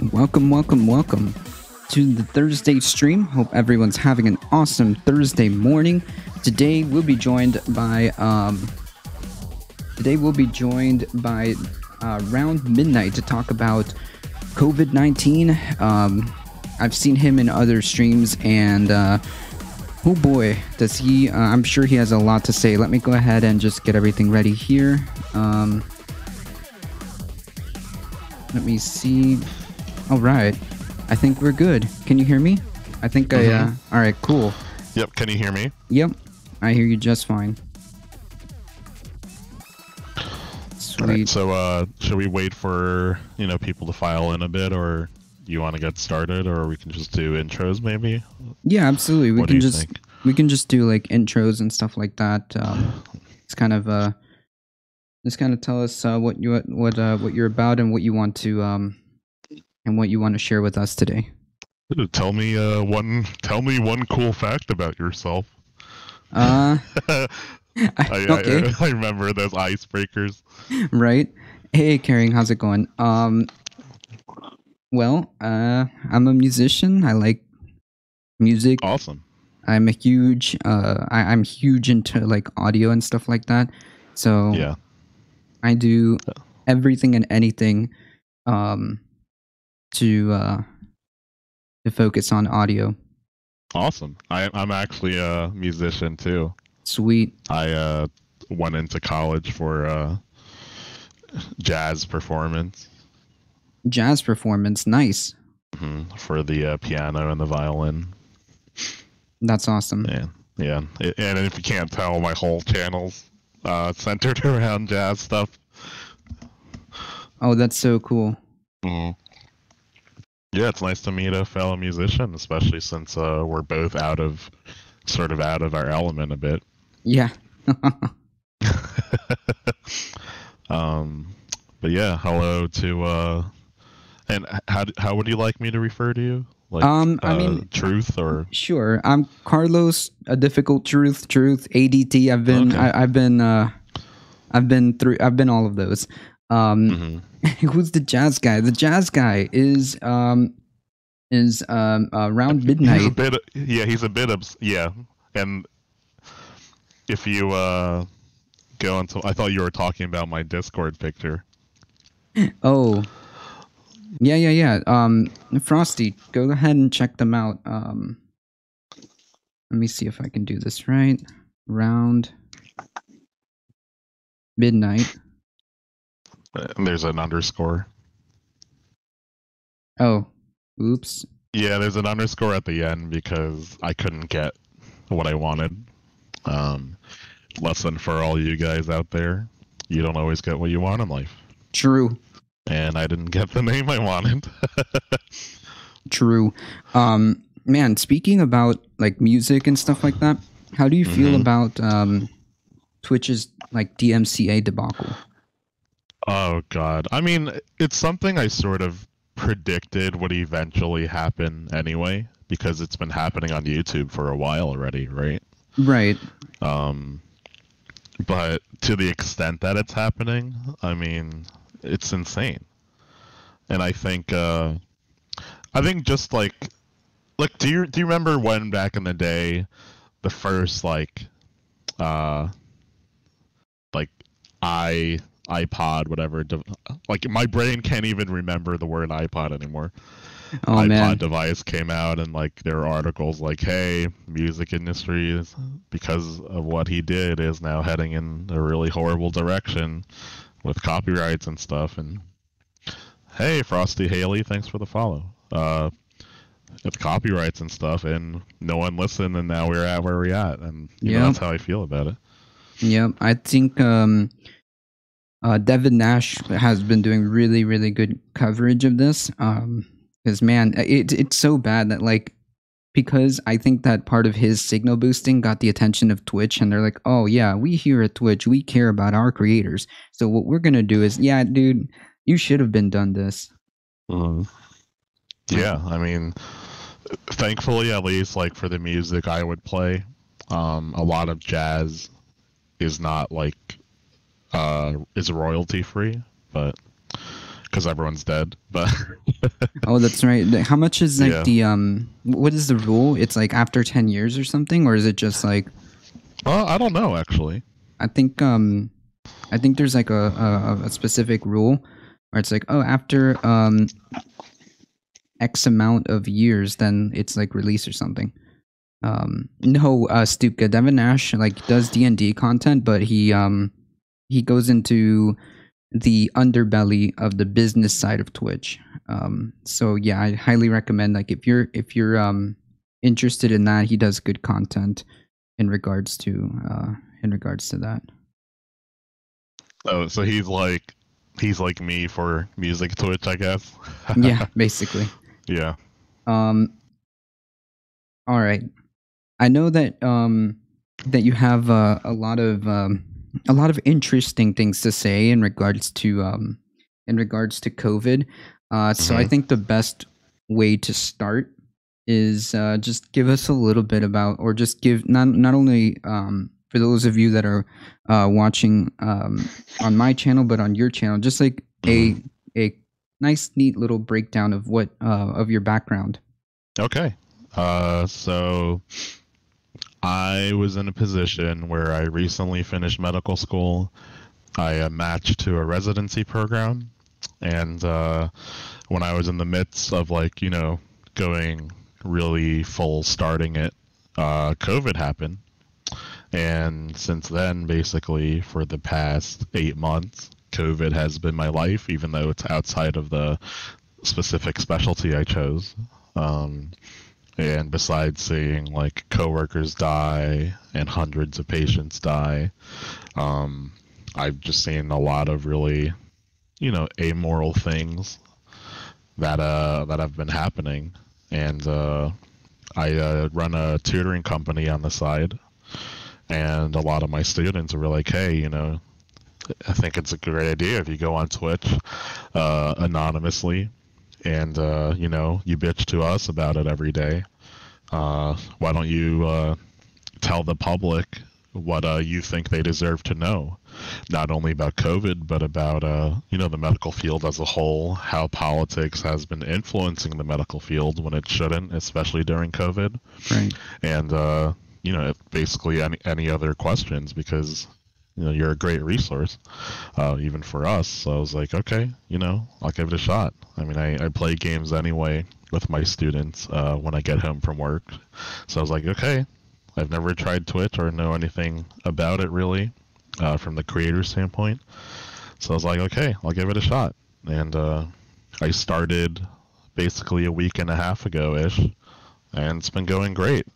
Welcome to the Thursday stream. Hope everyone's having an awesome Thursday morning. Today we'll be joined by RoundMidnight to talk about COVID-19. I've seen him in other streams, and oh boy, does he! I'm sure he has a lot to say. Let me go ahead and just get everything ready here. Let me see. All right, I think we're good. Can you hear me? I think all right, cool. Yep. Can you hear me? Yep, I hear you just fine. Sweet. All right, so should we wait for people to file in a bit, or you want to get started, or we can just do intros maybe? Yeah, absolutely. What do you think? We can just do like intros and stuff like that. It's kind of tell us what you're about and what you want to share with us today. Tell me one cool fact about yourself. Okay. I remember those icebreakers. Right. Hey, Carring, how's it going? Well, I'm a musician. I like music. Awesome. I'm a huge I'm huge into like audio and stuff like that. So yeah, I do everything and anything to focus on audio. Awesome. I'm actually a musician too. Sweet. I went into college for jazz performance. Jazz performance, nice. For the piano and the violin. That's awesome. Yeah. And if you can't tell, my whole channel's centered around jazz stuff. Oh, that's so cool. Yeah, it's nice to meet a fellow musician, especially since we're both out of our element a bit. Yeah. But yeah, hello to and how would you like me to refer to you? Like, I mean, Truth or sure. I'm Carlos. ADifficultTruth. ADT. I've been all of those. Who's the jazz guy? The jazz guy is RoundMidnight. He's a bit and if you go into, I thought you were talking about my Discord picture. Oh. Yeah. Frosty, go ahead and check them out. Let me see if I can do this right. RoundMidnight. There's an underscore. Oh, oops. Yeah, there's an underscore at the end because I couldn't get what I wanted. Lesson for all you guys out there: you don't always get what you want in life. True. And I didn't get the name I wanted. True. Man, speaking about like music and stuff like that, how do you feel about Twitch's like DMCA debacle? Oh God. I mean, it's something I sort of predicted would eventually happen anyway, because it's been happening on YouTube for a while already, right? Right. But to the extent that it's happening, I mean, it's insane. And I think just like do you remember when back in the day the first iPod whatever, like my brain can't even remember the word iPod anymore. Oh, iPod man. device came out, and like there are articles like, hey, music industry is, because of what he did, is now heading in a really horrible direction with copyrights and stuff. And hey, Frosty Haley, thanks for the follow. With copyrights and stuff, and no one listened, and now we're at where we're at, and you know, that's how I feel about it. Yeah, I think Devin Nash has been doing really, really good coverage of this. Because man, it's so bad that like, because I think that part of his signal boosting got the attention of Twitch, and they're like, oh yeah, we here at Twitch, we care about our creators. So what we're gonna do is, yeah, dude, you should have been done this. Yeah, I mean, thankfully, at least like for the music I would play, a lot of jazz is not like is royalty free, but because everyone's dead. But Oh, that's right. How much is like Yeah. the what is the rule? It's like after 10 years or something, or is it just like I don't know actually. I think there's like a specific rule where it's like, oh, after X amount of years, then it's like release or something. No, Stupka, Devin Nash like does D&D content, but he goes into the underbelly of the business side of Twitch. So yeah, I highly recommend, like, if you're interested in that, he does good content in regards to that. Oh, so he's like me for music Twitch, I guess. Yeah, basically. Yeah. All right. I know that that you have a lot of interesting things to say in regards to COVID. So I think the best way to start is just give us a little bit about, or just give not only for those of you that are watching on my channel, but on your channel, just like a nice, neat little breakdown of what of your background. Okay. So I was in a position where I recently finished medical school. I matched to a residency program, and when I was in the midst of, like, going really full starting it, COVID happened. And since then, basically, for the past 8 months, COVID has been my life, even though it's outside of the specific specialty I chose. And besides seeing, like, coworkers die and hundreds of patients die, I've just seen a lot of really, amoral things that have been happening. And I run a tutoring company on the side, and a lot of my students were like, hey, I think it's a great idea if you go on Twitch anonymously, and you bitch to us about it every day. Why don't you tell the public what you think they deserve to know, not only about COVID, but about the medical field as a whole, how politics has been influencing the medical field when it shouldn't, especially during COVID. Right. And basically any other questions, because you're a great resource, even for us. So I was like, okay, I'll give it a shot. I mean, I play games anyway with my students when I get home from work. So I was like, okay, I've never tried Twitch or know anything about it really from the creator standpoint. So I was like, okay, I'll give it a shot. And I started basically a week and a half ago-ish, and it's been going great.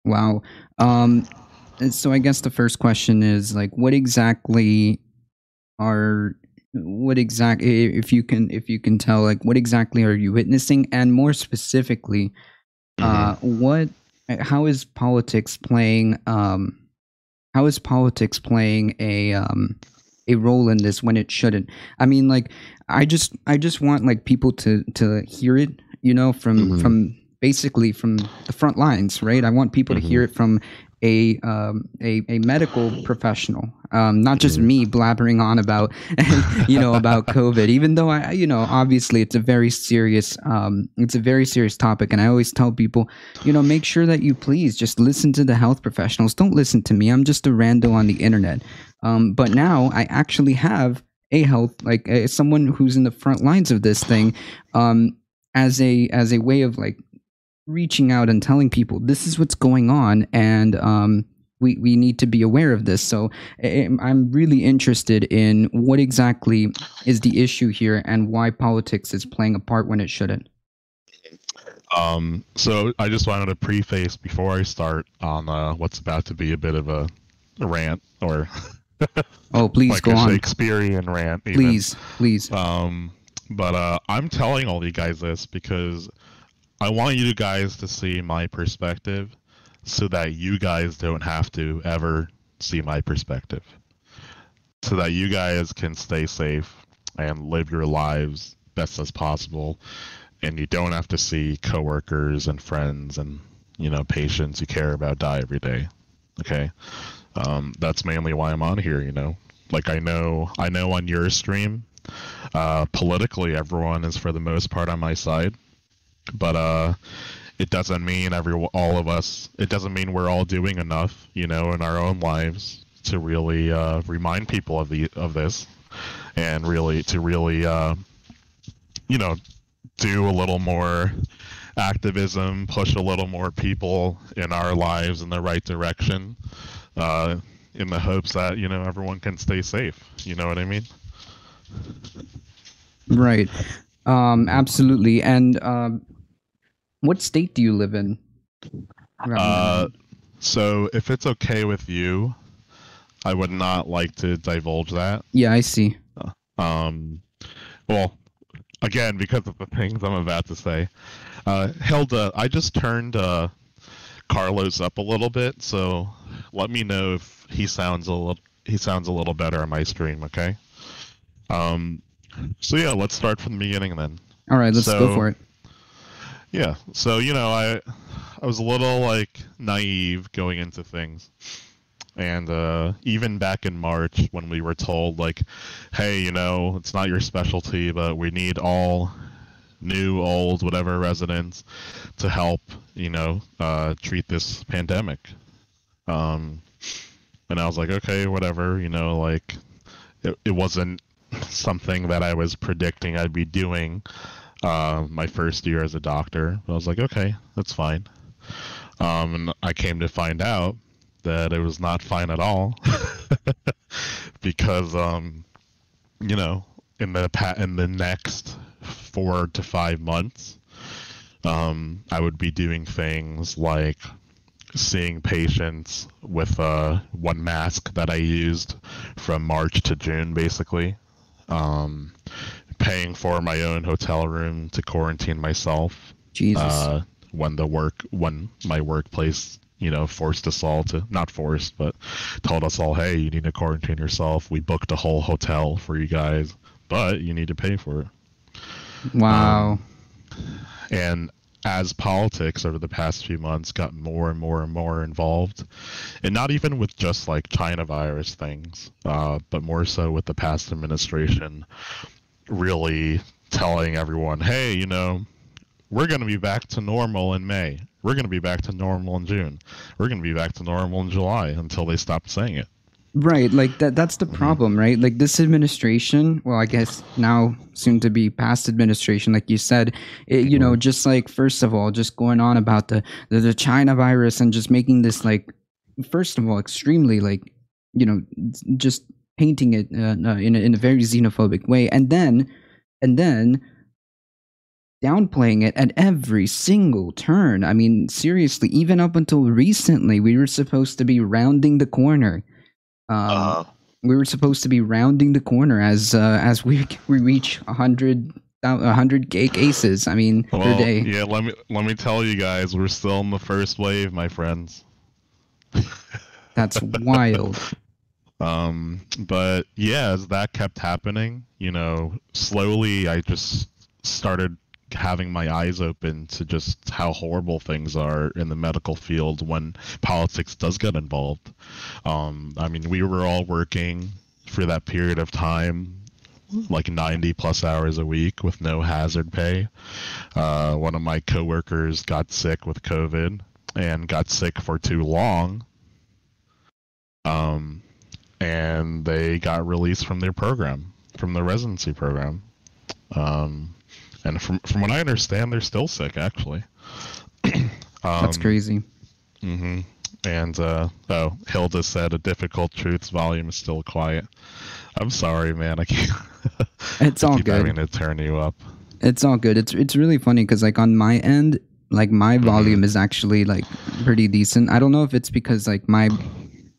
Wow. So I guess the first question is, like, if you can tell, like, what exactly are you witnessing, and more specifically, how is politics playing a role in this when it shouldn't? I mean, like, I just want, like, people to hear it, from basically from the front lines, right? I want people to hear it from a medical professional, not just me blabbering on about about COVID, even though obviously it's a very serious topic, and I always tell people, make sure that you please just listen to the health professionals. Don't listen to me. I'm just a rando on the internet. But now I actually have someone who's in the front lines of this thing, as a way of, like, reaching out and telling people this is what's going on, and we need to be aware of this. So I'm really interested in what exactly is the issue here, and why politics is playing a part when it shouldn't. So I just wanted to preface before I start on what's about to be a bit of a rant, or oh, please, like go a on. Shakespearean rant, even. Please. But I'm telling all you guys this because I want you guys to see my perspective, so that you guys don't have to ever see my perspective, so that you guys can stay safe and live your lives best as possible, and you don't have to see coworkers and friends and patients you care about die every day. Okay, that's mainly why I'm on here. Like, I know on your stream Politically, everyone is for the most part on my side, but it doesn't mean all of us. It doesn't mean we're all doing enough, in our own lives to really remind people of this, and really do a little more activism, push a little more people in our lives in the right direction, in the hopes that everyone can stay safe. You know what I mean? Right. Absolutely. And what state do you live in? So if it's okay with you, I would not like to divulge that. Yeah, I see. Well, again, because of the things I'm about to say. Hilda, I just turned Carlos up a little bit, so let me know if he sounds a little better on my stream, okay? So yeah, let's start from the beginning then. All right, let's go for it. Yeah, so I was a little naive going into things. And even back in March, when we were told, hey, it's not your specialty, but we need all new, old, whatever residents to help, treat this pandemic. And I was like, okay, whatever, it wasn't something that I was predicting I'd be doing my first year as a doctor. But I was like, okay, that's fine. And I came to find out that it was not fine at all because in the next 4 to 5 months I would be doing things like seeing patients with one mask that I used from March to June, basically, paying for my own hotel room to quarantine myself. Jesus. When my workplace forced us all to, not forced, but told us all, hey, you need to quarantine yourself. We booked a whole hotel for you guys, but you need to pay for it. Wow. And as politics over the past few months got more and more and more involved, and not even with just China virus things, but more so with the past administration really telling everyone, hey, we're going to be back to normal in May. We're going to be back to normal in June. We're going to be back to normal in July, until they stop saying it. Right, that's the problem, right? This administration, well, I guess now soon to be past administration, like you said, just first of all, just going on about the China virus and just making this first of all, extremely just painting it in a very xenophobic way, and then downplaying it at every single turn. I mean, seriously, even up until recently, we were supposed to be rounding the corner. We were supposed to be rounding the corner as we reach 100K cases. I mean, per day. Yeah, let me tell you guys, we're still in the first wave, my friends. That's wild. But yeah, as that kept happening, slowly I just started having my eyes open to just how horrible things are in the medical field when politics does get involved. I mean, we were all working for that period of time 90 plus hours a week with no hazard pay. One of my coworkers got sick with COVID and got sick for too long. And they got released from their program, from the residency program. And from what I understand, they're still sick, actually. That's crazy. Mm-hmm. And, Hilda said ADifficultTruth's volume is still quiet. I'm sorry, man. I can't. It's all keep good. Having to turn you up. It's all good. It's really funny because on my end, my volume is actually pretty decent. I don't know if it's because my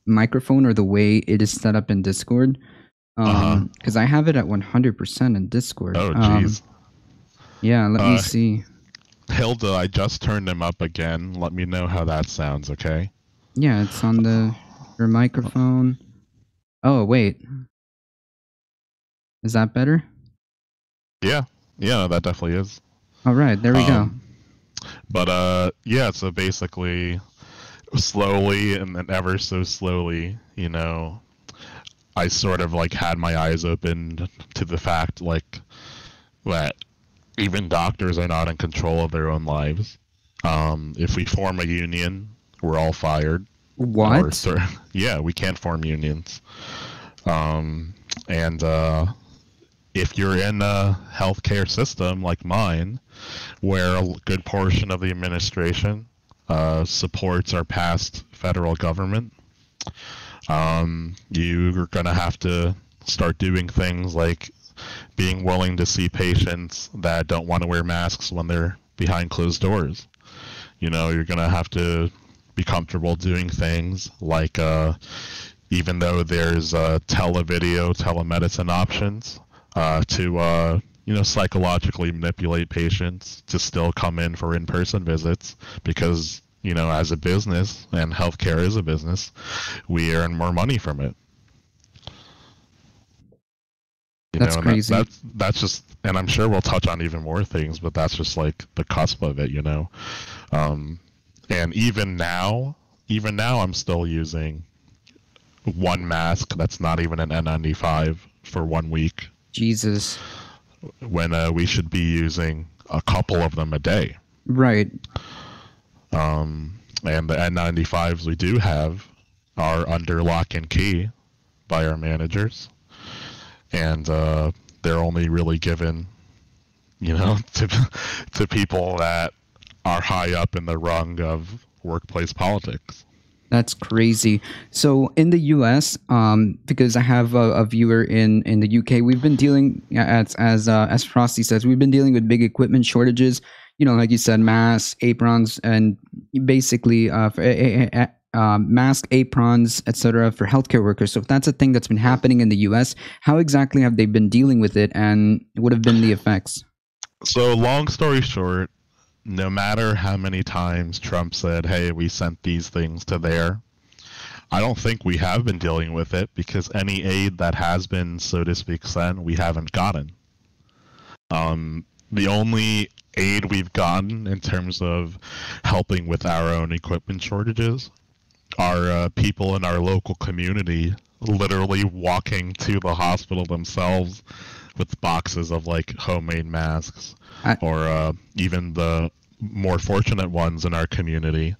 microphone or the way it is set up in Discord. Because I have it at 100% in Discord. Oh, jeez. Yeah, let me see. Hilda, I just turned him up again. Let me know how that sounds, okay? Yeah, it's on your microphone. Oh, wait. Is that better? Yeah, that definitely is. All right, there we go. But yeah, so basically, slowly and then ever so slowly, I sort of like had my eyes opened to the fact like that even doctors are not in control of their own lives. If we form a union, we're all fired. What? Yeah, we can't form unions. And if you're in a healthcare system like mine, where a good portion of the administration supports our past federal government, you're going to have to start doing things like being willing to see patients that don't want to wear masks when they're behind closed doors. You know, you're going to have to be comfortable doing things like, even though there's telemedicine options, to psychologically manipulate patients to still come in for in-person visits, because as a business, and healthcare is a business, we earn more money from it. That's crazy. That's just, and I'm sure we'll touch on even more things, but that's just like the cusp of it, and even now I'm still using one mask that's not even an N95 for 1 week. Jesus. When we should be using a couple of them a day. Right. And the N95s we do have are under lock and key by our managers. And they're only really given, to people that are high up in the rung of workplace politics. That's crazy. So in the U.S., because I have a viewer in the U.K., we've been dealing, as Frosty says, we've been dealing with big equipment shortages. Like you said, masks, aprons, and basically mask, aprons, etc. for healthcare workers. So if that's a thing that's been happening in the U.S., how exactly have they been dealing with it, and what have been the effects? So long story short, no matter how many times Trump said, hey, we sent these things to there, I don't think we have been dealing with it, because any aid that has been, so to speak, sent, we haven't gotten. The only aid we've gotten in terms of helping with our own equipment shortages are people in our local community literally walking to the hospital themselves with boxes of like homemade masks, or even the more fortunate ones in our community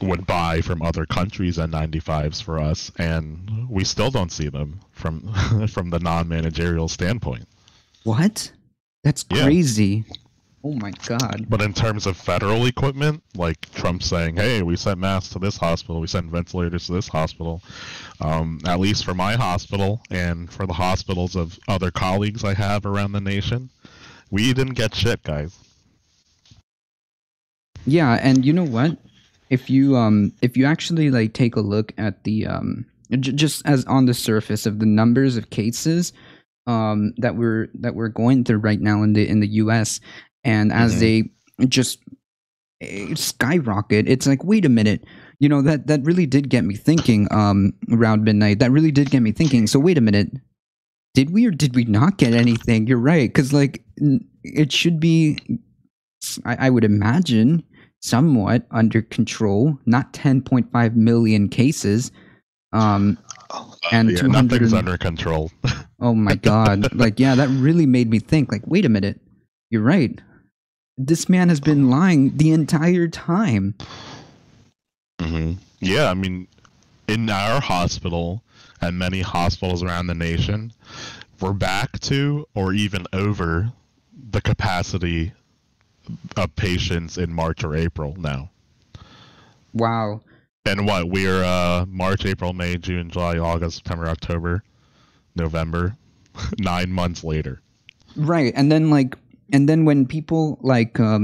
would buy from other countries N95s for us, and we still don't see them from the non-managerial standpoint. What? That's crazy. Yeah. Oh my God. But in terms of federal equipment, like Trump saying, hey, we sent masks to this hospital, we sent ventilators to this hospital, at least for my hospital and for the hospitals of other colleagues I have around the nation, we didn't get shit, guys. Yeah, and you know what? If you actually like take a look at the just as on the surface of the numbers of cases that we're going through right now in the U.S., and as they just skyrocket, it's like, wait a minute, that really did get me thinking. Around midnight, that really did get me thinking. So wait a minute, did we or did we not get anything? You're right, because like it should be, I would imagine, somewhat under control. Not 10.5 million cases. And nothing's under control. Oh my God. Like, yeah, that really made me think, like, wait a minute, you're right. This man has been lying the entire time. Yeah, I mean, in our hospital and many hospitals around the nation, we're back to or even over the capacity of patients in March or April now. Wow. And what, we're March, April, May, June, July, August, September, October, November, 9 months later. Right. And then when people like, for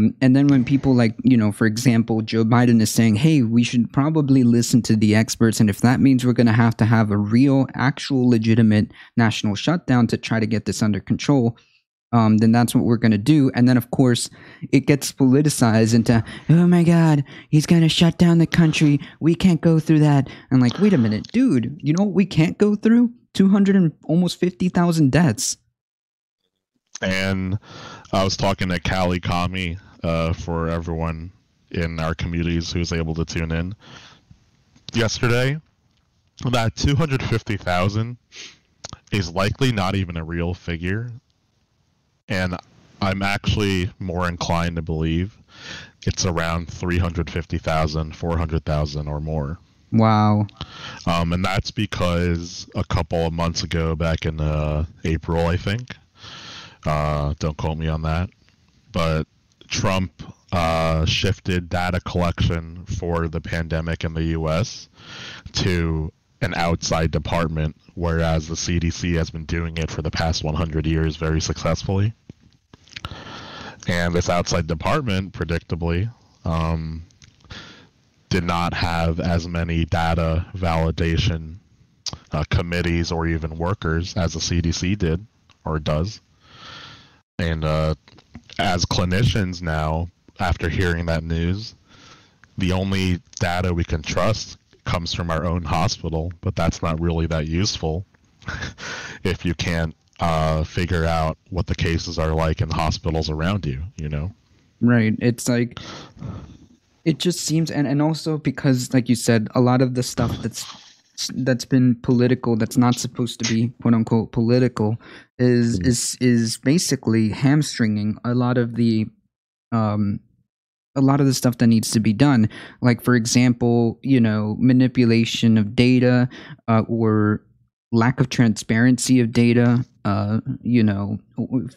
example, Joe Biden is saying, hey, we should probably listen to the experts. And if that means we're going to have a real, actual, legitimate national shutdown to try to get this under control, then that's what we're going to do. And then, of course, it gets politicized into, oh my God, he's going to shut down the country. We can't go through that. And like, wait a minute, dude, you know what we can't go through? 200 and almost 50,000 deaths. And I was talking to Callie Kami, for everyone in our communities who's able to tune in yesterday. that 250,000 is likely not even a real figure, and I'm actually more inclined to believe it's around 350,000, 400,000 or more. Wow. And that's because a couple of months ago, back in April, I think, don't quote me on that, but Trump shifted data collection for the pandemic in the U.S. to an outside department, whereas the CDC has been doing it for the past 100 years very successfully. And this outside department, predictably, did not have as many data validation committees or even workers as the CDC did or does. And as clinicians now, after hearing that news, the only data we can trust comes from our own hospital, but that's not really that useful if you can't figure out what the cases are like in hospitals around you, you know? Right. It's like, it just seems, and also because, like you said, a lot of the stuff that's been political, that's not supposed to be quote unquote political, is basically hamstringing a lot of the stuff that needs to be done. Like, for example, manipulation of data, or lack of transparency of data,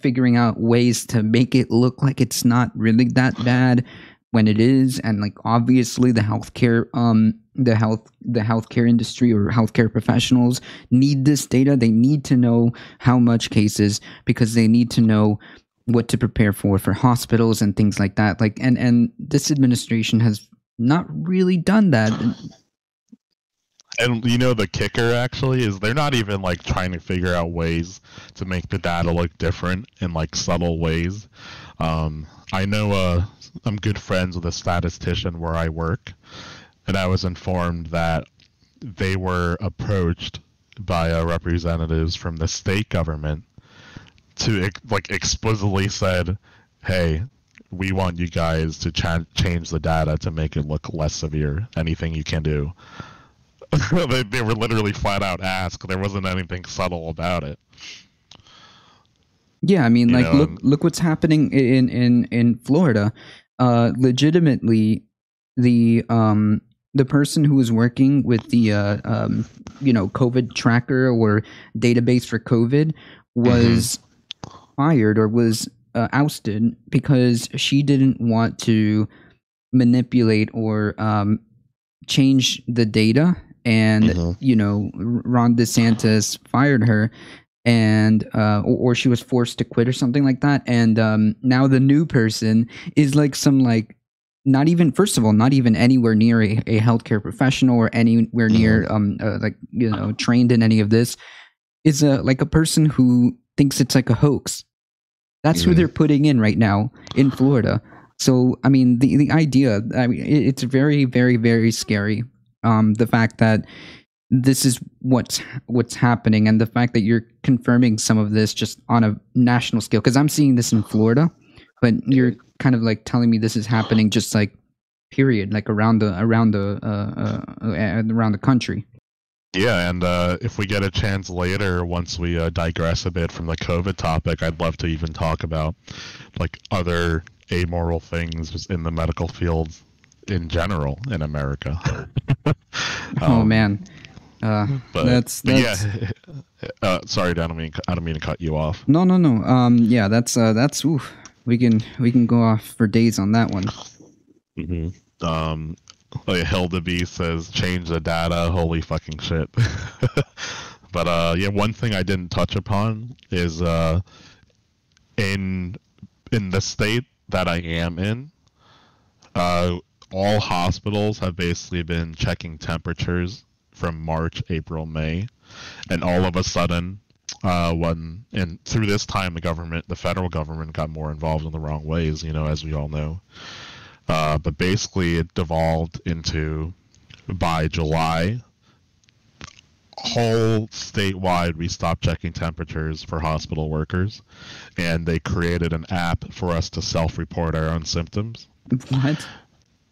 figuring out ways to make it look like it's not really that bad when it is. And like, obviously the healthcare industry or healthcare professionals need this data. They need to know how much cases, because they need to know what to prepare for hospitals and things like that. Like, and this administration has not really done that. And the kicker actually is they're not even like trying to figure out ways to make the data look different in like subtle ways. I know I'm good friends with a statistician where I work, and I was informed that they were approached by representatives from the state government to like explicitly said, hey, we want you guys to change the data to make it look less severe. Anything you can do. They were literally flat out asked. There wasn't anything subtle about it. Yeah, I mean, look what's happening in Florida. Legitimately, the person who was working with the COVID tracker or database for COVID was fired, or was ousted, because she didn't want to manipulate or change the data. And Ron DeSantis fired her, and or she was forced to quit or something like that. And now the new person is like not even anywhere near a healthcare professional or anywhere near trained in any of this. Is like a person who thinks it's like a hoax. That's who they're putting in right now in Florida. So I mean, the idea, it's very, very, very scary. The fact that this is what's happening, and the fact that you're confirming some of this just on a national scale, because I'm seeing this in Florida, but you're kind of like telling me this is happening just like period, like around the country. Yeah, and if we get a chance later, once we digress a bit from the COVID topic, I'd love to even talk about like other amoral things in the medical field in general in America. Oh man, that's yeah. Sorry, I don't mean to cut you off. No. Yeah, that's oof. We can go off for days on that one. Like Hilda B says, change the data. Holy fucking shit. But yeah, one thing I didn't touch upon is in the state that I am in, all hospitals have basically been checking temperatures from March, April, May, and all of a sudden, through this time, the federal government got more involved in the wrong ways, as we all know. But basically, it devolved into, by July, whole statewide, we stopped checking temperatures for hospital workers, and they created an app for us to self-report our own symptoms. What?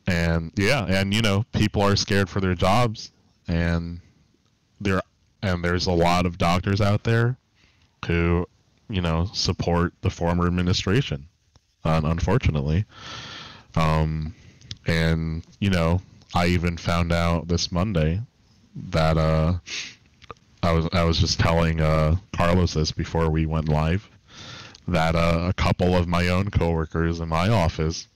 And yeah, and people are scared for their jobs, and there, and there's a lot of doctors out there who, support the former administration, unfortunately. And I even found out this Monday that I was just telling Carlos this before we went live, that a couple of my own coworkers in my office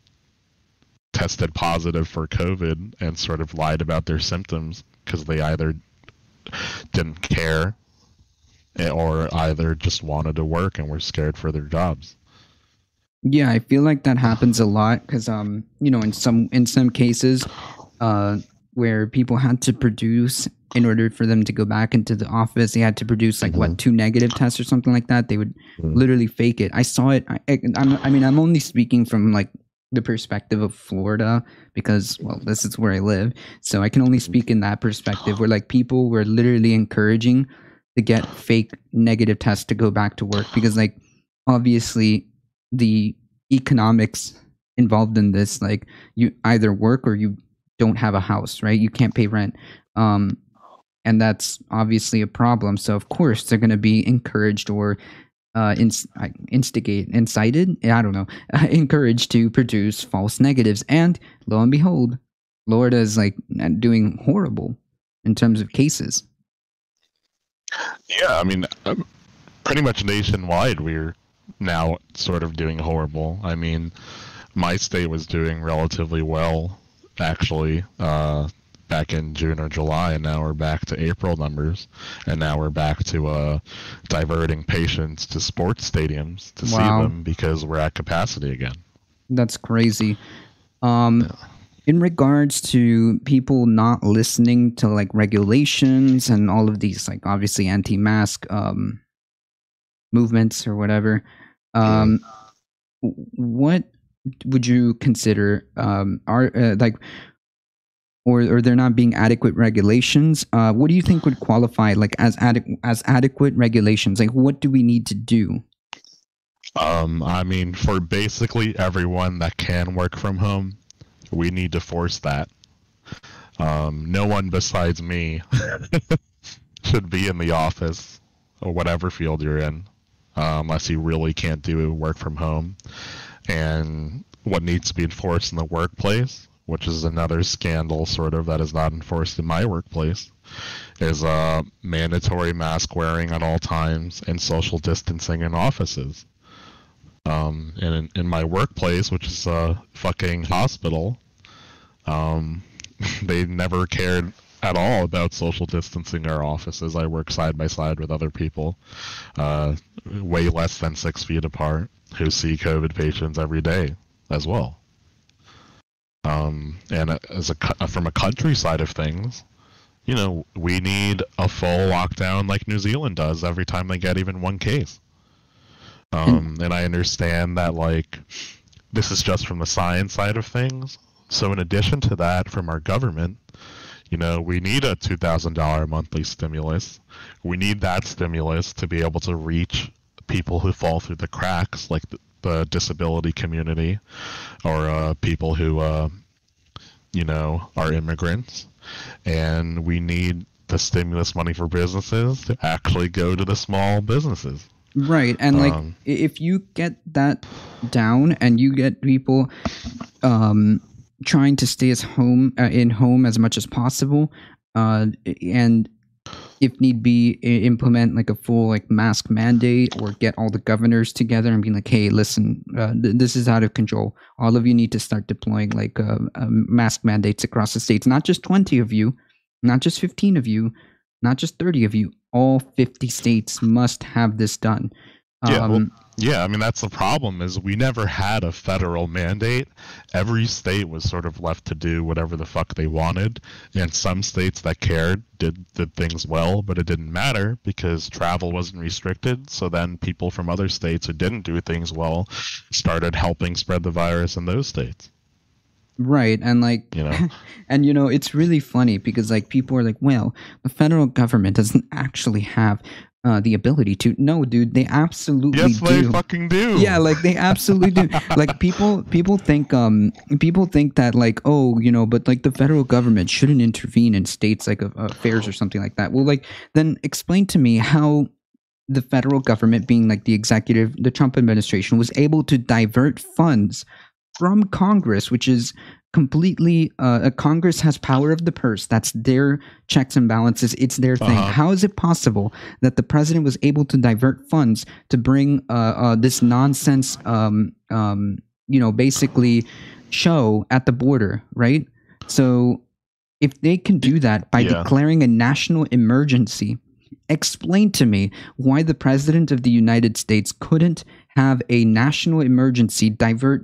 tested positive for COVID and sort of lied about their symptoms because they either didn't care or either just wanted to work and were scared for their jobs. Yeah, I feel like that happens a lot because in some cases where people had to produce, in order for them to go back into the office, they had to produce like what, 2 negative tests or something like that. They would literally fake it. I saw it. I'm only speaking from like the perspective of Florida because, well, this is where I live, so I can only speak in that perspective where like people were literally encouraging to get fake negative tests to go back to work because, like, obviously the economics involved in this, like, you either work or you don't have a house, right? You can't pay rent, and that's obviously a problem. So of course they're going to be encouraged or incited, I don't know, encouraged to produce false negatives. And lo and behold, Florida is like doing horrible in terms of cases. Yeah, I mean, pretty much nationwide, we're now sort of doing horrible. I mean, my state was doing relatively well, actually, back in June or July, and now we're back to April numbers, and now we're back to diverting patients to sports stadiums to see them because we're at capacity again. That's crazy. In regards to people not listening to like regulations and all of these, like, obviously anti-mask movements or whatever, what would you consider are like, or there not being adequate regulations? What do you think would qualify like as adequate regulations? Like, what do we need to do? I mean, for basically everyone that can work from home, we need to force that. No one besides me should be in the office or whatever field you're in, unless you really can't do work from home. And what needs to be enforced in the workplace, which is another scandal sort of that is not enforced in my workplace, is mandatory mask wearing at all times and social distancing in offices. And in my workplace, which is a fucking hospital, they never cared at all about social distancing in our offices. I work side by side with other people, way less than 6 feet apart, who see COVID patients every day as well. And from a country side of things, we need a full lockdown like New Zealand does every time they get even one case. And I understand that, like, this is just from the science side of things. So in addition to that, from our government, we need a $2,000 monthly stimulus. We need that stimulus to be able to reach people who fall through the cracks, like the disability community, or people who, are immigrants. And we need the stimulus money for businesses to actually go to the small businesses. Right. And like, if you get that down and you get people trying to stay in home as much as possible, and if need be, implement like a full like mask mandate, or get all the governors together and be like, hey, listen, this is out of control. All of you need to start deploying like mask mandates across the states. Not just 20 of you, not just 15 of you, not just 30 of you. All 50 states must have this done. I mean, that's the problem, is we never had a federal mandate. Every state was sort of left to do whatever the fuck they wanted, and some states that cared did things well, but it didn't matter because travel wasn't restricted. So then people from other states who didn't do things well started helping spread the virus in those states. Right. And like, and it's really funny because like people are like, well, the federal government doesn't actually have the ability to. No, dude, they absolutely Yes, they do. fucking do. Yeah, like they absolutely do. Like people think that like, oh, you know, but like the federal government shouldn't intervene in states like affairs or something like that. Well, like then explain to me how the federal government, being like the executive, the Trump administration, was able to divert funds from Congress, which is completely Congress has power of the purse. That's their checks and balances. It's their thing. How is it possible that the president was able to divert funds to bring this nonsense, basically show at the border, right? So if they can do that by declaring a national emergency, explain to me why the president of the United States couldn't have a national emergency divert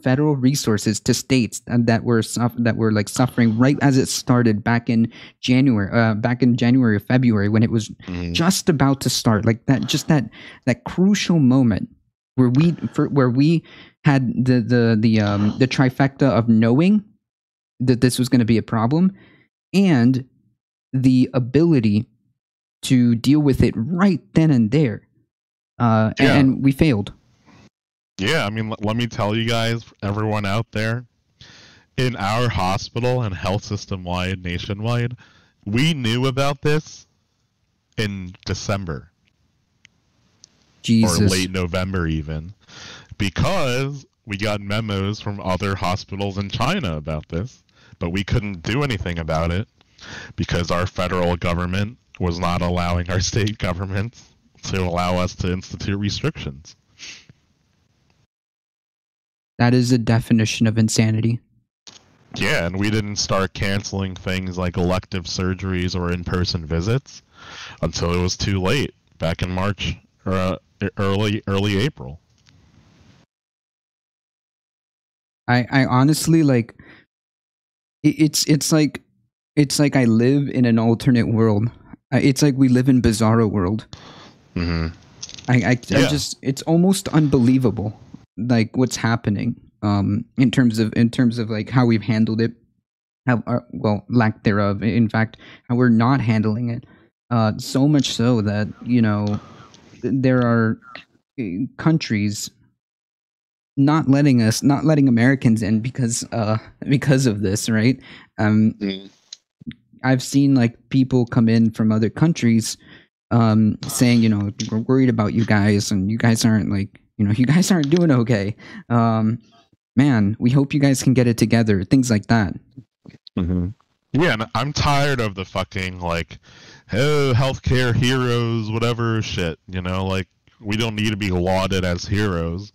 federal resources to states that were like suffering right as it started back in January or February, when it was just about to start, like that crucial moment where we had the trifecta of knowing that this was going to be a problem and the ability to deal with it right then and there. And we failed. Yeah, I mean, let me tell you guys, everyone out there, in our hospital and health system wide, nationwide, we knew about this in December. Jesus. Or late November even, because we got memos from other hospitals in China about this, but we couldn't do anything about it because our federal government was not allowing our state governments to allow us to institute restrictions. That is a definition of insanity. Yeah, and we didn't start canceling things like elective surgeries or in-person visits until it was too late, back in March or early April. I honestly, like, it's like I live in an alternate world. It's like we live in Bizarro world. I just, it's almost unbelievable, like what's happening in terms of like how we've handled it, lack thereof. In fact, how we're not handling it. So much so that, you know, there are countries not letting Americans in because of this, right? I've seen like people come in from other countries saying, you know, we're worried about you guys, and you guys aren't doing okay. Man, we hope you guys can get it together. Things like that. Yeah, and I'm tired of the fucking like, oh, healthcare heroes, whatever shit. You know, like, we don't need to be lauded as heroes.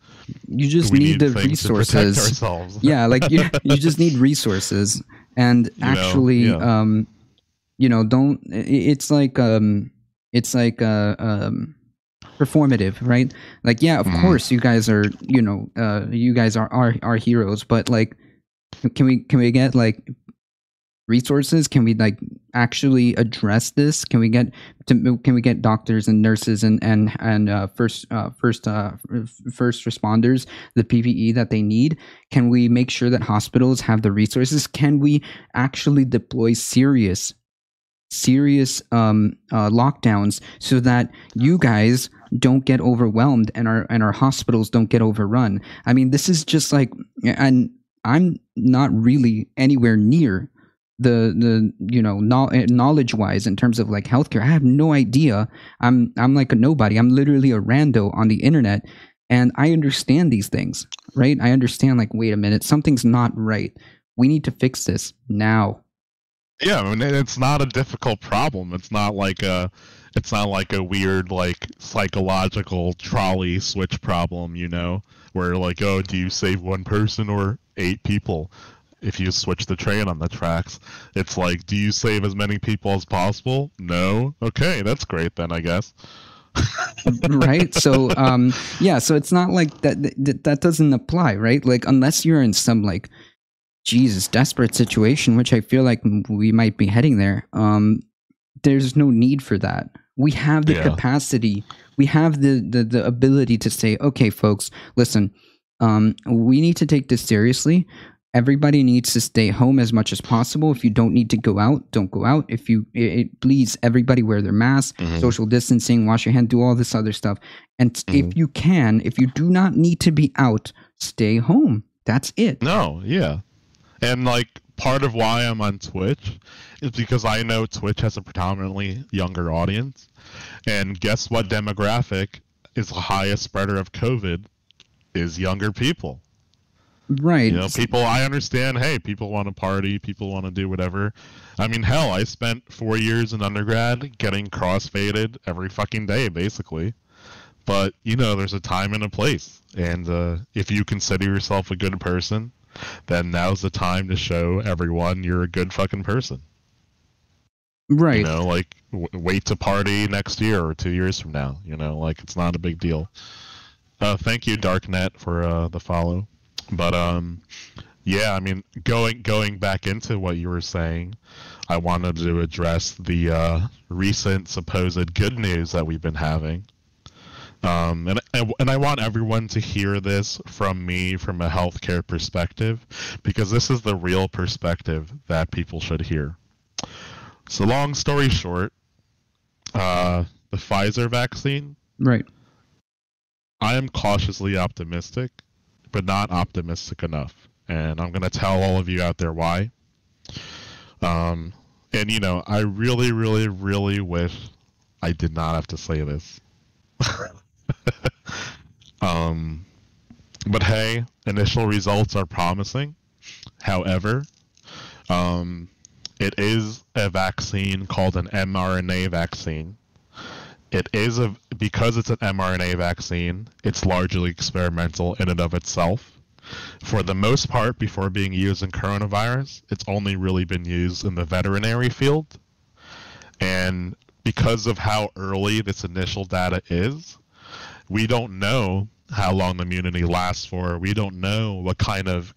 You just need the resources. To protect ourselves. Yeah, like you just need resources, and actually, don't. It's like performative, right? Like, yeah, of course, you guys are, you guys are our heroes, but like, can we get like resources? Can we like actually address this? Can we get doctors and nurses and first responders the PPE that they need? Can we make sure that hospitals have the resources? Can we actually deploy serious lockdowns so that you guys don't get overwhelmed and our hospitals don't get overrun? I mean, this is just like, and I'm not really anywhere near the knowledge wise in terms of like healthcare. I have no idea. I'm like a nobody. I'm literally a rando on the internet, and I understand these things, right? I understand, like, wait a minute, something's not right. We need to fix this now. Yeah, I mean, it's not a difficult problem. It's not like a weird like psychological trolley switch problem, you know, where like, oh, do you save one person or 8 people if you switch the train on the tracks? It's like, do you save as many people as possible? No? Okay, that's great then, I guess. Right? So so it's not like that doesn't apply, right? Like, unless you're in some like desperate situation, which I feel like we might be heading there, there's no need for that. We have the capacity, we have the ability to say, okay, folks, listen, we need to take this seriously. everybody needs to stay home as much as possible. If you don't need to go out, don't go out. If you, please, everybody wear their mask, social distancing, wash your hand, do all this other stuff. And if you can, if you do not need to be out, stay home. That's it. No, yeah. And like part of why I'm on Twitch is because I know Twitch has a predominantly younger audience. And guess what demographic is the highest spreader of COVID is younger people. Right. You know, people, I understand, hey, people want to party, people want to do whatever. I mean, hell, I spent 4 years in undergrad getting crossfaded every fucking day, basically. But, you know, there's a time and a place. And if you consider yourself a good person, then now's the time to show everyone you're a good fucking person. Right. You know, like, wait to party next year or 2 years from now. You know, like, it's not a big deal. Thank you, Darknet, for the follow. But yeah, I mean, going back into what you were saying, I wanted to address the recent supposed good news that we've been having. And I want everyone to hear this from me from a healthcare perspective, because this is the real perspective that people should hear. So long story short, the Pfizer vaccine. Right. I am cautiously optimistic, but not optimistic enough. And I'm going to tell all of you out there why. And, you know, I really, really, really wish I did not have to say this. But hey, initial results are promising. However, it is a vaccine called an mRNA vaccine. It is because it's an mRNA vaccine, it's largely experimental in and of itself. For the most part, before being used in coronavirus, it's only really been used in the veterinary field. And because of how early this initial data is, we don't know how long the immunity lasts for. We don't know what kind of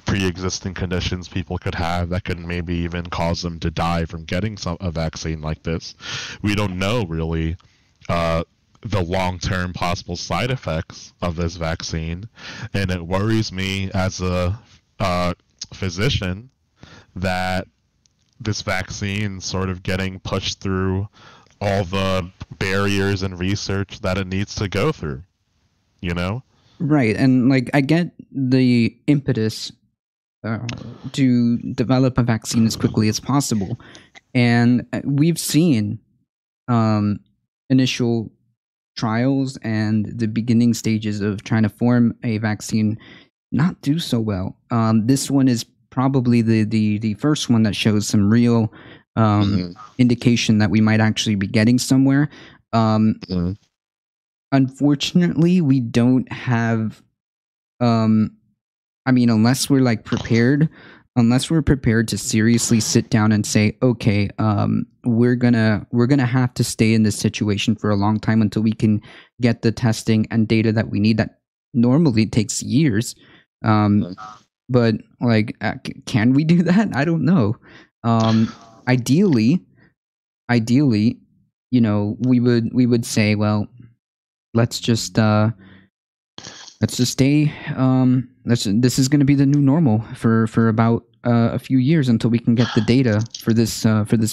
pre-existing conditions people could have that could maybe even cause them to die from getting a vaccine like this. We don't know really the long-term possible side effects of this vaccine, and it worries me as a physician that this vaccine sort of getting pushed through all the barriers and research that it needs to go through, you know? Right, and like I get the impetus to develop a vaccine as quickly as possible, and we've seen initial trials and the beginning stages of trying to form a vaccine not do so well. This one is probably the first one that shows some real indication that we might actually be getting somewhere. Unfortunately, we don't have I mean, unless we're like prepared to seriously sit down and say, okay, we're gonna have to stay in this situation for a long time until we can get the testing and data that we need. That normally takes years. But like, can we do that? I don't know. Ideally, you know, we would say, well, let's just stay. This is going to be the new normal for about a few years until we can get the data for this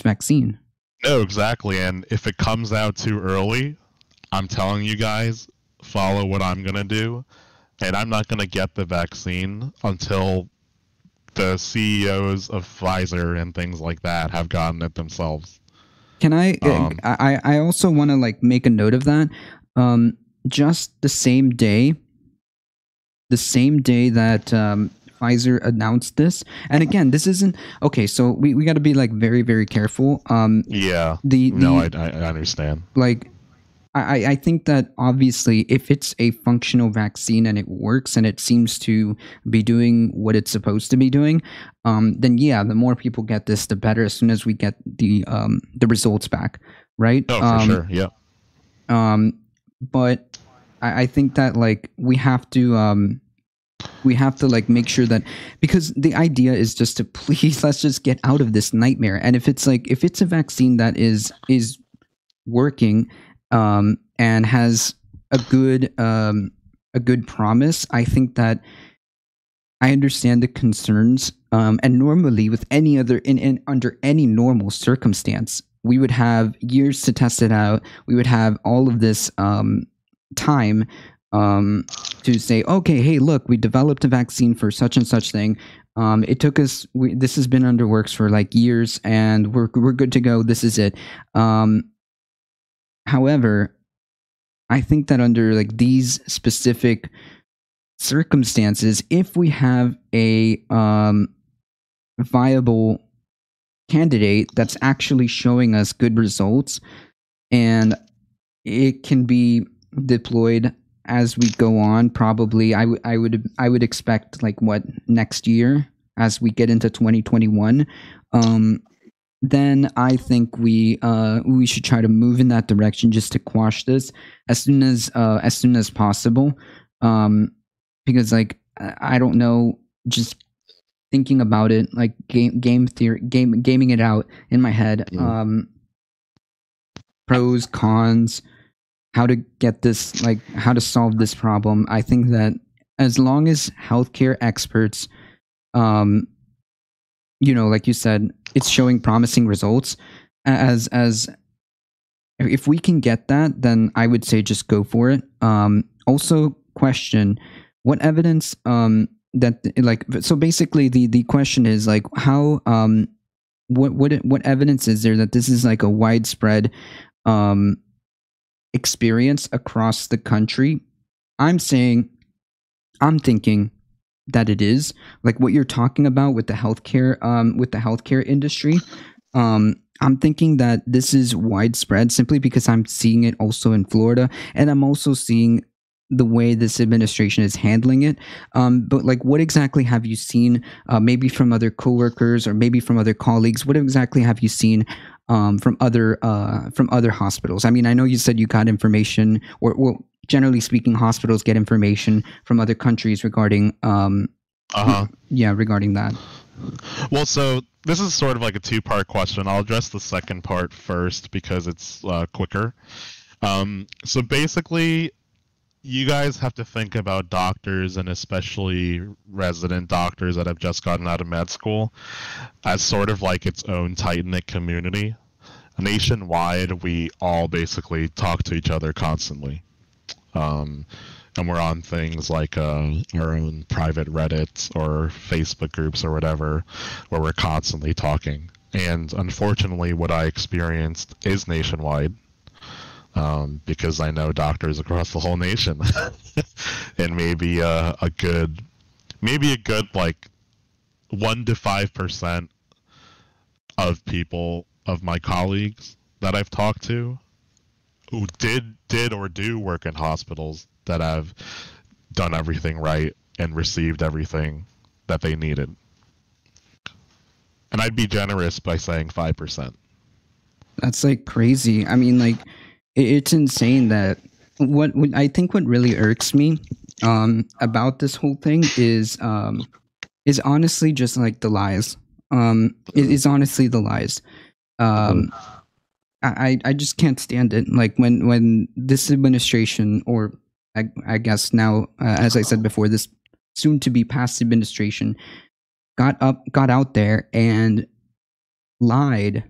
vaccine. No, exactly. And if it comes out too early, I'm telling you guys, follow what I'm going to do. And I'm not going to get the vaccine until the CEOs of Pfizer and things like that have gotten it themselves. Can I also want to like make a note of that. Just the same day that Pfizer announced this, and again, this isn't okay. So we got to be like very, very careful. Yeah. I understand. Like, I think that obviously, if it's a functional vaccine and it works and it seems to be doing what it's supposed to be doing, then yeah, the more people get this, the better. As soon as we get the results back, right? Oh, for sure. Yeah. But I think that like we have to like make sure that, because the idea is just to please, let's just get out of this nightmare. And if it's a vaccine that is working and has a good promise, I think that I understand the concerns, and normally with any other under any normal circumstance, we would have years to test it out. We would have all of this time to say, okay, hey, look, we developed a vaccine for such and such thing. It took us. This has been under works for like years, and we're good to go. This is it. However, I think that under like these specific circumstances, if we have a viable candidate that's actually showing us good results, and it can be deployed as we go on, probably I would expect like what next year as we get into 2021. Then I think we should try to move in that direction just to quash this as soon as possible. Because like I don't know, just thinking about it, like gaming it out in my head. Pros, cons, how to get this, like how to solve this problem. I think that as long as healthcare experts, like you said, it's showing promising results. As if we can get that, then I would say just go for it. Also, question: what evidence that like, so basically the question is like how what evidence is there that this is like a widespread experience across the country? I'm thinking that it is like what you're talking about with the healthcare industry. I'm thinking that this is widespread simply because I'm seeing it also in Florida, and I'm also seeing the way this administration is handling it. But like, what exactly have you seen? Maybe from other coworkers or maybe from other colleagues. What exactly have you seen from other hospitals? I mean, I know you said you got information, or well, generally speaking, hospitals get information from other countries regarding regarding that. Well, so this is sort of like a two-part question. I'll address the second part first because it's quicker. So basically, you guys have to think about doctors, and especially resident doctors that have just gotten out of med school, as sort of like its own tight-knit community. Nationwide, we all basically talk to each other constantly. And we're on things like our own private Reddit or Facebook groups or whatever, where we're constantly talking. And unfortunately, what I experienced is nationwide, because I know doctors across the whole nation. And maybe a good like 1 to 5% of people, of my colleagues that I've talked to, who did or do work in hospitals, that have done everything right and received everything that they needed. And I'd be generous by saying 5%. That's like crazy. I mean, like it's insane that what I think what really irks me about this whole thing is honestly just like the lies. It is honestly the lies. I just can't stand it. Like when this administration, or I guess now, as I said before, this soon to be past administration got out there and lied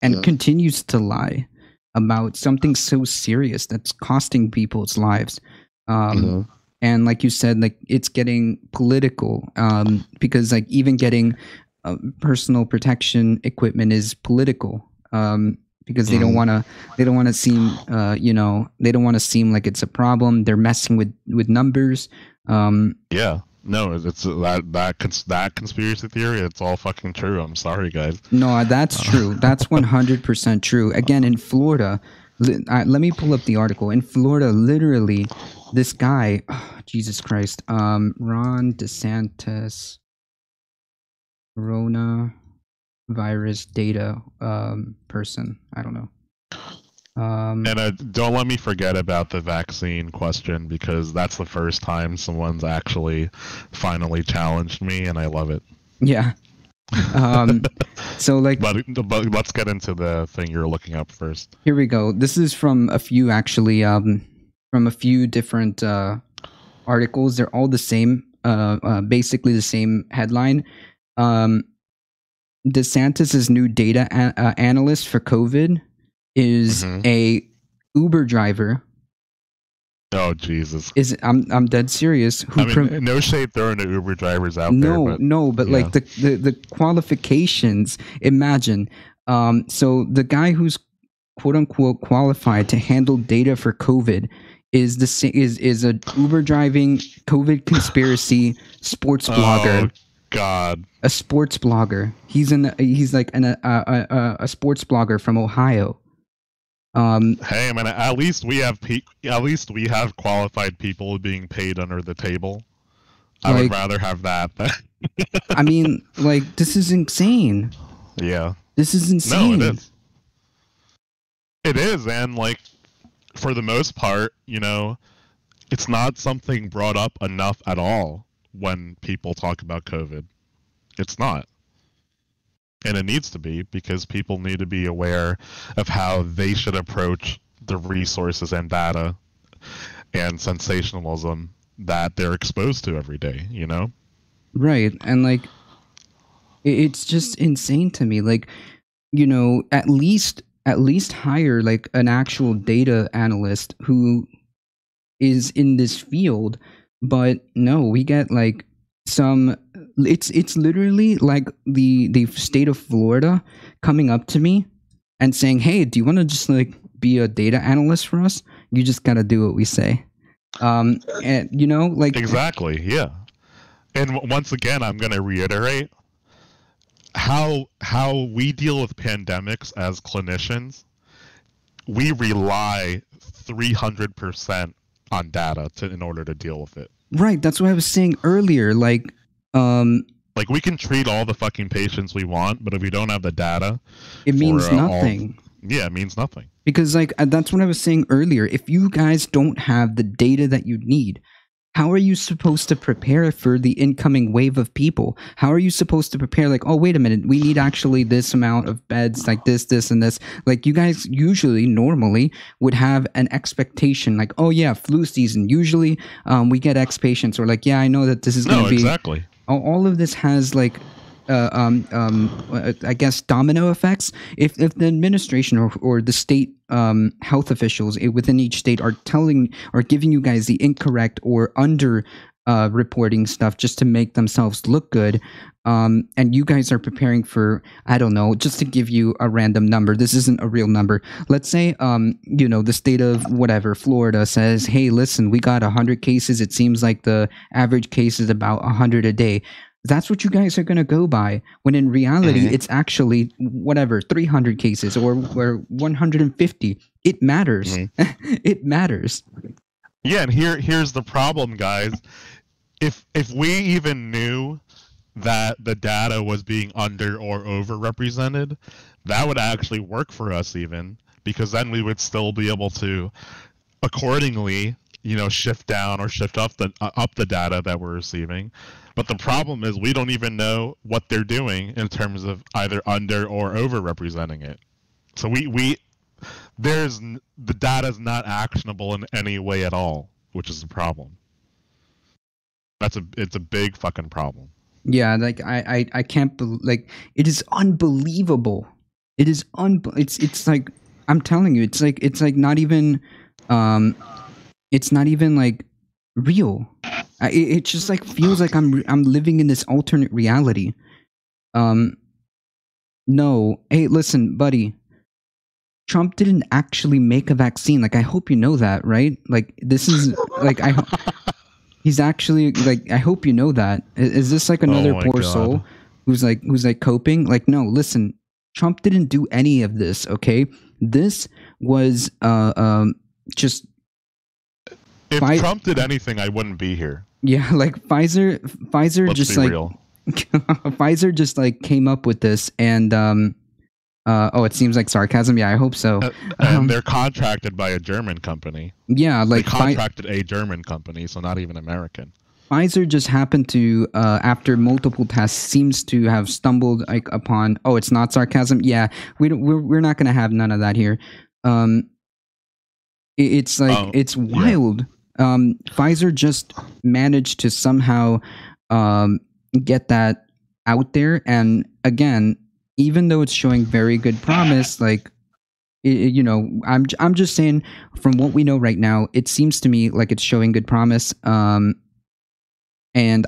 and continues to lie about something so serious that's costing people's lives. And like you said, like it's getting political, because like even getting personal protection equipment is political. Because they don't want to seem they don't want to seem like it's a problem. They're messing with numbers. No, it's that conspiracy theory. It's all fucking true. I'm sorry, guys. No, that's true. That's 100% true. Again, in Florida, let me pull up the article. In Florida, literally, this guy, Jesus Christ, Ron DeSantis, coronavirus data person. I don't know. And don't let me forget about the vaccine question, because that's the first time someone's actually finally challenged me, and I love it. Yeah. So like, but let's get into the thing you're looking up first. Here we go. This is from a few different articles. They're all the same. basically the same headline. DeSantis's new data analyst for COVID is a Uber driver. Oh Jesus! I'm dead serious. No shade throwing the Uber drivers out there. But yeah. Like the qualifications. Imagine. So the guy who's quote unquote qualified to handle data for COVID is a Uber driving COVID conspiracy sports blogger. Oh God! A sports blogger. He's like a sports blogger from Ohio. Hey man, at least we have qualified people being paid under the table. I would rather have that. I mean, like, this is insane. Yeah. This is insane. No, it is. It is, and like, for the most part, it's not something brought up enough at all when people talk about COVID. It's not. And it needs to be, because people need to be aware of how they should approach the resources and data and sensationalism that they're exposed to every day, Right. And like, it's just insane to me. Like, at least hire like an actual data analyst who is in this field. But no, we get like it's literally like the state of Florida coming up to me and saying, hey, do you want to just like be a data analyst for us? You just got to do what we say. And like, exactly. Yeah. And once again, I'm going to reiterate how we deal with pandemics as clinicians. We rely 300% on data in order to deal with it. Right, that's what I was saying earlier. Like we can treat all the fucking patients we want, but if we don't have the data, it means nothing. It means nothing. Because like that's what I was saying earlier. If you guys don't have the data that you need, how are you supposed to prepare for the incoming wave of people? How are you supposed to prepare? Like, oh, wait a minute, we need actually this amount of beds, like this, and this. Like, you guys normally would have an expectation, like, oh yeah, flu season. Usually, we get X patients, or like, yeah, I know that this is going to be exactly. All of this has like, I guess domino effects. If the administration or the state health officials within each state are giving you guys the incorrect or under reporting stuff just to make themselves look good, and you guys are preparing for, I don't know, just to give you a random number, this isn't a real number, let's say the state of whatever, Florida, says, hey, listen, we got 100 cases, it seems like the average case is about 100 a day. That's what you guys are going to go by, when in reality, it's actually, 300 cases or 150. It matters. It matters. Yeah, and here's the problem, guys. If we even knew that the data was being under or overrepresented, that would actually work for us even, because then we would still be able to accordingly, shift down or shift up the data that we're receiving. But the problem is we don't even know what they're doing in terms of either under or overrepresenting it. So the data is not actionable in any way at all, which is the problem. It's a big fucking problem. Yeah, like I can't like, it is unbelievable. It is it's like, I'm telling you, it's like not even it's not even like real. It just like feels like I'm living in this alternate reality. No, hey, listen, buddy. Trump didn't actually make a vaccine. Like, I hope you know that, right? Like, this is like he's actually like, I hope you know that. Is this like another poor soul who's like coping? Like, no, listen, Trump didn't do any of this. Okay, this was just. If Trump did anything, I wouldn't be here. Yeah, like Pfizer Let's just be like real. Pfizer just like came up with this, and it seems like sarcasm. Yeah, I hope so. And they're contracted by a German company. Yeah, like they contracted a German company, so not even American. Pfizer just happened to, after multiple tests, seems to have stumbled like upon. Oh, it's not sarcasm. Yeah, we're not gonna have none of that here. It's like it's wild. Pfizer just managed to somehow get that out there, and again, even though it's showing very good promise, like you know, I'm just saying from what we know right now, it seems to me like it's showing good promise. And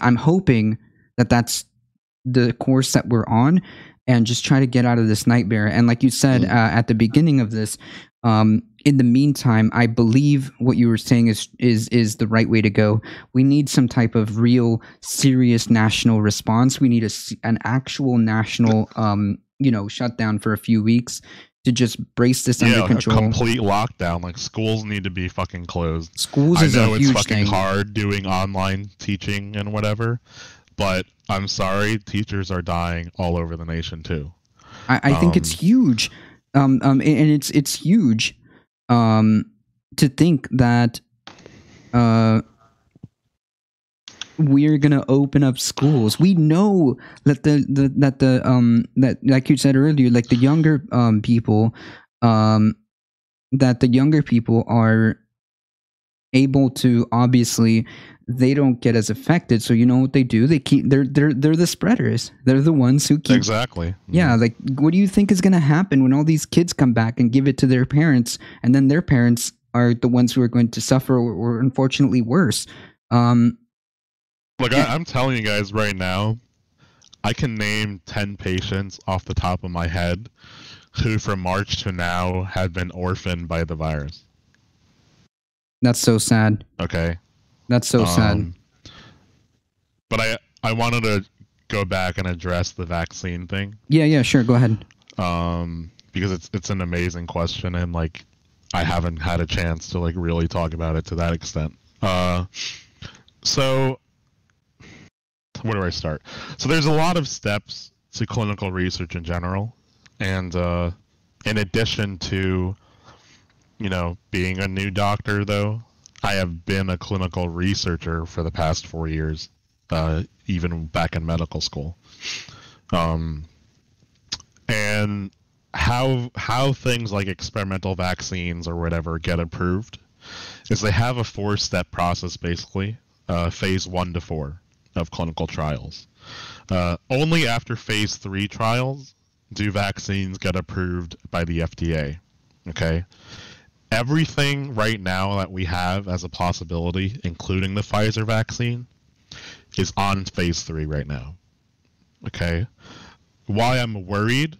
I'm hoping that that's the course that we're on, and just try to get out of this nightmare. And like you said at the beginning of this, in the meantime, I believe what you were saying is the right way to go. We need some type of real, serious national response. We need an actual national, shutdown for a few weeks to just brace this under control. A complete lockdown. Like, schools need to be fucking closed. Schools is a huge thing. I know it's fucking hard doing online teaching and whatever, but I'm sorry, teachers are dying all over the nation too. I think it's huge, and it's huge to think that we're gonna open up schools. We know that that like you said earlier, like the younger people, that the younger people are able to, obviously they don't get as affected. So you know what they do? They keep they're the spreaders. They're the ones who keep exactly. Yeah, like what do you think is gonna happen when all these kids come back and give it to their parents, and then their parents are the ones who are going to suffer, or unfortunately worse? Look, I'm telling you guys right now, I can name 10 patients off the top of my head who from March to now have been orphaned by the virus. That's so sad. Okay. That's so sad. But I wanted to go back and address the vaccine thing. Yeah, sure. Go ahead. Because it's an amazing question, and like I haven't had a chance to like really talk about it to that extent. So where do I start? So there's a lot of steps to clinical research in general, and in addition to, you know, being a new doctor, though, I have been a clinical researcher for the past 4 years, even back in medical school. And how things like experimental vaccines or whatever get approved is they have a 4-step process, basically, phase 1 to 4 of clinical trials. Only after phase 3 trials do vaccines get approved by the FDA. Okay? Everything right now that we have as a possibility, including the Pfizer vaccine, is on phase 3 right now. Okay? Why I'm worried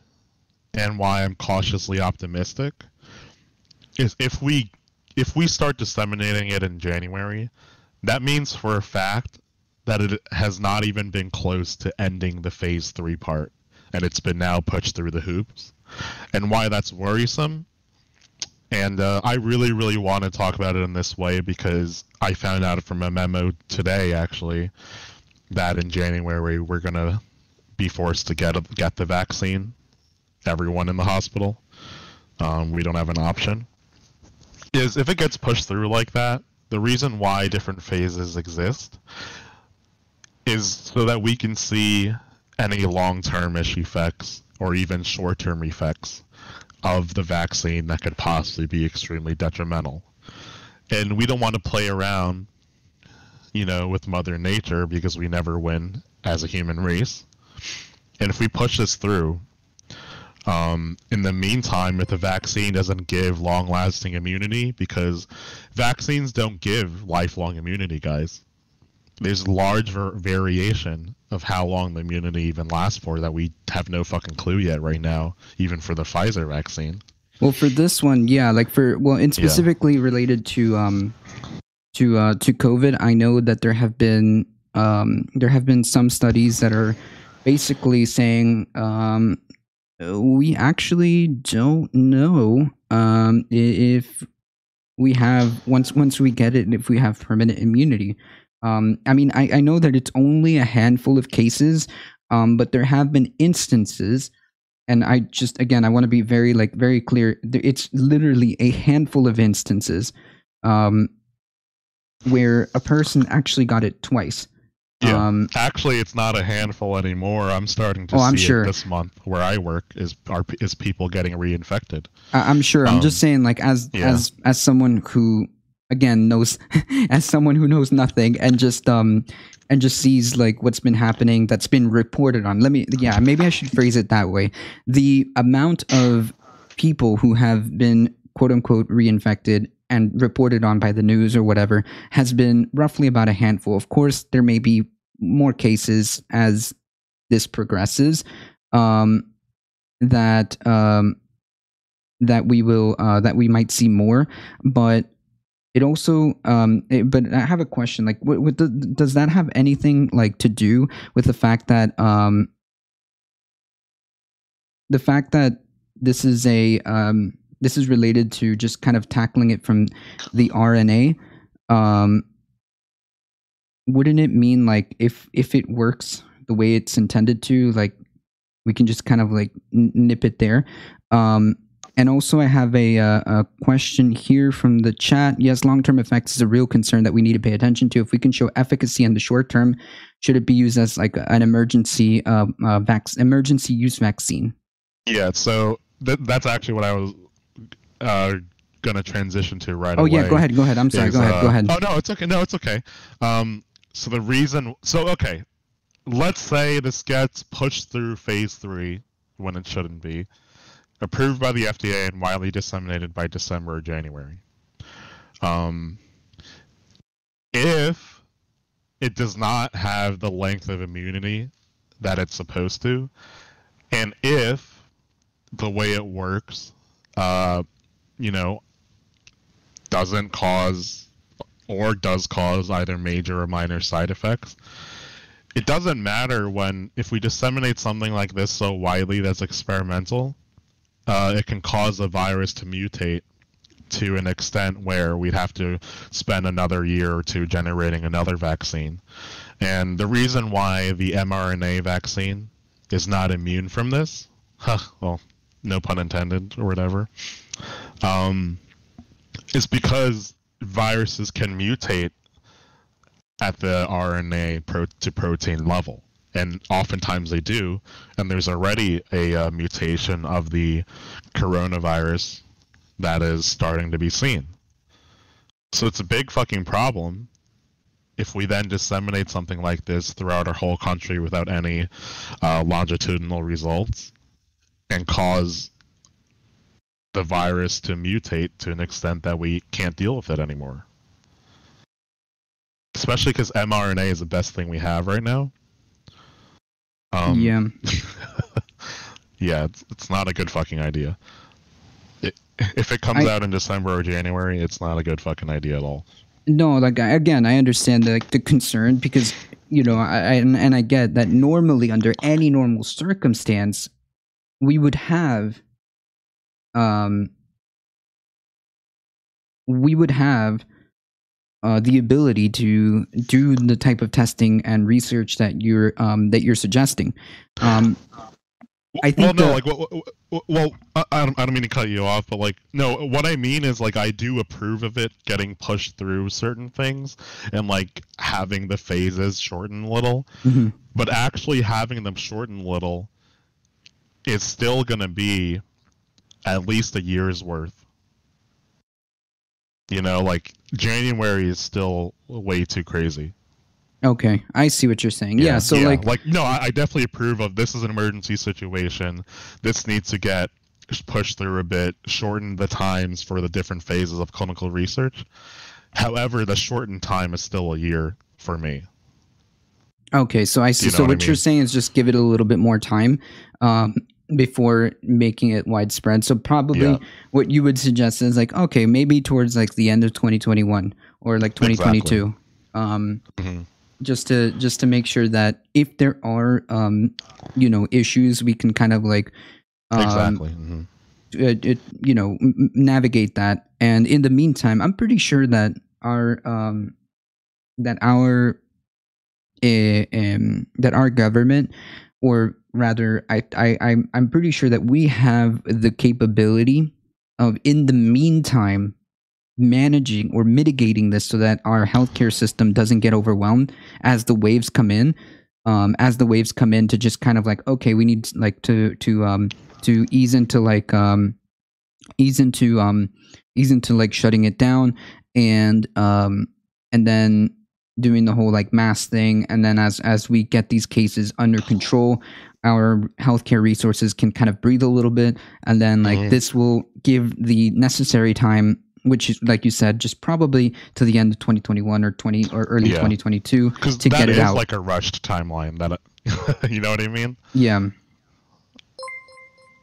and why I'm cautiously optimistic is if we start disseminating it in January, that means for a fact that it has not even been close to ending the phase 3 part, and it's been now pushed through the hoops. And why that's worrisome, and I really, really want to talk about it in this way because I found out from a memo today, actually, that in January we're going to be forced to get the vaccine, everyone in the hospital. We don't have an option. Is if it gets pushed through like that, the reason why different phases exist is so that we can see any long-term effects or even short-term effects of the vaccine that could possibly be extremely detrimental. And we don't want to play around, you know, with Mother Nature because we never win as a human race. And if we push this through, in the meantime, if the vaccine doesn't give long-lasting immunity, because vaccines don't give lifelong immunity, guys. There's large variation of how long the immunity even lasts for that we have no fucking clue yet right now, even for the Pfizer vaccine. Well, for this one, yeah, like and specifically related to COVID, I know that there have been some studies that are basically saying we actually don't know if we have once we get it, if we have permanent immunity. I mean, I know that it's only a handful of cases, but there have been instances, and I want to be very clear. It's literally a handful of instances where a person actually got it twice. Yeah, actually, it's not a handful anymore. I'm starting to see it this month where I work is people getting reinfected. I'm sure. I'm just saying, like as someone who, again knows as someone who knows nothing and just sees like what's been happening that's been reported on. Maybe I should phrase it that way. The amount of people who have been quote unquote reinfected and reported on by the news or whatever has been roughly about a handful. Of course, there may be more cases as this progresses that we might see more, but it also but I have a question, like does that have anything like to do with the fact that this is this is related to just kind of tackling it from the RNA? Wouldn't it mean like if it works the way it's intended to, like we can just kind of like nip it there? And also I have a question here from the chat. Yes, long-term effects is a real concern that we need to pay attention to. If we can show efficacy in the short term, should it be used as like an emergency emergency use vaccine? Yeah, so that's actually what I was going to transition to right away. Oh yeah, go ahead. I'm sorry, go ahead. Oh no, it's okay. So the reason, okay, let's say this gets pushed through phase 3 when it shouldn't be, approved by the FDA and widely disseminated by December or January. If it does not have the length of immunity that it's supposed to, and if the way it works, doesn't cause or does cause either major or minor side effects, it doesn't matter if we disseminate something like this so widely that's experimental, it can cause the virus to mutate to an extent where we'd have to spend another year or two generating another vaccine. And the reason why the mRNA vaccine is not immune from this, well, no pun intended or whatever, is because viruses can mutate at the RNA to protein level. And oftentimes they do, and there's already a mutation of the coronavirus that is starting to be seen. So it's a big fucking problem if we then disseminate something like this throughout our whole country without any longitudinal results and cause the virus to mutate to an extent that we can't deal with it anymore. Especially because mRNA is the best thing we have right now. Yeah, it's not a good fucking idea. If it comes out in December or January, it's not a good fucking idea at all. No, like again, I understand the concern because I get that normally under any normal circumstance, we would have the ability to do the type of testing and research that you're suggesting. I think I don't mean to cut you off, but like, no, what I mean is like I do approve of it getting pushed through certain things and like having the phases shorten a little, but actually having them shorten a little is still going to be at least a year's worth. Like January is still way too crazy. Okay, I see what you're saying. Yeah, no, I definitely approve of this is an emergency situation. This needs to get pushed through a bit, shorten the times for the different phases of clinical research. However, the shortened time is still a year for me. Okay, so I see. So what you're saying is just give it a little bit more time before making it widespread. So probably what you would suggest is like, okay, maybe towards like the end of 2021 or like 2022. Exactly. Just to make sure that if there are issues, we can kind of like navigate that. And in the meantime, I'm pretty sure that our government, or rather, I'm pretty sure that we have the capability of, in the meantime, managing or mitigating this so that our healthcare system doesn't get overwhelmed as the waves come in. To just kind of like, okay, we need like to ease into like shutting it down, and then doing the whole like mass thing, and then as we get these cases under control, our healthcare resources can kind of breathe a little bit, and then like this will give the necessary time, which is, like you said, just probably to the end of 2021 or early 2022 to get it out. Like a rushed timeline. That you know what I mean? Yeah.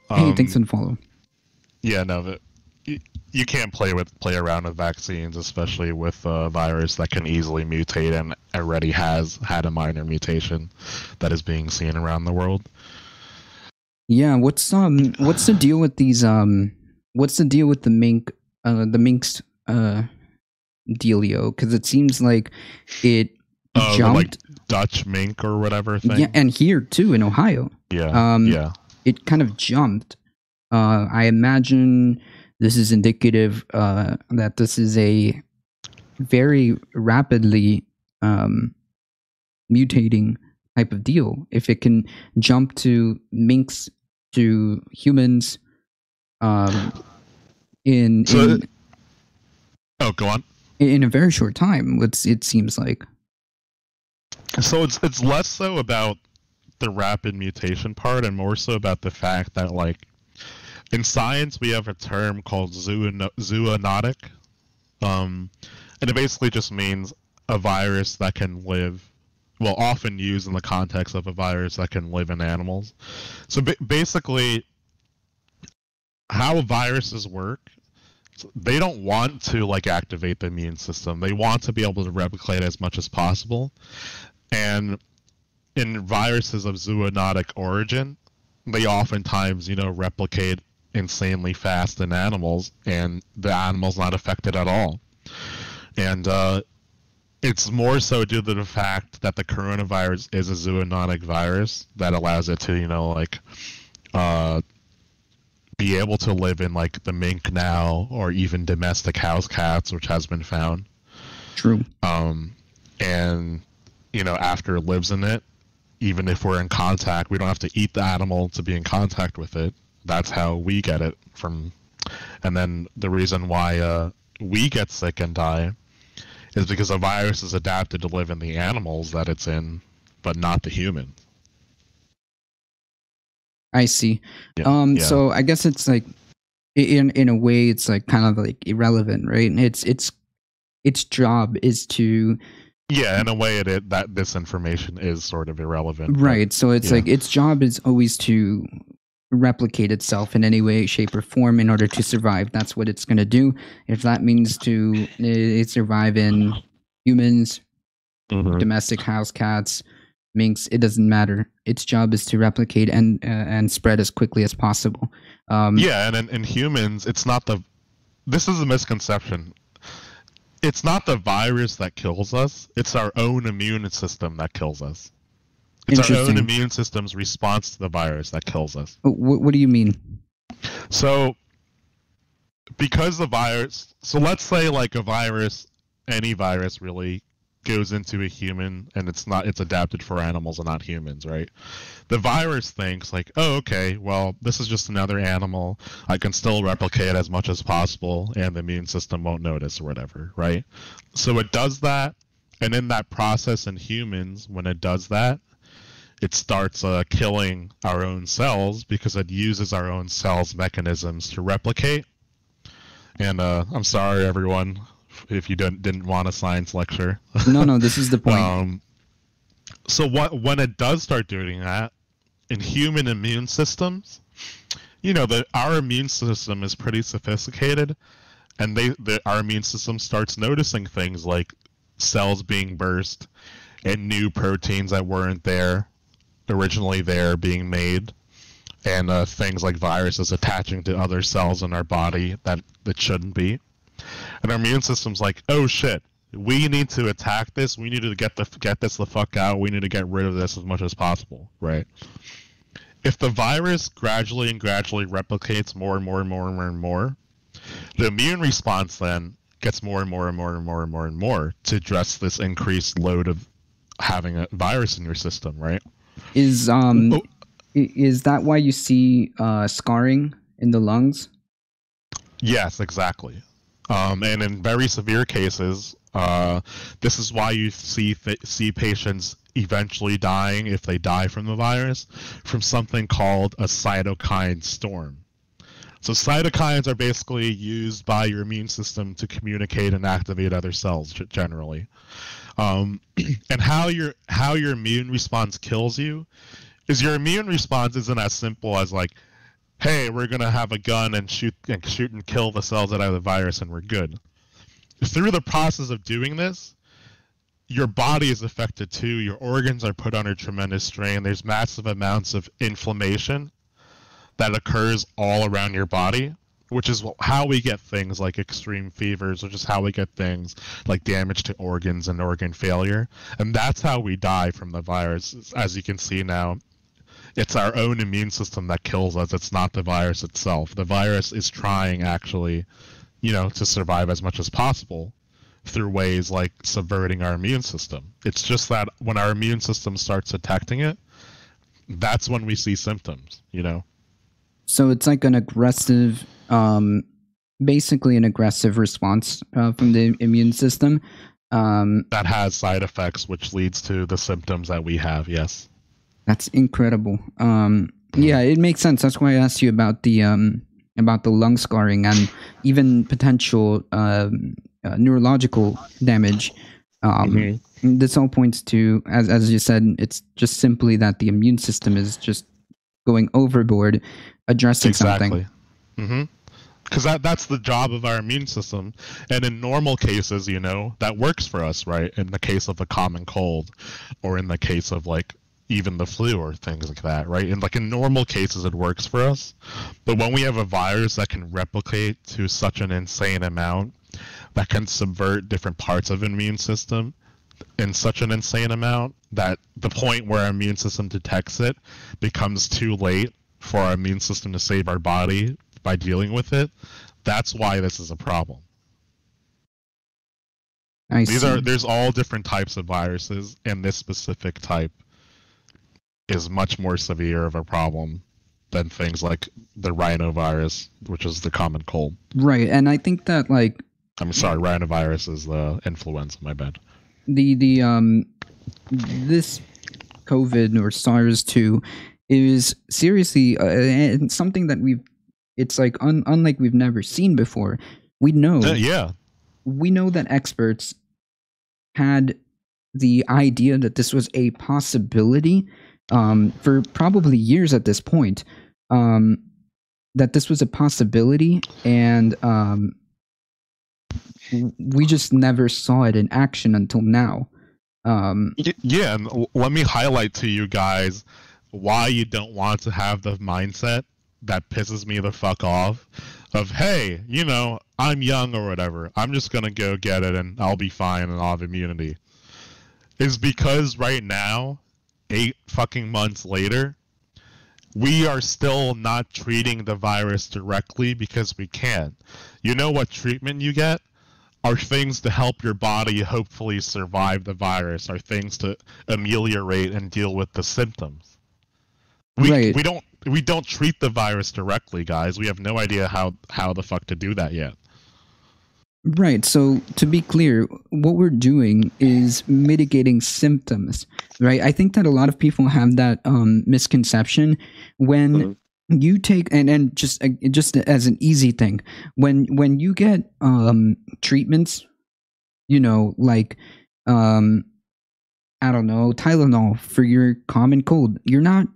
Hey, thanks for the follow. Yeah, no, you can't play around with vaccines, especially with a virus that can easily mutate and already has had a minor mutation that is being seen around the world. Yeah, what's the deal with these what's the deal with the mink's dealio? Because it seems like it jumped, like Dutch mink or whatever thing. Yeah, and here too in Ohio. Yeah. It kind of jumped. I imagine this is indicative that this is a very rapidly mutating type of deal. If it can jump to minks to humans oh, go on. In a very short time, it seems like. So it's less so about the rapid mutation part and more so about the fact that, like, in science we have a term called zoonotic, and it basically just means a virus that can live, well, often used in the context of a virus that can live in animals. So basically how viruses work, they don't want to like activate the immune system. They want to be able to replicate as much as possible. And in viruses of zoonotic origin, they oftentimes, replicate insanely fast in animals, and the animal's not affected at all. And it's more so due to the fact that the coronavirus is a zoonotic virus that allows it to, be able to live in like the mink now, or even domestic house cats, which has been found. True. And after it lives in it, even if we're in contact, we don't have to eat the animal to be in contact with it. That's how we get it from. And then the reason why we get sick and die is because a virus is adapted to live in the animals that it's in, but not the human. I see. Yeah. So I guess it's like, in a way, it's like kind of like irrelevant, right? Its job is to. Yeah, in a way, that this information is sort of irrelevant. Right. But, so it's like its job is always to replicate itself in any way, shape, or form in order to survive. That's what it's going to do. If that means to survive in humans, domestic house cats, minks, it doesn't matter. Its job is to replicate and spread as quickly as possible. Yeah, and in humans, it's not the. This is a misconception. It's not the virus that kills us. It's our own immune system that kills us. It's our own immune system's response to the virus that kills us. What do you mean? So, because the virus... So let's say like a virus, any virus really, goes into a human and it's adapted for animals and not humans, right? The virus thinks like, oh, okay, well, this is just another animal. I can still replicate as much as possible and the immune system won't notice or whatever, right? So it does that, and in that process in humans, when it does that, it starts killing our own cells because it uses our own cells' mechanisms to replicate. And I'm sorry, everyone, if you didn't want a science lecture. No, this is the point. So when it does start doing that, in human immune systems, our immune system is pretty sophisticated, and our immune system starts noticing things like cells being burst and new proteins that weren't originally there being made, and things like viruses attaching to other cells in our body that shouldn't be. And our immune system's like, oh shit, we need to attack this. We need to get this the fuck out. We need to get rid of this as much as possible, right? If the virus gradually replicates more and more and more and more and more, the immune response then gets more and more and more and more and more and more to address this increased load of having a virus in your system, right? Is that why you see scarring in the lungs? Yes, exactly. And in very severe cases, this is why you see patients eventually dying, if they die from the virus, from something called a cytokine storm. So cytokines are basically used by your immune system to communicate and activate other cells generally. And how your immune response kills you is your immune response isn't as simple as like, hey, we're gonna have a gun and shoot and kill the cells that have the virus and we're good. Through the process of doing this, your body is affected too. Your organs are put under tremendous strain. There's massive amounts of inflammation that occurs all around your body, which is how we get things like extreme fevers, which is how we get things like damage to organs and organ failure. And that's how we die from the virus. As you can see now, it's our own immune system that kills us. It's not the virus itself. The virus is trying actually, to survive as much as possible through ways like subverting our immune system. It's just that when our immune system starts detecting it, that's when we see symptoms, So it's like an aggressive, basically an aggressive response from the immune system. That has side effects, which leads to the symptoms that we have, yes. That's incredible. Yeah, it makes sense. That's why I asked you about the lung scarring and even potential neurological damage. This all points to, as you said, it's just simply that the immune system is just going overboard, addressing something. Because that's the job of our immune system. And in normal cases, that works for us, right? In the case of a common cold, or in the case of like even the flu or things like that, right? And like in normal cases, it works for us. But when we have a virus that can replicate to such an insane amount, that can subvert different parts of an immune system in such an insane amount, that the point where our immune system detects it becomes too late for our immune system to save our body by dealing with it. That's why this is a problem. There's all different types of viruses, and this specific type is much more severe of a problem than things like the rhinovirus, which is the common cold. Right, and I think that like I'm sorry, rhinovirus is the influenza, my bad. This COVID or SARS-2 is seriously something that it's like unlike we've never seen before. We know we know that experts had the idea that this was a possibility for probably years at this point, that this was a possibility, and we just never saw it in action until now. Yeah, and let me highlight to you guys why you don't want to have the mindset that pisses me the fuck off of, hey, I'm young or whatever, I'm just gonna go get it and I'll be fine and I'll have immunity. Is because right now, 8 fucking months later, we are still not treating the virus directly because we can't. You know what treatment you get? Are things to help your body hopefully survive the virus, are things to ameliorate and deal with the symptoms. We don't treat the virus directly, guys. We have no idea how the fuck to do that yet. Right. So to be clear, what we're doing is mitigating symptoms, right? I think that a lot of people have that misconception when you take and just as an easy thing, when you get treatments, like I don't know, Tylenol for your common cold, you're not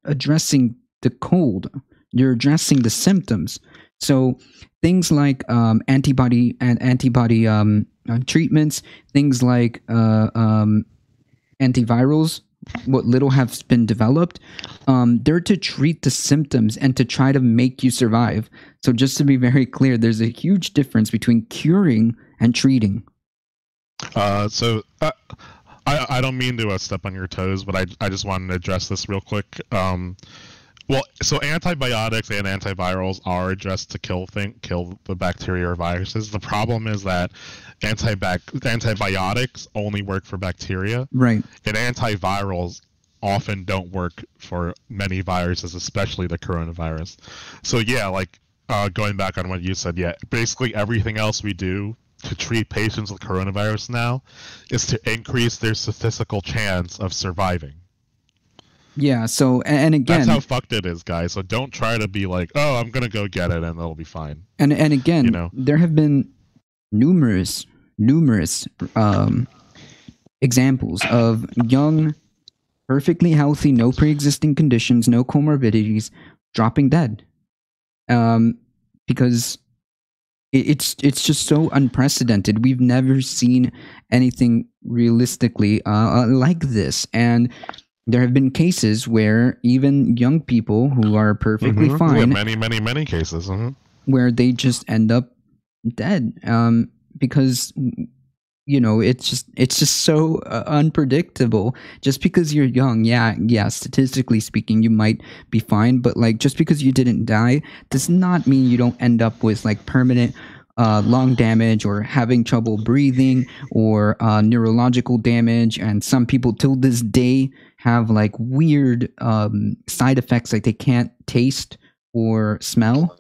addressing the cold, you're addressing the symptoms. So things like antibody treatments, things like antivirals, what little has been developed, they're to treat the symptoms and to try to make you survive. So just to be very clear, there's a huge difference between curing and treating. So I don't mean to step on your toes, but I just wanted to address this real quick. Well, so antibiotics and antivirals are addressed to kill the bacteria or viruses. The problem is that antibiotics only work for bacteria, right? And antivirals often don't work for many viruses, especially the coronavirus. So yeah, like going back on what you said, yeah, basically everything else we do to treat patients with coronavirus now is to increase their statistical chance of surviving. Yeah, so, and again... That's how fucked it is, guys. So don't try to be like, oh, I'm going to go get it and it'll be fine. And again, you know? There have been numerous examples of young, perfectly healthy, no pre-existing conditions, no comorbidities, dropping dead. Because it's just so unprecedented. We've never seen anything realistically like this. And there have been cases where even young people who are perfectly fine... Yeah, many cases. Where they just end up dead. Because... it's just so unpredictable. Just because you're young, yeah, statistically speaking, you might be fine, but like just because you didn't die does not mean you don't end up with like permanent lung damage or having trouble breathing or neurological damage. And some people till this day have like weird side effects, like they can't taste or smell.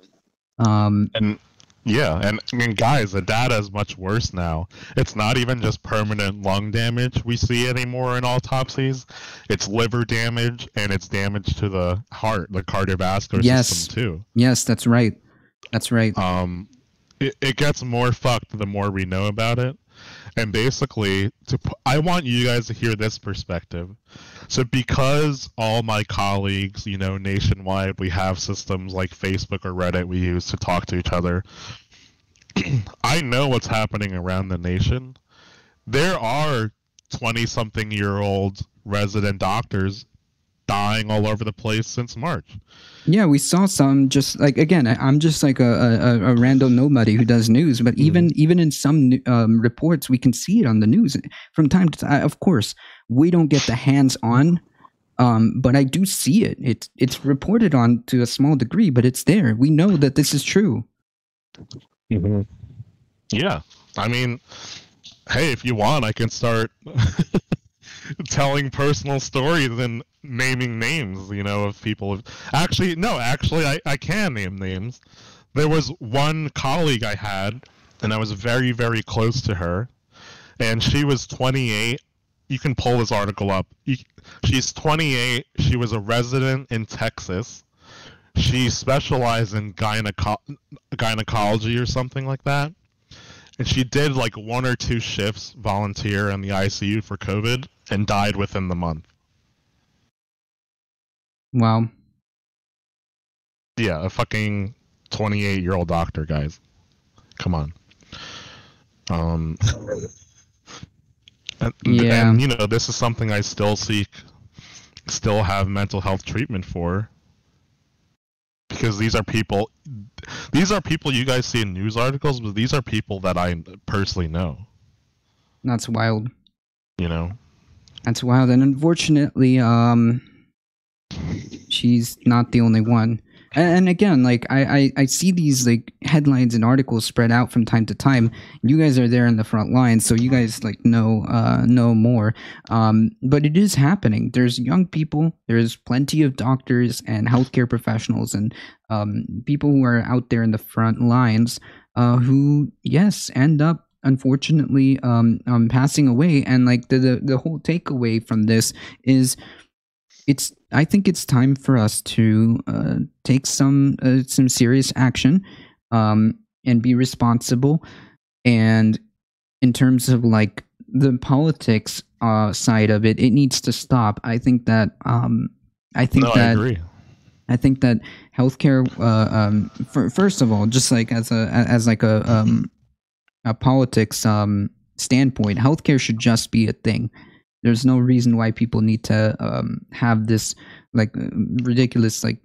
Yeah, and I mean, guys, the data is much worse now. It's not even just permanent lung damage we see anymore in autopsies. It's liver damage, and it's damage to the heart, the cardiovascular system, too. Yes, that's right. That's right. It gets more fucked the more we know about it. And basically, I want you guys to hear this perspective. So because all my colleagues, nationwide, we have systems like Facebook or Reddit we use to talk to each other, I know what's happening around the nation. There are 20-something-year-old resident doctors dying all over the place since March. Yeah, we saw some. Just like, again, I'm just like a random nobody who does news, but even in some reports, we can see it on the news from time to time. Of course, we don't get the hands-on, but I do see it. It's reported on to a small degree, but it's there. We know that this is true. Yeah, I mean, hey, if you want, I can start telling personal stories and naming names, of people. Actually, I can name names. There was one colleague I had, and I was very, very close to her, and she was 28. You can pull this article up. She's 28. She was a resident in Texas. She specialized in gynecology or something like that. And she did like 1 or 2 shifts volunteer in the ICU for COVID and died within the month. Wow. Yeah, a fucking 28-year-old doctor, guys. Come on. And, this is something I still have mental health treatment for. Because these are people you guys see in news articles, but these are people that I personally know. That's wild. That's wild. And unfortunately, she's not the only one. And again, like I see these like headlines and articles spread out from time to time. You guys are there in the front line, so you guys like know more. But it is happening. There's young people. There's plenty of doctors and healthcare professionals and people who are out there in the front lines who end up unfortunately passing away. And like the whole takeaway from this is I think it's time for us to take some serious action and be responsible. And in terms of like the politics side of it, it needs to stop. I think that I agree. I think that healthcare, first of all, just like as a politics standpoint, healthcare should just be a thing. There's no reason why people need to have this like ridiculous like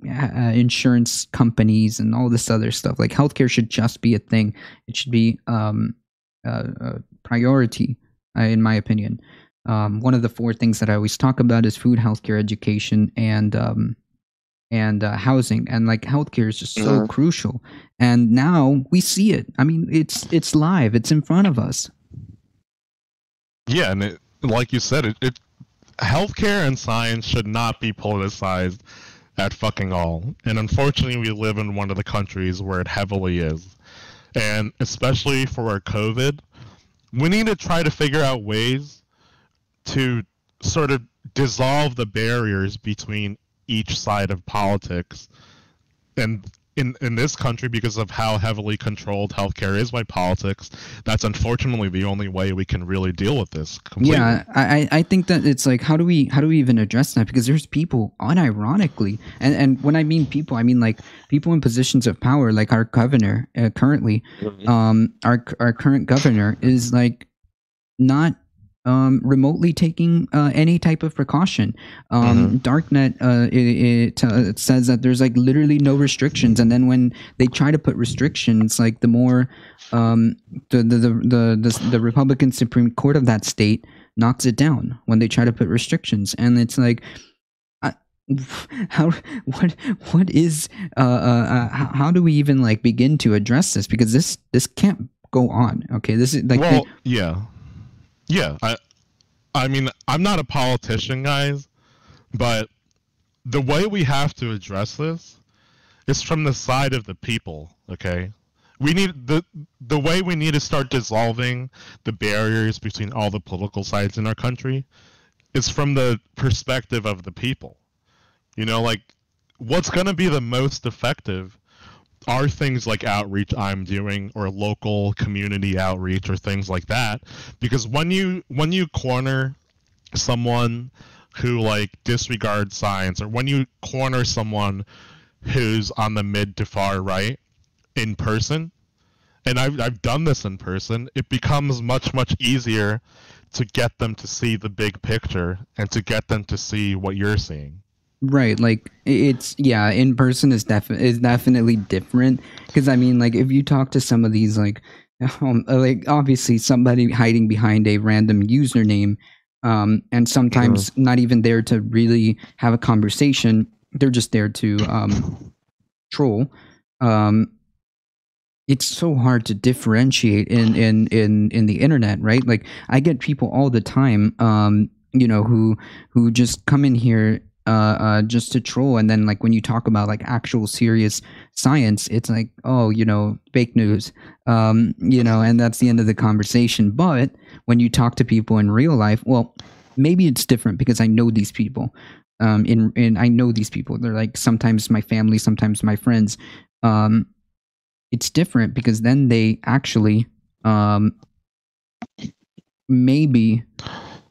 insurance companies and all this other stuff. Like healthcare should just be a thing. It should be a priority, in my opinion. One of the 4 things that I always talk about is food, healthcare, education, and housing. And like healthcare is just so crucial. And now we see it. I mean, it's live. It's in front of us. Yeah, and like you said, healthcare and science should not be politicized. at fucking all. And unfortunately, we live in one of the countries where it heavily is. And especially for our COVID, we need to try to figure out ways to sort of dissolve the barriers between each side of politics. And in this country, because of how heavily controlled healthcare is by politics, that's unfortunately the only way we can really deal with this completely. Yeah, I think that it's like, how do we even address that? Because there's people, unironically, and when I mean people, I mean like people in positions of power, like our governor currently. Our current governor is like not remotely taking any type of precaution. Darknet it says that there's like literally no restrictions, and then when they try to put restrictions, like the more the Republican Supreme Court of that state knocks it down when they try to put restrictions, and it's like, what is how do we even like begin to address this? Because this can't go on. Okay, this is like, well, yeah, I mean, I'm not a politician, guys, but the way we have to address this is from the side of the people, okay? We need the way we need to start dissolving the barriers between all the political sides in our country is from the perspective of the people. You know, like, what's going to be the most effective are things like outreach I'm doing, or local community outreach, or things like that. Because when you corner someone who like disregards science, or when you corner someone who's on the mid to far right in person, and I've done this in person, it becomes much easier to get them to see the big picture and to get them to see what you're seeing. Right, like it's, yeah, in person is definitely different, because I mean, like if you talk to some of these like obviously somebody hiding behind a random username, and sometimes not even there to really have a conversation, they're just there to troll. It's so hard to differentiate in the internet, right? Like I get people all the time, you know, who just come in here just to troll, and then like when you talk about like actual serious science, it's like, oh, you know, fake news, you know, and that's the end of the conversation. But when you talk to people in real life, well, maybe it's different because I know these people, I know these people. They're like sometimes my family, sometimes my friends. It's different because then they actually maybe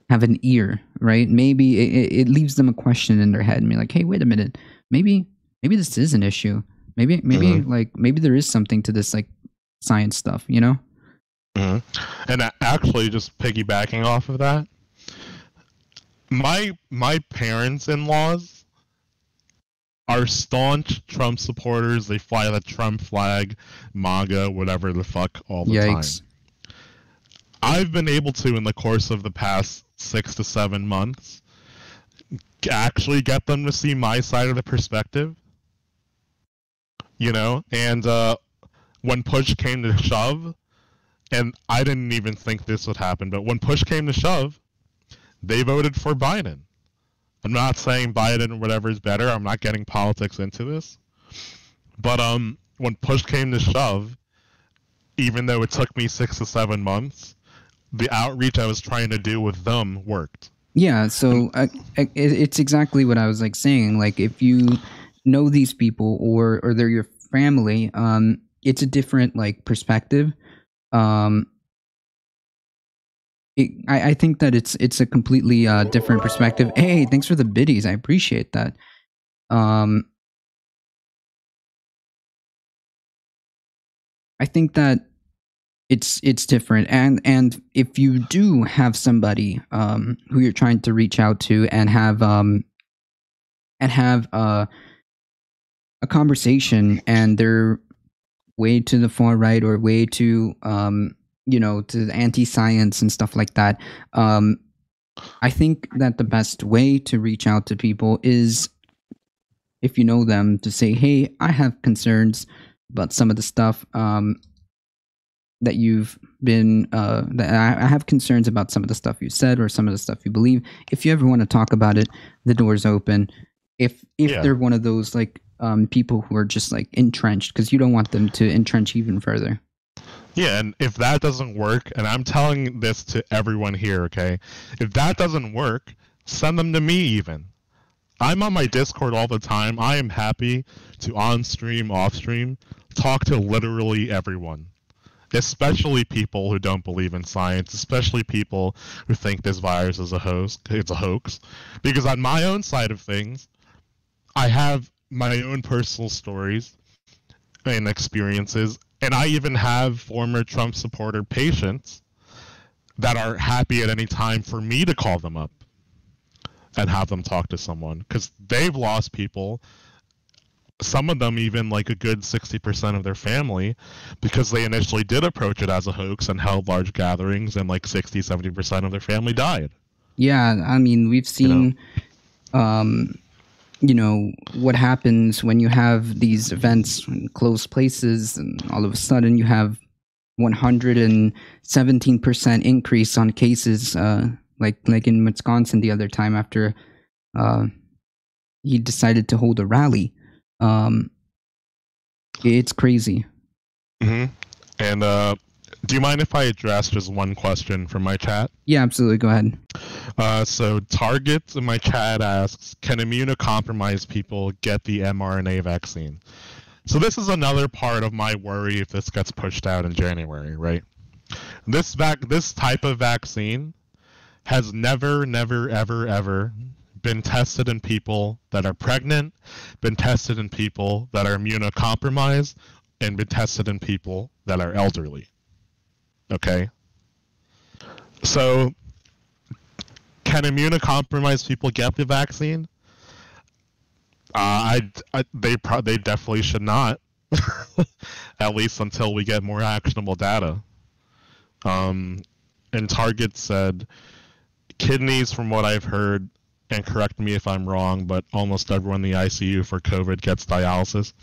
have an ear, right? Maybe it leaves them a question in their head and be like, hey, wait a minute, maybe this is an issue. Maybe like maybe there is something to this like science stuff, you know? And actually, just piggybacking off of that, my parents-in-laws are staunch Trump supporters. They fly the Trump flag, MAGA, whatever the fuck, all the time. I've been able to, in the course of the past 6 to 7 months, actually get them to see my side of the perspective. You know? And when push came to shove, and I didn't even think this would happen, but when push came to shove, they voted for Biden. I'm not saying Biden or whatever is better. I'm not getting politics into this. But when push came to shove, even though it took me 6 to 7 months, the outreach I was trying to do with them worked. Yeah, so it's exactly what I was like saying. Like if you know these people or they're your family, it's a different like perspective. I think that it's a completely different perspective. Hey, thanks for the biddies. I appreciate that. I think that it's different, and if you do have somebody who you're trying to reach out to and have a conversation, and they're way to the far right or way to you know, to the anti-science and stuff like that, I think that the best way to reach out to people is, if you know them, to say, hey, I have concerns about some of the stuff that you've been that I have concerns about some of the stuff you said or some of the stuff you believe. If you ever want to talk about it, the door's open. if they're one of those like people who are just like entrenched, because you don't want them to entrench even further. Yeah, and if that doesn't work, and I'm telling this to everyone here, okay? If that doesn't work, send them to me even. I'm on my Discord all the time. I am happy to on stream, off stream, talk to literally everyone. Especially people who don't believe in science, especially people who think this virus is it's a hoax. Because on my own side of things, I have my own personal stories and experiences, and I even have former Trump supporter patients that are happy at any time for me to call them up and have them talk to someone, because they've lost people, some of them even like a good 60% of their family, because they initially did approach it as a hoax and held large gatherings, and like 60-70% of their family died. Yeah, I mean, we've seen what happens when you have these events in closed places, and all of a sudden you have 117% increase on cases, like in Wisconsin the other time after he decided to hold a rally. It's crazy. Mm-hmm. And do you mind if I address just one question from my chat? Yeah, absolutely. Go ahead. So Target in my chat asks, can immunocompromised people get the mRNA vaccine? So this is another part of my worry if this gets pushed out in January, right? This type of vaccine has never, ever been tested in people that are pregnant, been tested in people that are immunocompromised, and been tested in people that are elderly. Okay? So, can immunocompromised people get the vaccine? They definitely should not, at least until we get more actionable data. And Target said, kidneys, from what I've heard, and correct me if I'm wrong, but almost everyone in the ICU for COVID gets dialysis.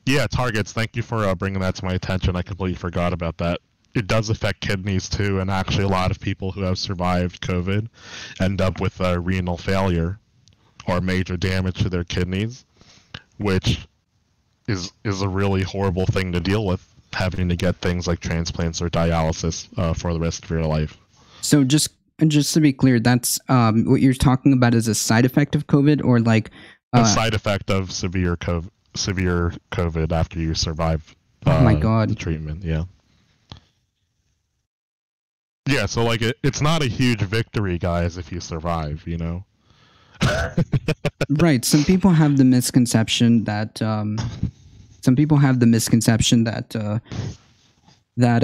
Yeah, Targets, thank you for bringing that to my attention. I completely forgot about that. It does affect kidneys too, and actually a lot of people who have survived COVID end up with renal failure or major damage to their kidneys, which is a really horrible thing to deal with, having to get things like transplants or dialysis for the rest of your life. So just to be clear, that's what you're talking about is a side effect of COVID, or like a side effect of severe COVID after you survive oh my God. the treatment. Yeah. Yeah, so like it's not a huge victory, guys, if you survive, you know? Right. Some people have the misconception that that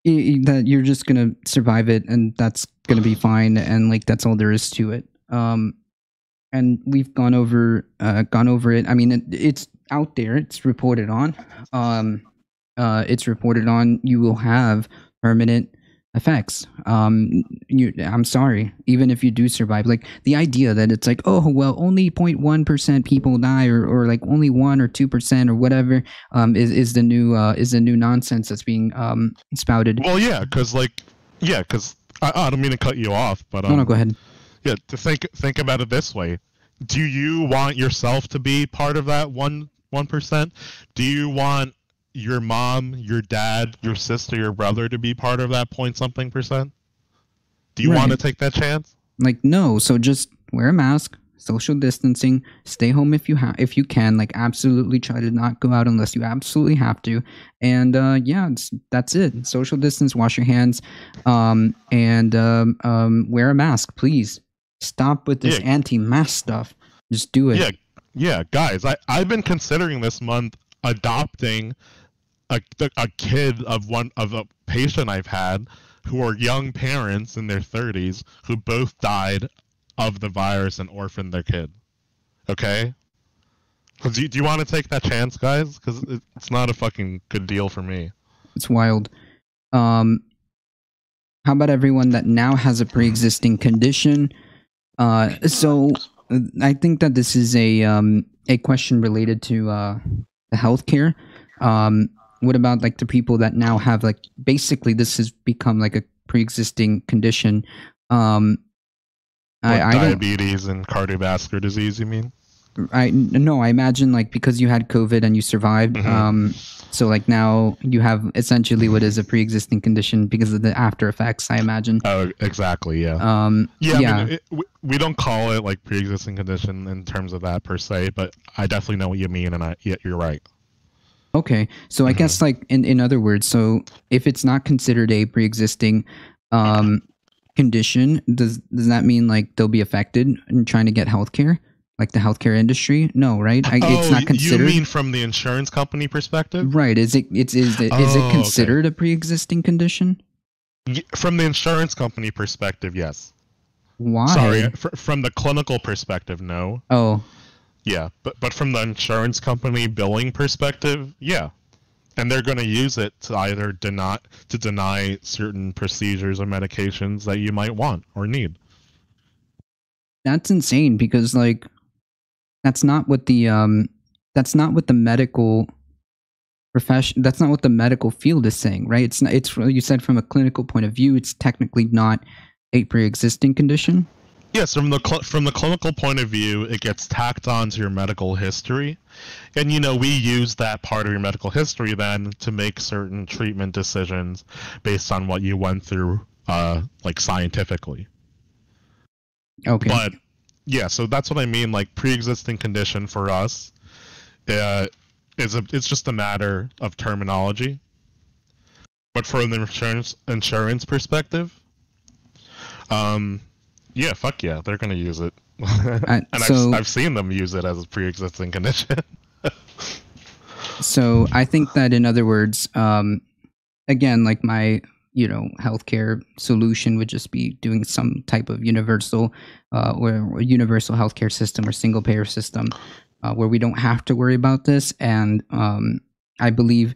you're just gonna survive it and that's gonna be fine, and like that's all there is to it. And we've gone over it. I mean, it's out there. It's reported on. You will have permanent effects. I'm sorry, even if you do survive, like the idea that it's like, oh well, only 0.1% people die, or like only 1 or 2% or whatever, is the new nonsense that's being spouted. Well, because I don't mean to cut you off, but no, go ahead. Yeah, to think about it this way: do you want yourself to be part of that 1%? Do you want your mom, your dad, your sister, your brother to be part of that point something percent? Do you want to take that chance? Like, no. So just wear a mask, social distancing, stay home if you can. Like, absolutely try to not go out unless you absolutely have to. And that's it. Social distance, wash your hands, and wear a mask, please. Stop with this anti-mask stuff. Just do it. Yeah, guys. I've been considering this month adopting a kid of a patient I've had who are young parents in their 30s who both died of the virus and orphaned their kid. Okay? Do you want to take that chance, guys? Because it's not a fucking good deal for me. It's wild. How about everyone that now has a pre-existing condition? So I think that this is a question related to the healthcare. What about like the people that now have like basically this has become like a pre-existing condition? I don't. Diabetes and cardiovascular disease, you mean? I imagine like because you had COVID and you survived. So like now you have essentially what is a pre-existing condition because of the after effects. I imagine. Oh, exactly. Yeah. Yeah. I mean, we don't call it like pre-existing condition in terms of that per se, but I definitely know what you mean, and you're right. Okay, so I guess like in other words, so if it's not considered a pre-existing condition, does that mean like they'll be affected in trying to get healthcare, like the healthcare industry? No, right? It's not considered. You mean from the insurance company perspective? Right? Is it considered a pre-existing condition? From the insurance company perspective, yes. Why? Sorry, from the clinical perspective, no. Oh. Yeah, but from the insurance company billing perspective, yeah. And they're going to use it to either deny certain procedures or medications that you might want or need. That's insane because like that's not what the medical profession, that's not what the medical field is saying, right? It's not, it's you said from a clinical point of view, it's technically not a pre-existing condition. Yes, from the clinical point of view, it gets tacked on to your medical history, and we use that part of your medical history then to make certain treatment decisions based on what you went through, like scientifically. Okay. But yeah, so that's what I mean. Like pre-existing condition for us, it's just a matter of terminology. But from the insurance perspective, yeah, fuck yeah, they're gonna use it, and I've seen them use it as a pre-existing condition. So I think that in other words, again, like my healthcare solution would just be doing some type of universal or universal healthcare system or single payer system where we don't have to worry about this. And I believe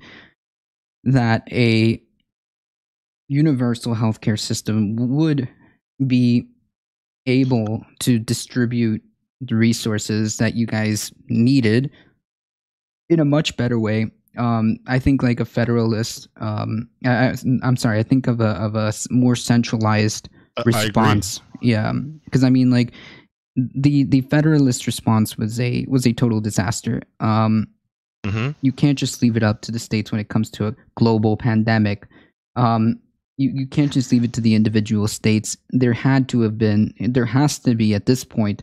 that a universal healthcare system would be able to distribute the resources that you guys needed in a much better way. I think like a federalist. I'm sorry. I think of a more centralized response. Yeah, because I mean, like the federalist response was a total disaster. You can't just leave it up to the states when it comes to a global pandemic. You can't just leave it to the individual states. There has to be at this point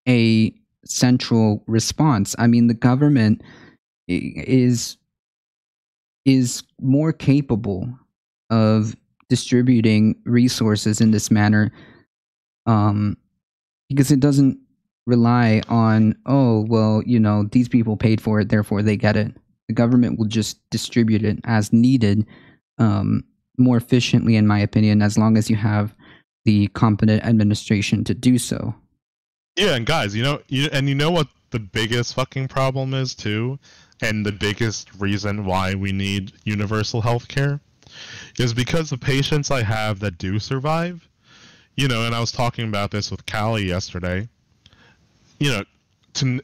a central response. I mean, the government is more capable of distributing resources in this manner because it doesn't rely on, oh, well, these people paid for it, therefore they get it. The government will just distribute it as needed more efficiently, in my opinion, as long as you have the competent administration to do so. Yeah, and guys, you know what the biggest fucking problem is too, and the biggest reason why we need universal healthcare is because the patients I have that do survive, and I was talking about this with Callie yesterday, to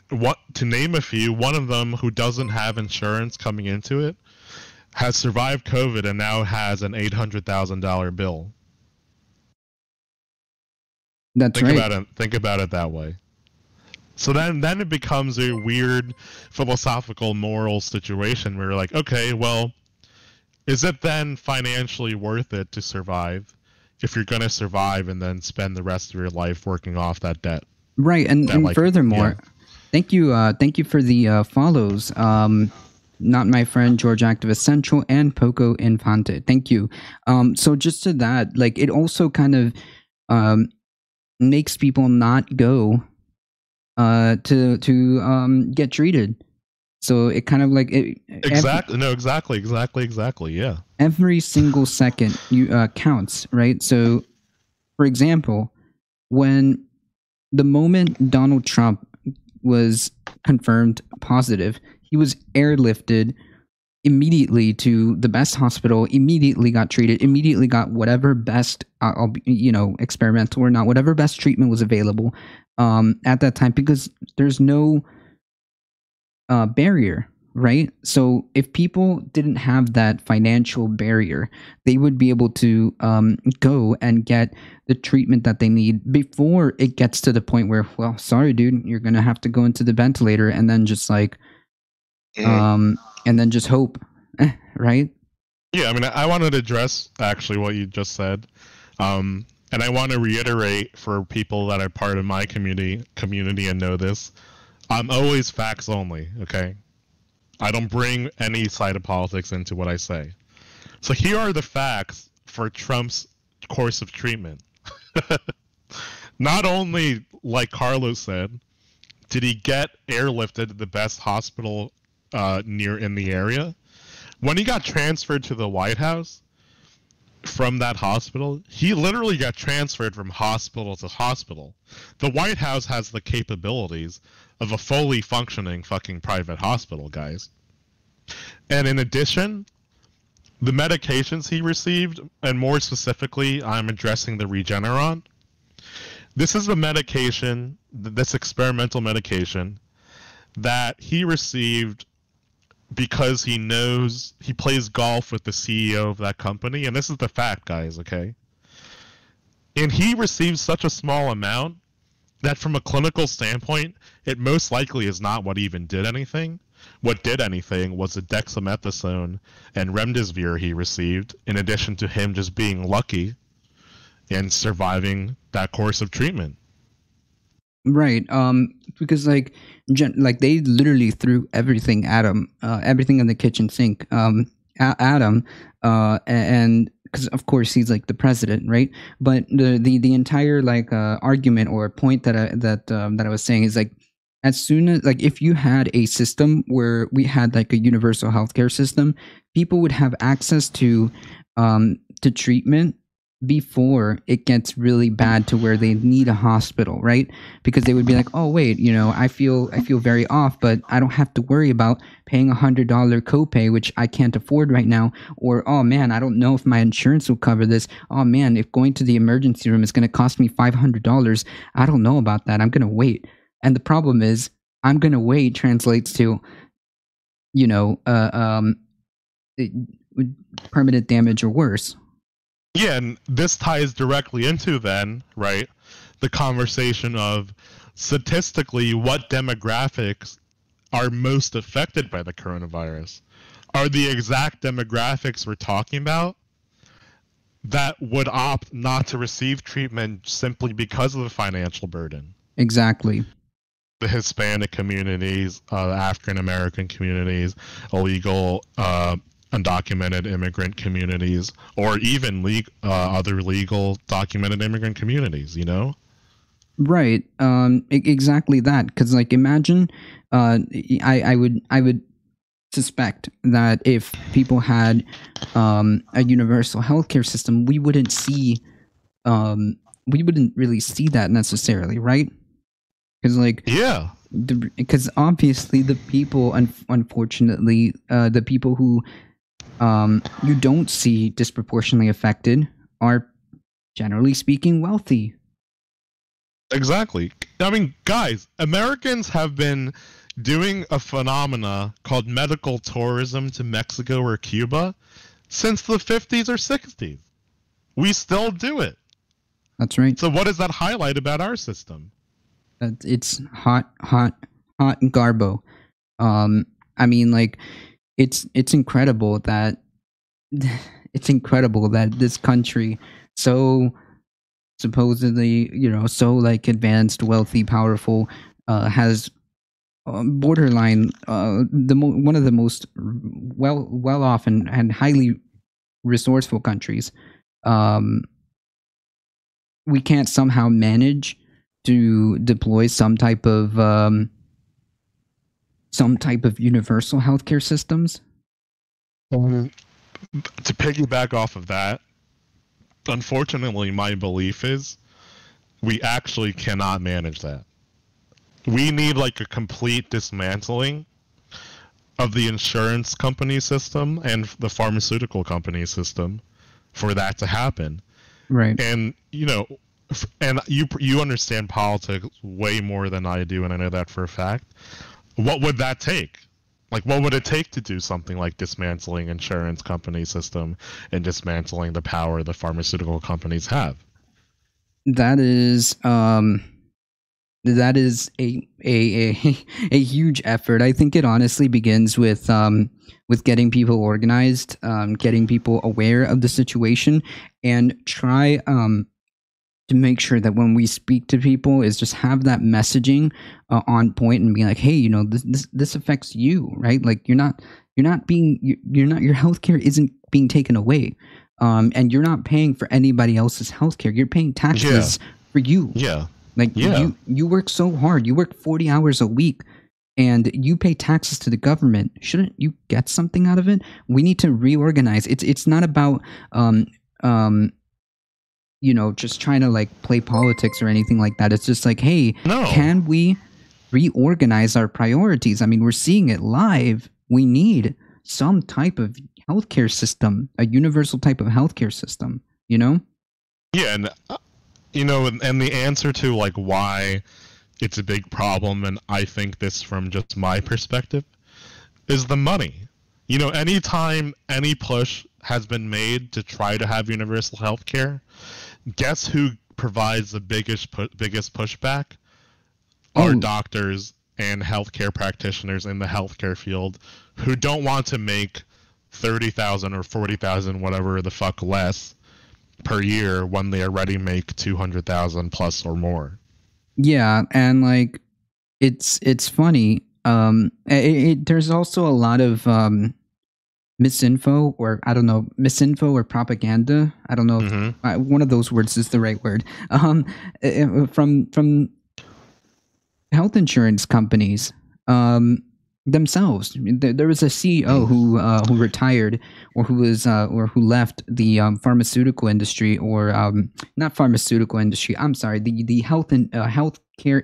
name a few, one of them who doesn't have insurance coming into it has survived COVID and now has an $800,000 bill. That's right. Think about it that way. So then it becomes a weird philosophical moral situation where you're like, okay, well, is it then financially worth it to survive if you're going to survive and then spend the rest of your life working off that debt? Right, and furthermore, thank you for the follows. Not my friend George Activist Central and Poco Infante. Thank you. So just to that, like it also kind of makes people not go to get treated. So it kind of like exactly. Yeah. Every single second counts, right? So, for example, the moment Donald Trump was confirmed positive, he was airlifted immediately to the best hospital, immediately got treated, immediately got whatever best, experimental or not, whatever best treatment was available. At that time, because there's no barrier. right? So if people didn't have that financial barrier, they would be able to go and get the treatment that they need before it gets to the point where, well, sorry, dude, you're gonna have to go into the ventilator and then just like and then just hope, right? Yeah, I mean, I wanted to address actually what you just said, and I want to reiterate for people that are part of my community and know this. I'm always facts only, okay? I don't bring any side of politics into what I say. So here are the facts for Trump's course of treatment. Not only, like Carlos said, did he get airlifted to the best hospital near in the area, when he got transferred to the White House from that hospital, he literally got transferred from hospital to hospital. The White House has the capabilities of a fully functioning fucking private hospital, guys. And in addition, the medications he received, and more specifically, I'm addressing the Regeneron. This is a medication, this experimental medication, that he received because he knows he plays golf with the CEO of that company. And this is the fact, guys, okay? And he received such a small amount that from a clinical standpoint, it most likely is not what even did anything. What did anything was the dexamethasone and remdesivir he received, in addition to him just being lucky and surviving that course of treatment. Right. Because like they literally threw everything at him, everything in the kitchen sink, at him, and because of course he's like the president, right? But the entire like argument or point that I was saying is like, as soon as like if you had a system where we had like a universal healthcare system, people would have access to treatment before it gets really bad to where they need a hospital, right? Because they would be like, oh wait, I feel very off, but I don't have to worry about paying $100 copay, which I can't afford right now. Or, oh man, I don't know if my insurance will cover this. Oh man, if going to the emergency room is going to cost me $500, I don't know about that. I'm going to wait. And the problem is, I'm going to wait translates to, permanent damage or worse. Yeah, and this ties directly into then, right, the conversation of statistically what demographics are most affected by the coronavirus. Are the exact demographics we're talking about that would opt not to receive treatment simply because of the financial burden? Exactly. The Hispanic communities, African American communities, illegal undocumented immigrant communities, or even other legal documented immigrant communities, Right. Exactly that. Because like, imagine, I would suspect that if people had a universal healthcare system, we wouldn't really see that necessarily, right? Because like, yeah, because obviously the people, unfortunately, the people who you don't see disproportionately affected are, generally speaking, wealthy. Exactly. I mean, guys, Americans have been doing a phenomena called medical tourism to Mexico or Cuba since the 50s or 60s. We still do it. That's right. So what does that highlight about our system? It's hot garbo. I mean, like, it's incredible that this country, so supposedly, so like advanced, wealthy, powerful, has borderline one of the most well off and highly resourceful countries. We can't somehow manage to deploy some type of universal healthcare systems. To piggyback off of that, unfortunately, my belief is we actually cannot manage that. We need like a complete dismantling of the insurance company system and the pharmaceutical company system for that to happen. Right. And and you understand politics way more than I do, and I know that for a fact. What would that take? Like, what would it take to do something like dismantling insurance company system and dismantling the power the pharmaceutical companies have? That is a huge effort. I think it honestly begins with getting people organized, getting people aware of the situation, and try to make sure that when we speak to people is just have that messaging on point and be like, hey, you know, this affects you, right? Like your healthcare isn't being taken away, and you're not paying for anybody else's healthcare. You're paying taxes for you. Yeah. Like you work so hard. You work 40 hours a week and you pay taxes to the government. Shouldn't you get something out of it? We need to reorganize. It's not about you know, just trying to like play politics or anything like that. It's just like, hey, can we reorganize our priorities? I mean, we're seeing it live. We need some type of healthcare system, a universal type of healthcare system, you know? Yeah, and you know, and the answer to like why it's a big problem, and I think this from just my perspective, is the money. You know, anytime any push has been made to try to have universal health care, guess who provides the biggest pushback? Are doctors and healthcare practitioners in the healthcare field who don't want to make 30,000 or 40,000, whatever the fuck, less per year when they already make 200,000 plus or more. Yeah, and like it's funny. There's also a lot of misinfo, or I don't know, misinfo or propaganda. I don't know if one of those words is the right word. From health insurance companies themselves. There was a CEO who retired, or who left the pharmaceutical industry, or not pharmaceutical industry. I'm sorry, the healthcare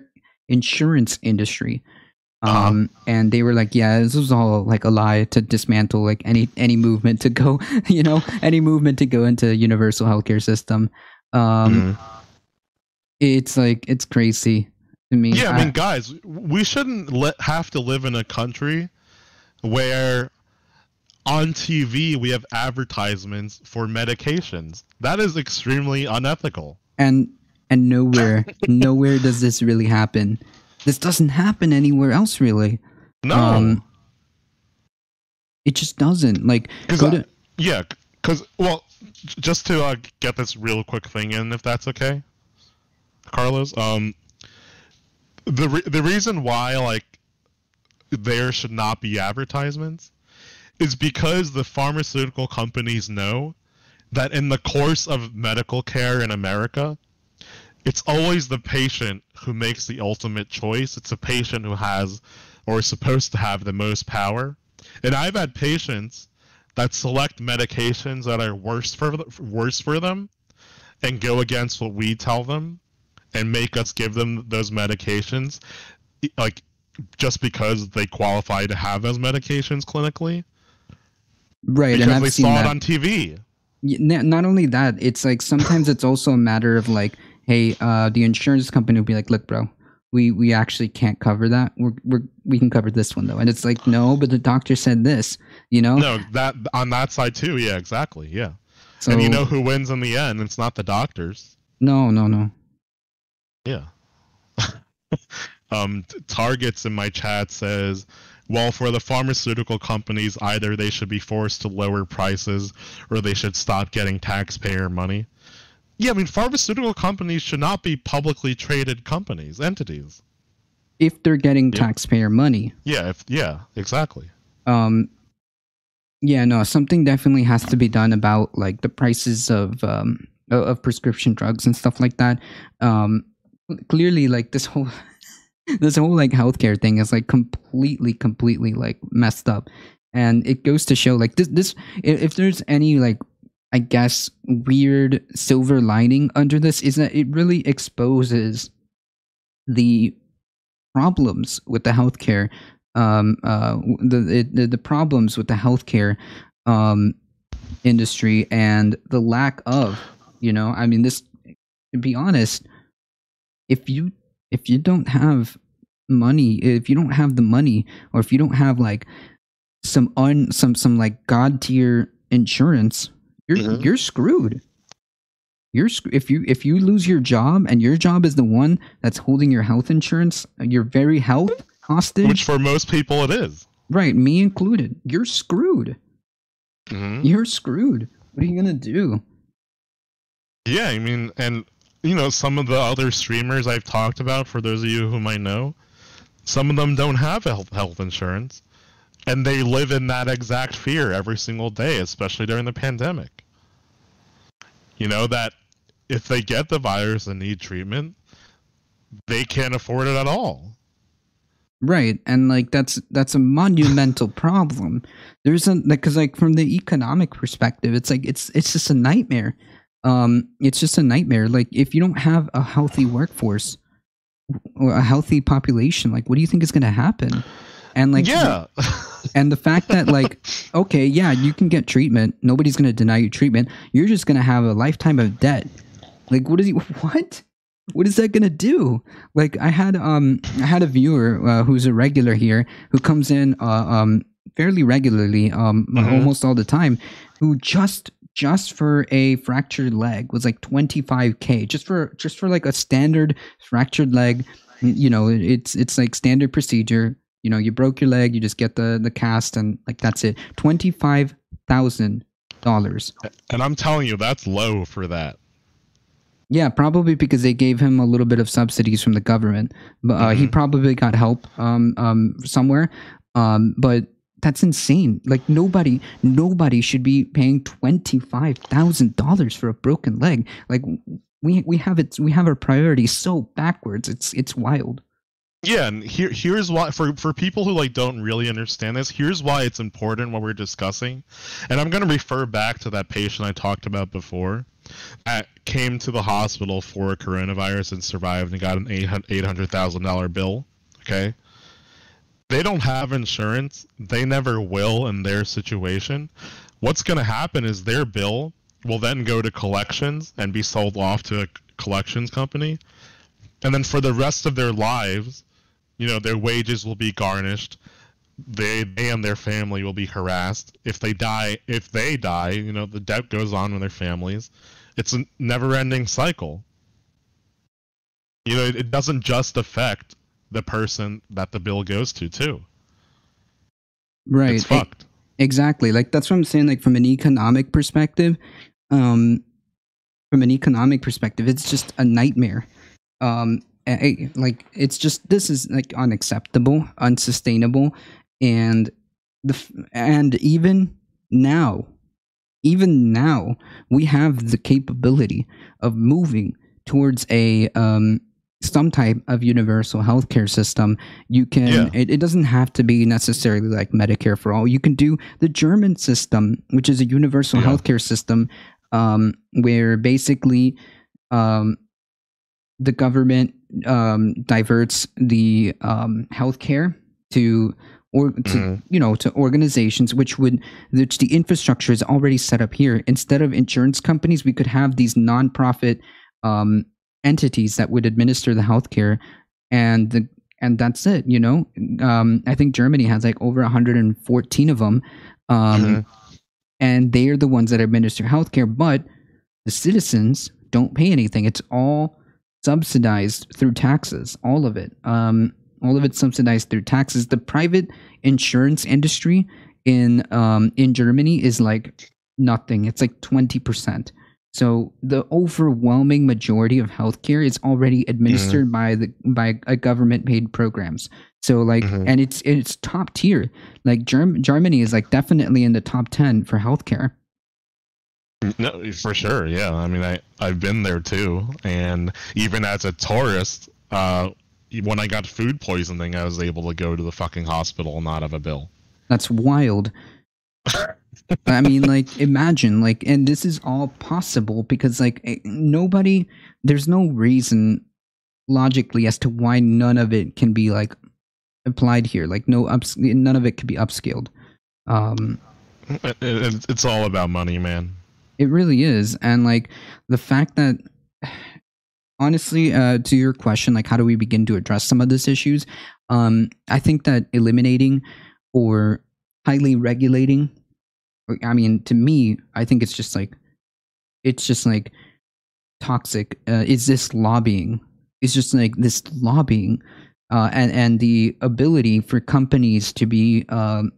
insurance industry. And they were like, yeah, this was all like a lie to dismantle like any movement to go, you know, any movement to go into universal healthcare system. It's like, it's crazy to me. Yeah, I mean, guys, we shouldn't have to live in a country where on TV we have advertisements for medications. That is extremely unethical. And nowhere does this really happen. This doesn't happen anywhere else, really. No. It just doesn't. Like, well, just to get this real quick thing in, if that's okay, Carlos. The reason why like there should not be advertisements is because the pharmaceutical companies know that in the course of medical care in America, it's always the patient who makes the ultimate choice. It's the patient who has, or is supposed to have, the most power. And I've had patients that select medications that are worse for them and go against what we tell them and make us give them those medications, like just because they qualify to have those medications clinically. Right, because and I've they seen saw that it on TV. Not only that, it's like sometimes it's also a matter of like, hey, the insurance company will be like, look, bro, we actually can't cover that. We can cover this one though, and it's like, no, but the doctor said this, you know. No, that on that side too. Yeah, exactly. Yeah, so, and you know who wins in the end? It's not the doctors. No. Yeah. Targets in my chat says, well, for the pharmaceutical companies, either they should be forced to lower prices or they should stop getting taxpayer money. Yeah, I mean, pharmaceutical companies should not be publicly traded entities. If they're getting taxpayer money. Yeah, exactly. Yeah, no, something definitely has to be done about like the prices of prescription drugs and stuff like that. Clearly, like this whole like healthcare thing is like completely like messed up, and it goes to show like this if there's any like, I guess, weird silver lining under this, is that it really exposes the problems with the healthcare, the problems with the healthcare industry, and the lack of, you know, I mean, this, to be honest, if you don't have money, if you don't have the money, or if you don't have like some like god tier insurance, you're screwed. If you lose your job and your job is the one that's holding your health insurance, your very health hostage, which for most people it is. Right, me included. You're screwed. You're screwed. What are you gonna do? Yeah, I mean, and some of the other streamers I've talked about, for those of you who might know, some of them don't have health insurance, and they live in that exact fear every single day, especially during the pandemic. That if they get the virus and need treatment, they can't afford it at all. Right, and like that's a monumental problem. There's because from the economic perspective, it's like it's just a nightmare. It's just a nightmare. Like if you don't have a healthy workforce or a healthy population, like what do you think is going to happen? And like and the fact that like okay, yeah, you can get treatment. Nobody's going to deny you treatment. You're just going to have a lifetime of debt. Like what is that gonna do? Like I had a viewer who's a regular here who comes in fairly regularly, almost all the time, who just for a fractured leg was like $25,000 just for like a standard fractured leg. It's like standard procedure. You broke your leg, you just get the cast and like that's it. $25,000. And I'm telling you, that's low for that. Yeah, probably because they gave him a little bit of subsidies from the government, but he probably got help somewhere. But that's insane. Like nobody should be paying $25,000 for a broken leg. Like we have our priorities so backwards. It's wild. Yeah, and here's why for people who like don't really understand this, here's why it's important what we're discussing. And I'm going to refer back to that patient I talked about before that came to the hospital for coronavirus and survived and got an $800,000 bill, okay? They don't have insurance. They never will in their situation. What's going to happen is their bill will then go to collections and be sold off to a collections company. And then for the rest of their lives, their wages will be garnished. They and their family will be harassed. If they die, the debt goes on with their families. It's a never-ending cycle. It doesn't just affect the person that the bill goes to, too. Right. It's fucked. Exactly. Like that's what I'm saying. Like from an economic perspective, it's just a nightmare. Like it's just this is like unacceptable, unsustainable, and even now we have the capability of moving towards a some type of universal healthcare system. You can it doesn't have to be necessarily like Medicare for all. You can do the German system, which is a universal healthcare system, where basically the government diverts the healthcare to organizations which the infrastructure is already set up here. Instead of insurance companies, we could have these nonprofit entities that would administer the healthcare, and that's it. I think Germany has like over 114 of them, and they are the ones that administer healthcare, but the citizens don't pay anything. It's all subsidized through taxes. All of it subsidized through taxes. The private insurance industry in Germany is like nothing. It's like 20%. So the overwhelming majority of healthcare is already administered by a government paid programs. So like, and it's top tier. Like Germany is like definitely in the top 10 for healthcare. No, for sure. Yeah. I mean, I've been there too. And even as a tourist, when I got food poisoning, I was able to go to the fucking hospital and not have a bill. That's wild. I mean, like, imagine, like, and this is all possible because, like, there's no reason logically as to why none of it can be, like, applied here. Like, none of it could be upscaled. It's all about money, man. It really is. And, like, the fact that, honestly, to your question, like, how do we begin to address some of these issues? I think that eliminating or highly regulating. I mean, to me, I think it's just like toxic. Is this lobbying? It's just like this lobbying, and the ability for companies to be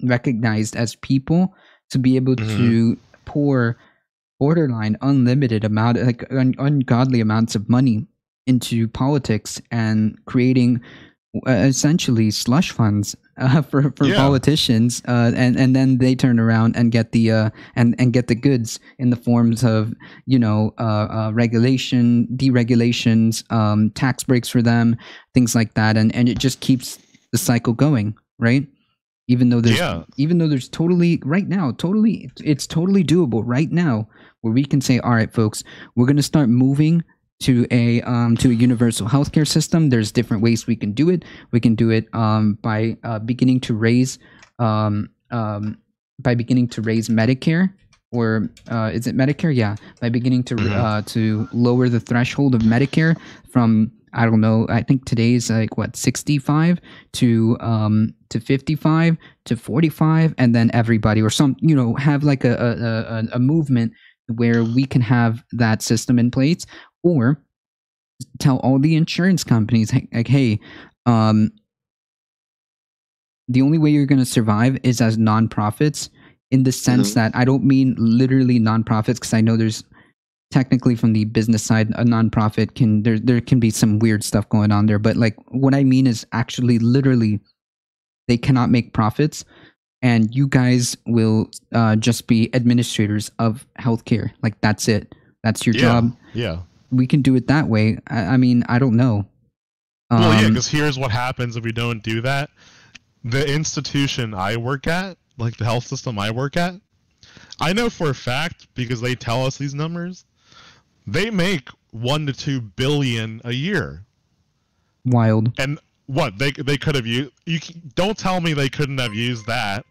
recognized as people, to be able to pour borderline unlimited amount, like ungodly amounts of money into politics and creating essentially slush funds for politicians, and then they turn around and get the and get the goods in the forms of regulation, deregulations, tax breaks for them, things like that, and it just keeps the cycle going, right? Even though there's totally right now, it's totally doable right now where we can say, all right, folks, we're going to start moving to a universal healthcare system. There's different ways we can do it. We can do it by beginning to raise Medicare, or is it Medicare? Yeah, by beginning to lower the threshold of Medicare from, I don't know, I think today's like what, 65 to 55 to 45, and then everybody, or some, have like a movement where we can have that system in place. Or tell all the insurance companies, like, hey, the only way you're going to survive is as nonprofits, in the sense that I don't mean literally nonprofits, because I know there's technically, from the business side, a nonprofit there can be some weird stuff going on there. But like, what I mean is actually literally they cannot make profits, and you guys will just be administrators of healthcare. Like, that's it. That's your job. Yeah. We can do it that way. I mean, I don't know. Well, yeah, because here's what happens if we don't do that. The institution I work at, like the health system I work at, I know for a fact, because they tell us these numbers, they make 1 to 2 billion a year. Wild. And what they could have used? Don't tell me they couldn't have used that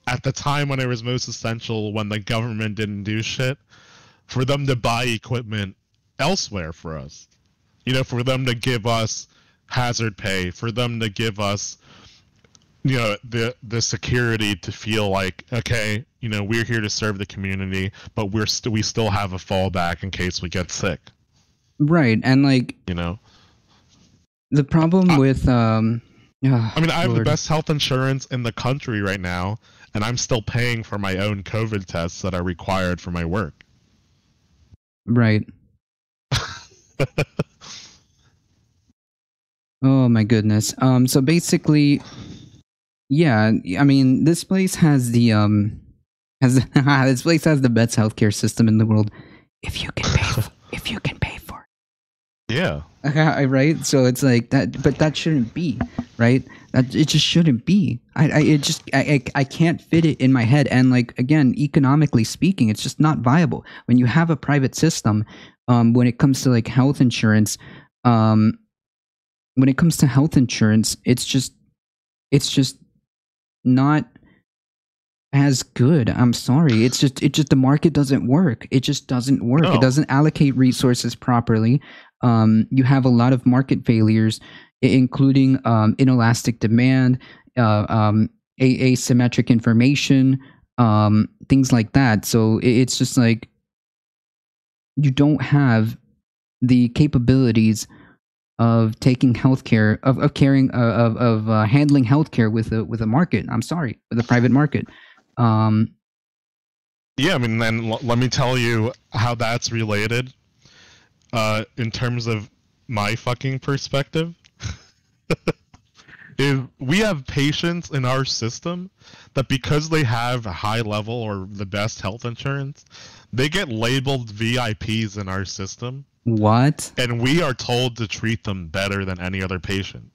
at the time when it was most essential, when the government didn't do shit, for them to buy equipment elsewhere for us. For them to give us hazard pay, for them to give us, the security to feel like, okay, we're here to serve the community, but we still have a fallback in case we get sick. Right, and like, the problem with I have the best health insurance in the country right now, and I'm still paying for my own COVID tests that are required for my work. Right. Oh my goodness. So basically, yeah, I mean, this place has the this place has the best healthcare system in the world, if you can pay for it. Yeah. Right. So it's like that, but that shouldn't be, right? That it just shouldn't be. I can't fit it in my head. And like, again, economically speaking, it's just not viable when you have a private system. When it comes to like health insurance, it's just not as good. I'm sorry. It's just the market doesn't work. It just doesn't work. No. It doesn't allocate resources properly. You have a lot of market failures, including inelastic demand, asymmetric information, things like that. So it's just like, you don't have the capabilities of taking healthcare, of handling healthcare with a market. I'm sorry, with a private market. Yeah, I mean, then let me tell you how that's related. In terms of my fucking perspective, is we have patients in our system that, because they have a high level or the best health insurance, they get labeled VIPs in our system. What? And we are told to treat them better than any other patient.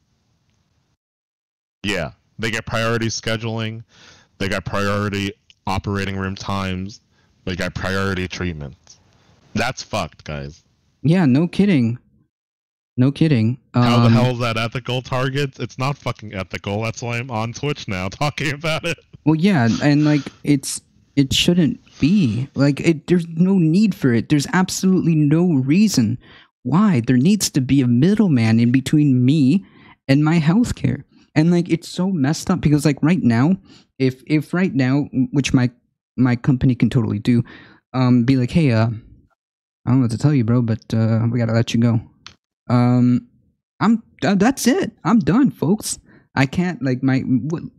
Yeah, they get priority scheduling, they got priority operating room times, they got priority treatments. That's fucked, guys. Yeah, no kidding. No kidding. How the hell is that ethical, Targets? It's not fucking ethical. That's why I'm on Twitch now talking about it. Well, yeah, and like, it shouldn't be. Like, there's no need for it. There's absolutely no reason why. There needs to be a middleman in between me and my healthcare. And like it's so messed up because like right now, if right now, which my company can totally do, be like, hey, I don't know what to tell you, bro, but we gotta let you go. That's it. I'm done, folks. I can't like my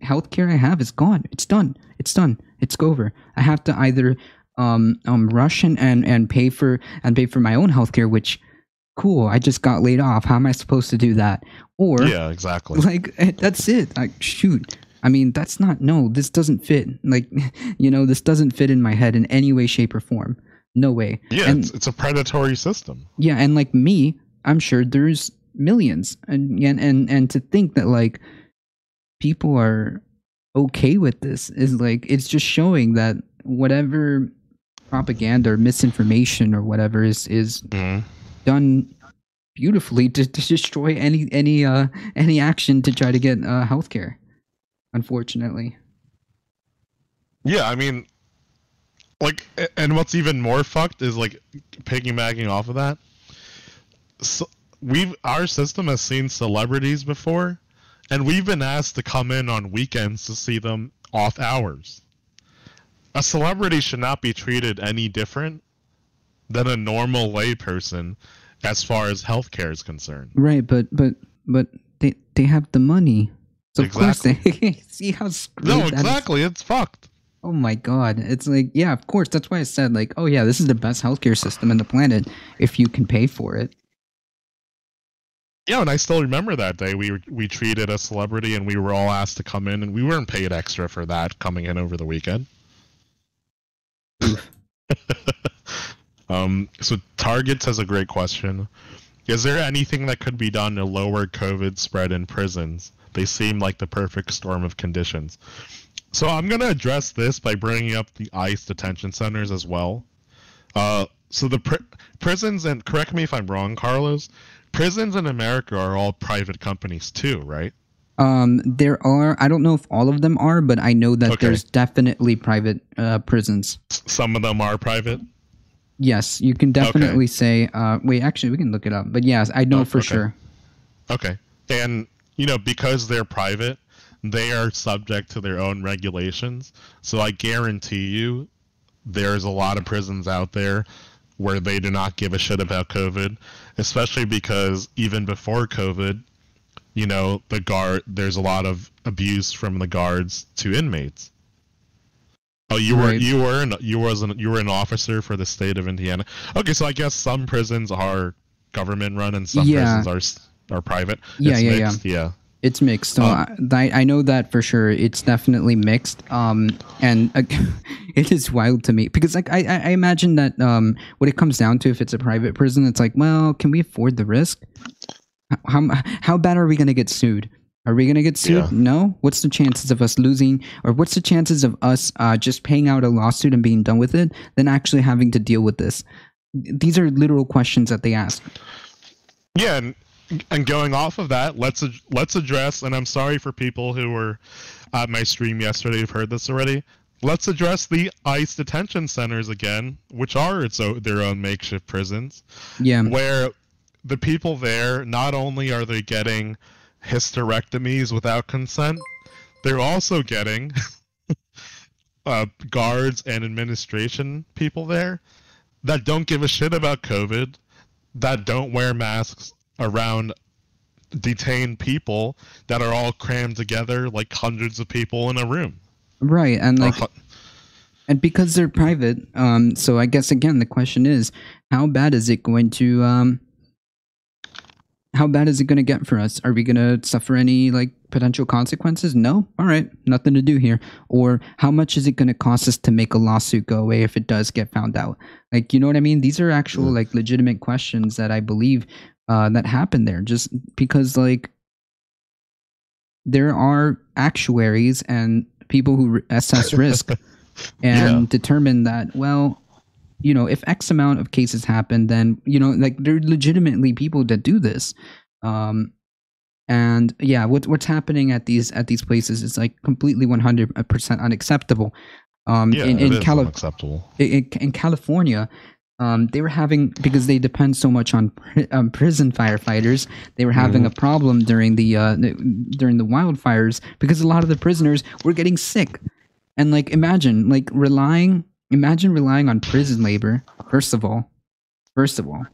healthcare I have is gone. It's done. It's done. It's over. I have to either rush and pay for my own healthcare, which cool. I just got laid off. How am I supposed to do that? Or Yeah, exactly. like that's it. Like shoot. I mean, that's not no. This doesn't fit. Like this doesn't fit in my head in any way, shape, or form. No way. Yeah, and, it's a predatory system. Yeah, and like me, I'm sure there's millions, and to think that like people are okay with this is like it's just showing that whatever propaganda or misinformation or whatever is done beautifully to destroy any action to try to get healthcare. Unfortunately. Yeah, I mean, like, and what's even more fucked is like piggybacking off of that. So our system has seen celebrities before, and we've been asked to come in on weekends to see them off hours. A celebrity should not be treated any different than a normal layperson as far as healthcare is concerned. Right, but they have the money. So exactly. Of course they see how screwed No, exactly. It's fucked. Oh my god. It's like, yeah, of course. That's why I said like, oh yeah, this is the best healthcare system in the planet if you can pay for it. Yeah, and I still remember that day we treated a celebrity and we were all asked to come in and we weren't paid extra for that coming in over the weekend. So Targets has a great question. Is there anything that could be done to lower COVID spread in prisons? They seem like the perfect storm of conditions. So I'm going to address this by bringing up the ICE detention centers as well. So the prisons, and correct me if I'm wrong, Carlos, prisons in America are all private companies too, right? There are, I don't know if all of them are, but I know that there's definitely private prisons. Some of them are private? Yes, you can definitely say, wait, actually, we can look it up. But yes, I know for sure. Okay. And, because they're private, they are subject to their own regulations. So I guarantee you there's a lot of prisons out there where they do not give a shit about COVID, especially because even before COVID, there's a lot of abuse from the guards to inmates. Oh, you were an officer for the state of Indiana. Okay, so I guess some prisons are government run and some prisons are private. Yeah. It's mixed. So I know that for sure. It's definitely mixed. And it is wild to me because like I imagine that what it comes down to, if it's a private prison, it's like, well, can we afford the risk? How bad are we going to get sued? Are we going to get sued? Yeah. No? What's the chances of us losing, or what's the chances of us just paying out a lawsuit and being done with it than actually having to deal with this? These are literal questions that they ask. Yeah, and going off of that, let's address, and I'm sorry for people who were at my stream yesterday who've heard this already, let's address the ICE detention centers again, which are their own makeshift prisons. Yeah. Where the people there, not only are they getting hysterectomies without consent, they're also getting guards and administration people there that don't give a shit about COVID, that don't wear masks around detained people that are all crammed together like hundreds of people in a room. Right, and like, and because they're private, so I guess again the question is, how bad is it going to get for us? Are we going to suffer any like potential consequences? No? All right. Nothing to do here. Or how much is it going to cost us to make a lawsuit go away if it does get found out? Like, you know what I mean? These are actual like legitimate questions that I believe that happen there, just because like there are actuaries and people who assess risk and determine that, well, if X amount of cases happen, then, like there are legitimately people that do this. And yeah, what's happening at these places is like completely 100% unacceptable. Unacceptable. In California, They were having, because they depend so much on prison firefighters, they were having a problem during the wildfires because a lot of the prisoners were getting sick. And like imagine relying on prison labor. First of all,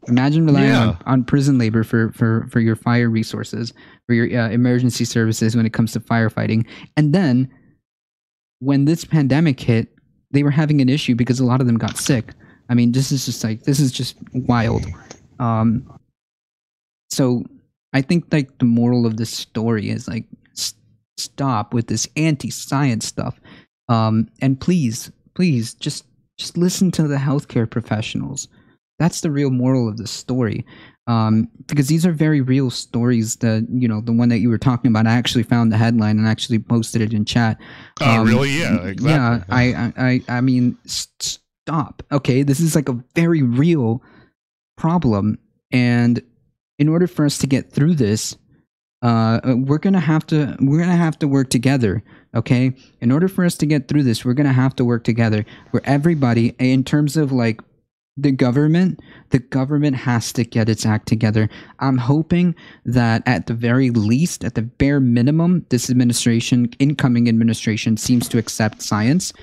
imagine relying on prison labor for your fire resources, for your emergency services when it comes to firefighting. And then when this pandemic hit, they were having an issue because a lot of them got sick. I mean, this is just wild. So I think like the moral of this story is like stop with this anti-science stuff. And please just listen to the healthcare professionals. That's the real moral of the story. Because these are very real stories that, you know, the one that you were talking about, I actually found the headline and actually posted it in chat. Oh, really? Yeah, exactly. Yeah, I mean, stop. Okay, this is like a very real problem. And in order for us to get through this, we're gonna have to work together. Okay, in order for us to get through this, we're gonna have to work together. Where everybody, in terms of like the government has to get its act together. I'm hoping that at the very least, at the bare minimum, this incoming administration seems to accept science.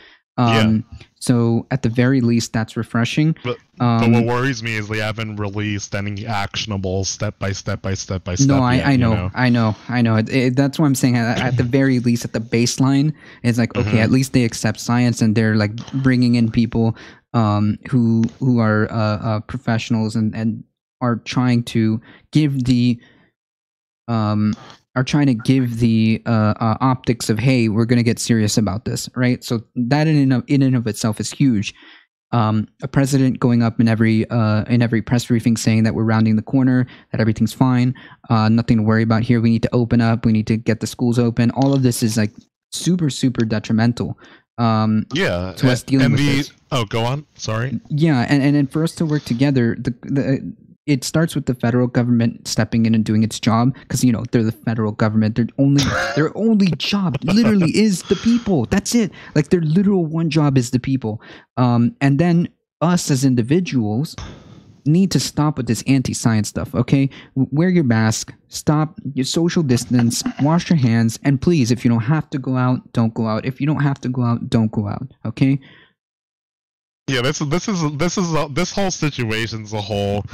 So at the very least, that's refreshing. But what worries me is they haven't released any actionable step by step. No, I know. That's what I'm saying. At the very least, at the baseline, it's like, okay, at least they accept science and they're like bringing in people who are professionals and are trying to give the optics of, hey, we're going to get serious about this, right? So that in and of itself is huge. A president going up in every press briefing saying that we're rounding the corner, that everything's fine, nothing to worry about here. We need to open up. We need to get the schools open. All of this is like super, super detrimental. To us dealing with this. Oh, go on. Sorry. Yeah, and for us to work together, it starts with the federal government stepping in and doing its job, because, you know, they're the federal government. Their only job literally is the people. That's it. Like, their literal one job is the people. And then us as individuals need to stop with this anti-science stuff, okay? Wear your mask, stop your social distance, wash your hands, and please, if you don't have to go out, don't go out. If you don't have to go out, don't go out, okay? Yeah, this whole situation's a whole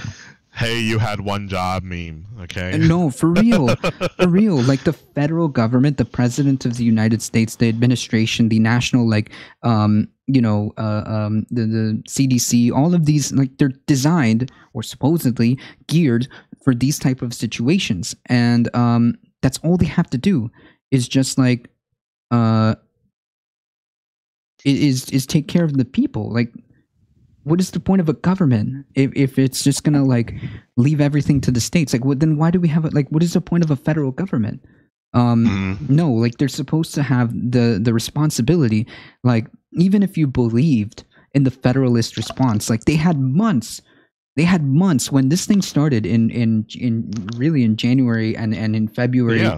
"hey, you had one job" meme. Okay. No, for real, for real. Like the federal government, the president of the United States, the administration, the national, like, the CDC, all of these, like, they're designed or supposedly geared for these type of situations, and that's all they have to do is just like is take care of the people. Like, what is the point of a government if it's just gonna like leave everything to the states? Like, then why do we have it? Like, what is the point of a federal government? No, like, they're supposed to have the responsibility. Like, even if you believed in the federalist response, like, they had months when this thing started in really in January and in February.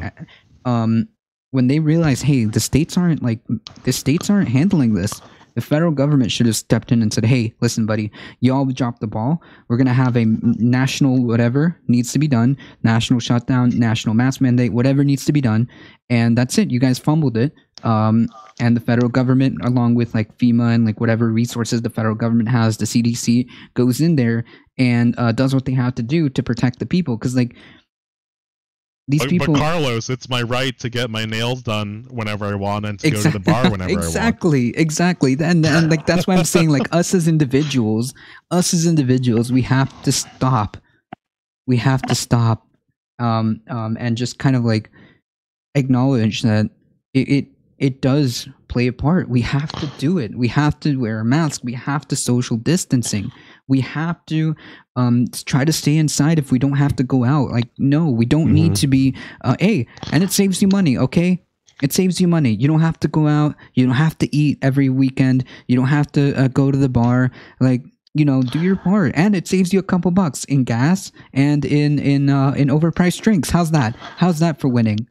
When they realized, hey, the states aren't handling this. The federal government should have stepped in and said, hey, listen, buddy, y'all dropped the ball. We're going to have a national whatever needs to be done, national shutdown, national mask mandate, whatever needs to be done. And that's it. You guys fumbled it. And the federal government, along with like FEMA and like whatever resources the federal government has, the CDC goes in there and does what they have to do to protect the people. Because like, but Carlos, it's my right to get my nails done whenever I want and to go to the bar whenever I want. Exactly. And like, that's why I'm saying, like, us as individuals, we have to stop. And just kind of like acknowledge that it does play a part. We have to do it. We have to wear a mask. We have to social distancing. We have to try to stay inside if we don't have to go out. Like, no, we don't need to be, and it saves you money, okay? It saves you money. You don't have to go out. You don't have to eat every weekend. You don't have to go to the bar. Like, you know, do your part. And it saves you a couple bucks in gas and in overpriced drinks. How's that? How's that for winning?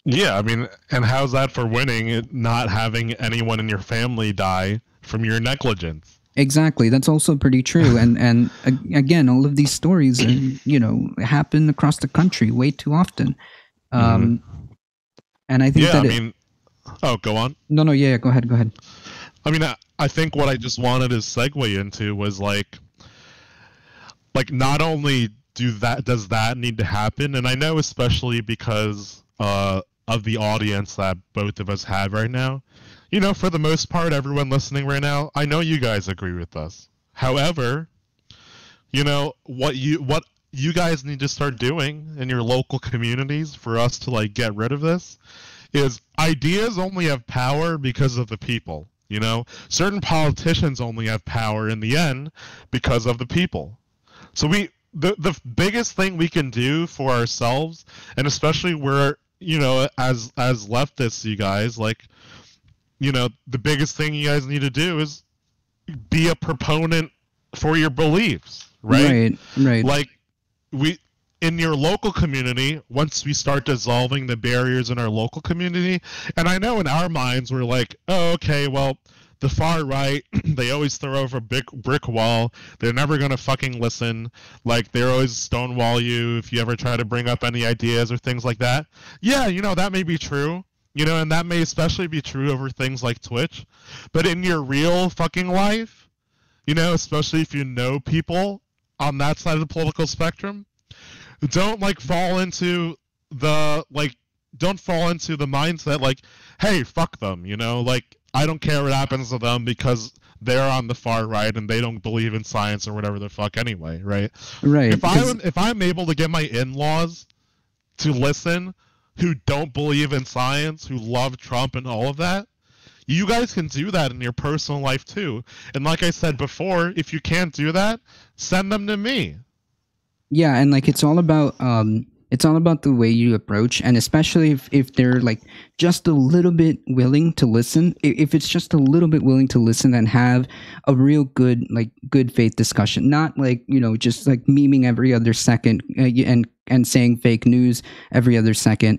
Yeah, I mean, and how's that for winning, not having anyone in your family die from your negligence? Exactly. That's also pretty true. And again, all of these stories, happen across the country way too often. And I think Yeah, that I mean, oh, go on. No, yeah, go ahead. I mean, I think what I just wanted to segue into was like not only does that need to happen, and I know especially because of the audience that both of us have right now. You know, for the most part, everyone listening right now, I know you guys agree with us. However, you know what you guys need to start doing in your local communities for us to like get rid of this is ideas only have power because of the people. You know, certain politicians only have power in the end because of the people. So the biggest thing we can do for ourselves, and especially where, you know, as leftists, you guys, like, you know, the biggest thing you guys need to do is be a proponent for your beliefs, right? Right. Like, in your local community, once we start dissolving the barriers in our local community, and I know in our minds we're like, oh, okay, well, the far right, they always throw over a big brick wall. They're never going to fucking listen. Like, they're always stonewall you if you ever try to bring up any ideas or things like that. Yeah, you know, that may be true. You know, and that may especially be true over things like Twitch. But in your real fucking life, you know, especially if you know people on that side of the political spectrum, don't fall into the mindset like, hey, fuck them, you know, like, I don't care what happens to them because they're on the far right and they don't believe in science or whatever the fuck anyway, right? Right. If I'm able to get my in-laws to listen who don't believe in science, who love Trump and all of that, you guys can do that in your personal life too. And like I said before, if you can't do that, send them to me. Yeah, and like it's all about the way you approach, and especially if they're like just a little bit willing to listen. If it's just a little bit willing to listen and have a real good faith discussion, not like, you know, just like memeing every other second and saying fake news every other second.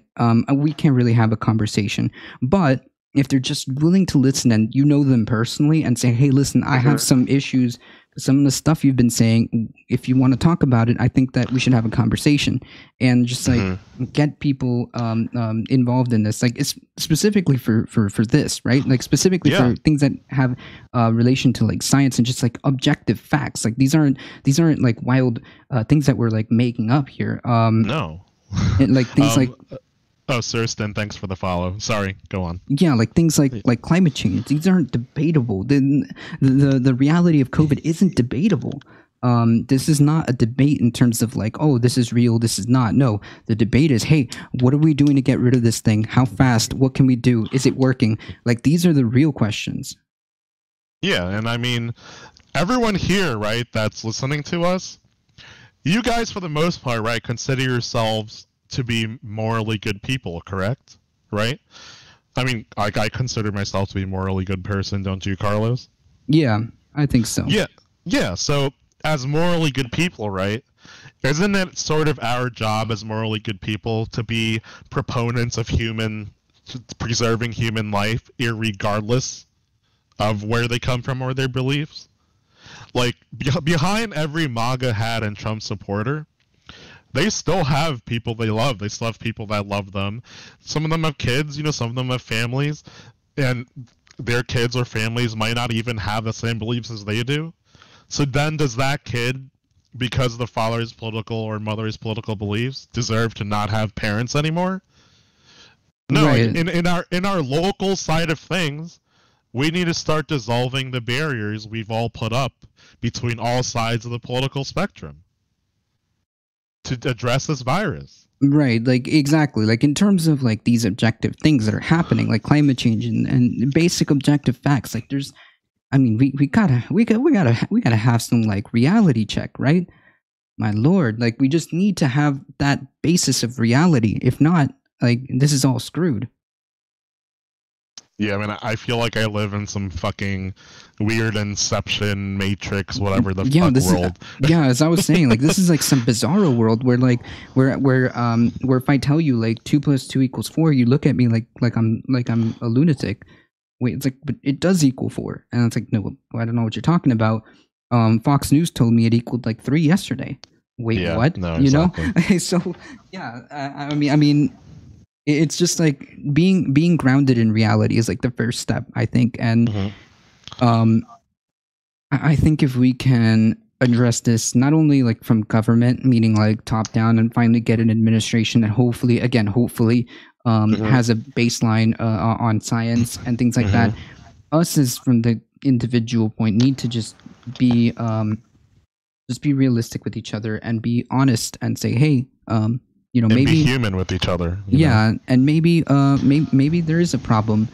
We can't really have a conversation. But if they're just willing to listen and you know them personally and say, hey, listen, I have some issues, some of the stuff you've been saying, if you want to talk about it, I think that we should have a conversation and just like get people involved in this. Like, it's specifically for this, right? Like specifically for things that have relation to like science and just like objective facts. Like these aren't like wild things that we're like making up here. No. Like things like. Oh, Surston, thanks for the follow. Sorry, go on. Yeah, like things like climate change. These aren't debatable. The reality of COVID isn't debatable. This is not a debate in terms of like, oh, this is real, this is not. No, the debate is, hey, what are we doing to get rid of this thing? How fast? What can we do? Is it working? Like, these are the real questions. Yeah, and I mean, everyone here, right, that's listening to us, you guys, for the most part, right, consider yourselves to be morally good people, correct? Right? I mean, I consider myself to be a morally good person, don't you, Carlos? Yeah, I think so. Yeah. So, as morally good people, right, isn't it sort of our job as morally good people to be proponents of preserving human life, irregardless of where they come from or their beliefs? Like, behind every MAGA hat and Trump supporter, they still have people they love. They still have people that love them. Some of them have kids, you know, some of them have families, and their kids or families might not even have the same beliefs as they do. So then does that kid, because of the father's political or mother's political beliefs, deserve to not have parents anymore? No, right. in our local side of things, we need to start dissolving the barriers we've all put up between all sides of the political spectrum to address this virus. Right, like exactly. Like in terms of like these objective things that are happening, like climate change and basic objective facts, like there's, I mean, we gotta have some like reality check, right? My lord, like we just need to have that basis of reality. If not, like this is all screwed. Yeah, I mean, I feel like I live in some fucking weird Inception, Matrix, whatever the fuck world. As I was saying, like this is like some bizarro world where like where if I tell you like 2 + 2 = 4, you look at me like I'm a lunatic. wait, it's like, but it does equal 4. And it's like, no, I don't know what you're talking about. Fox News told me it equaled like 3 yesterday. Wait, Yeah, what? no, You know? exactly. So yeah, I mean, it's just like being grounded in reality is like the first step, I think. And I think if we can address this not only like from government, meaning like top down, and finally get an administration that hopefully has a baseline on science and things like that. Us as from the individual point need to just be realistic with each other and be honest and say, hey, And maybe be human with each other. Yeah, and maybe there is a problem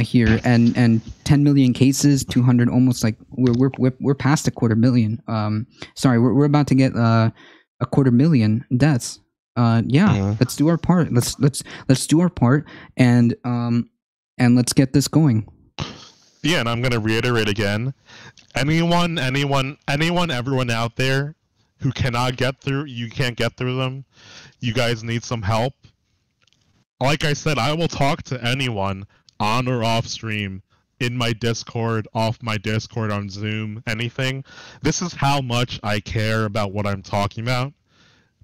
here, and 10 million cases, 200, almost like we're past 250,000. Sorry, we're about to get 250,000 deaths. Let's do our part. Let's do our part, and let's get this going. Yeah, and I'm gonna reiterate again. Anyone, everyone out there who cannot get through, you can't get through them, you guys need some help. Like I said, I will talk to anyone on or off stream, in my Discord, off my Discord, on Zoom, anything. This is how much I care about what I'm talking about,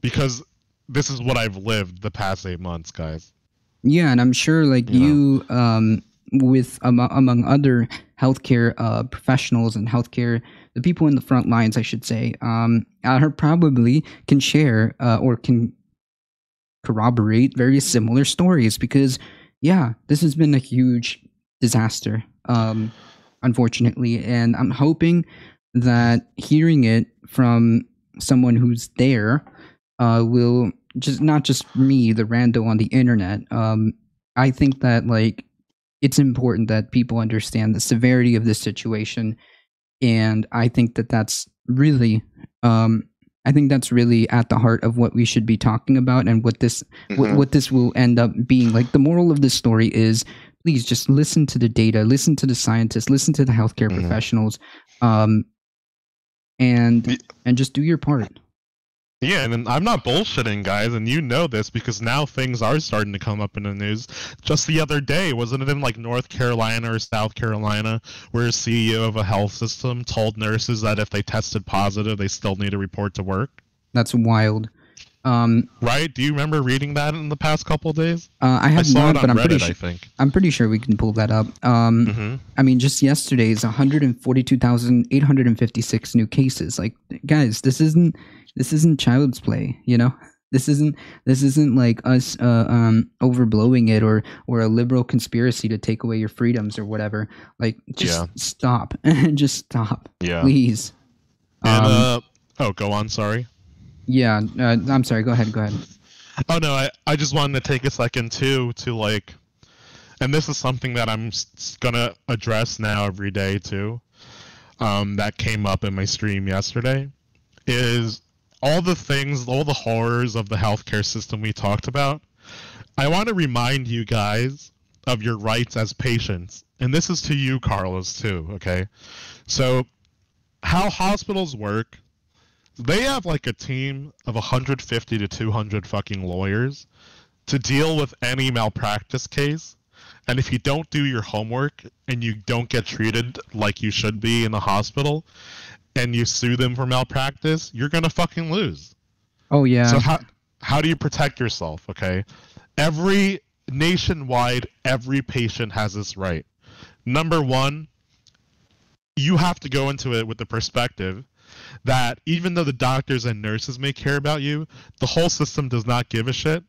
because this is what I've lived the past 8 months, guys. Yeah, and I'm sure like you with among other healthcare professionals and healthcare, the people in the front lines, I should say, probably can share or can corroborate very similar stories, because this has been a huge disaster, unfortunately, and I'm hoping that hearing it from someone who's there will just not just me, the rando on the internet. I think that like it's important that people understand the severity of this situation, and I think that that's really at the heart of what we should be talking about, and what this what this will end up being. Like, the moral of this story is, please just listen to the data, listen to the scientists, listen to the healthcare professionals, and just do your part. Yeah, and I'm not bullshitting, guys, and you know this because now things are starting to come up in the news. Just the other day, wasn't it in like North Carolina or South Carolina, where a CEO of a health system told nurses that if they tested positive, they still need to report to work? That's wild. Right? Do you remember reading that in the past couple of days? I have saw not, it on but I'm Reddit, pretty I think. I'm pretty sure we can pull that up. I mean, just yesterday's 142,856 new cases. Like, guys, this isn't child's play, you know? This isn't like us overblowing it, or a liberal conspiracy to take away your freedoms or whatever. Like, just stop. Just stop. Yeah. Please. And go on, sorry. Yeah, I'm sorry. Go ahead. Oh no, I just wanted to take a second too to like, and this is something that I'm gonna address now every day too. That came up in my stream yesterday, is all the horrors of the healthcare system we talked about. I want to remind you guys of your rights as patients, and this is to you, Carlos, too. Okay, so how hospitals work. They have like a team of 150 to 200 fucking lawyers to deal with any malpractice case. And if you don't do your homework and you don't get treated like you should be in the hospital and you sue them for malpractice, you're going to fucking lose. Oh, yeah. So how do you protect yourself, okay? Nationwide, every patient has this right. Number one, you have to go into it with the perspective that even though the doctors and nurses may care about you, the whole system does not give a shit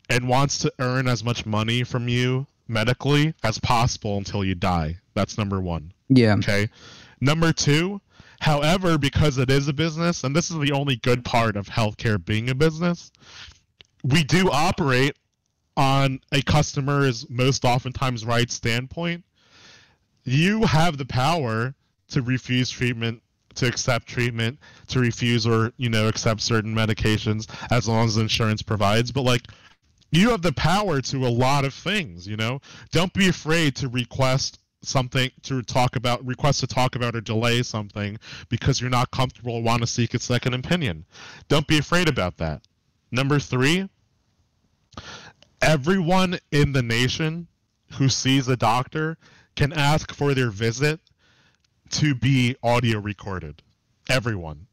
and wants to earn as much money from you medically as possible until you die. That's number one. Yeah. Okay. Number two, however, because it is a business, and this is the only good part of healthcare being a business, we do operate on a customer's most oftentimes right standpoint. You have the power to refuse treatment, to accept treatment, to refuse or, accept certain medications as long as insurance provides. But like, you have the power to a lot of things, Don't be afraid to request something, request to talk about or delay something because you're not comfortable or want to seek a second opinion. Don't be afraid about that. Number three, everyone in the nation who sees a doctor can ask for their visit to be audio recorded. Everyone.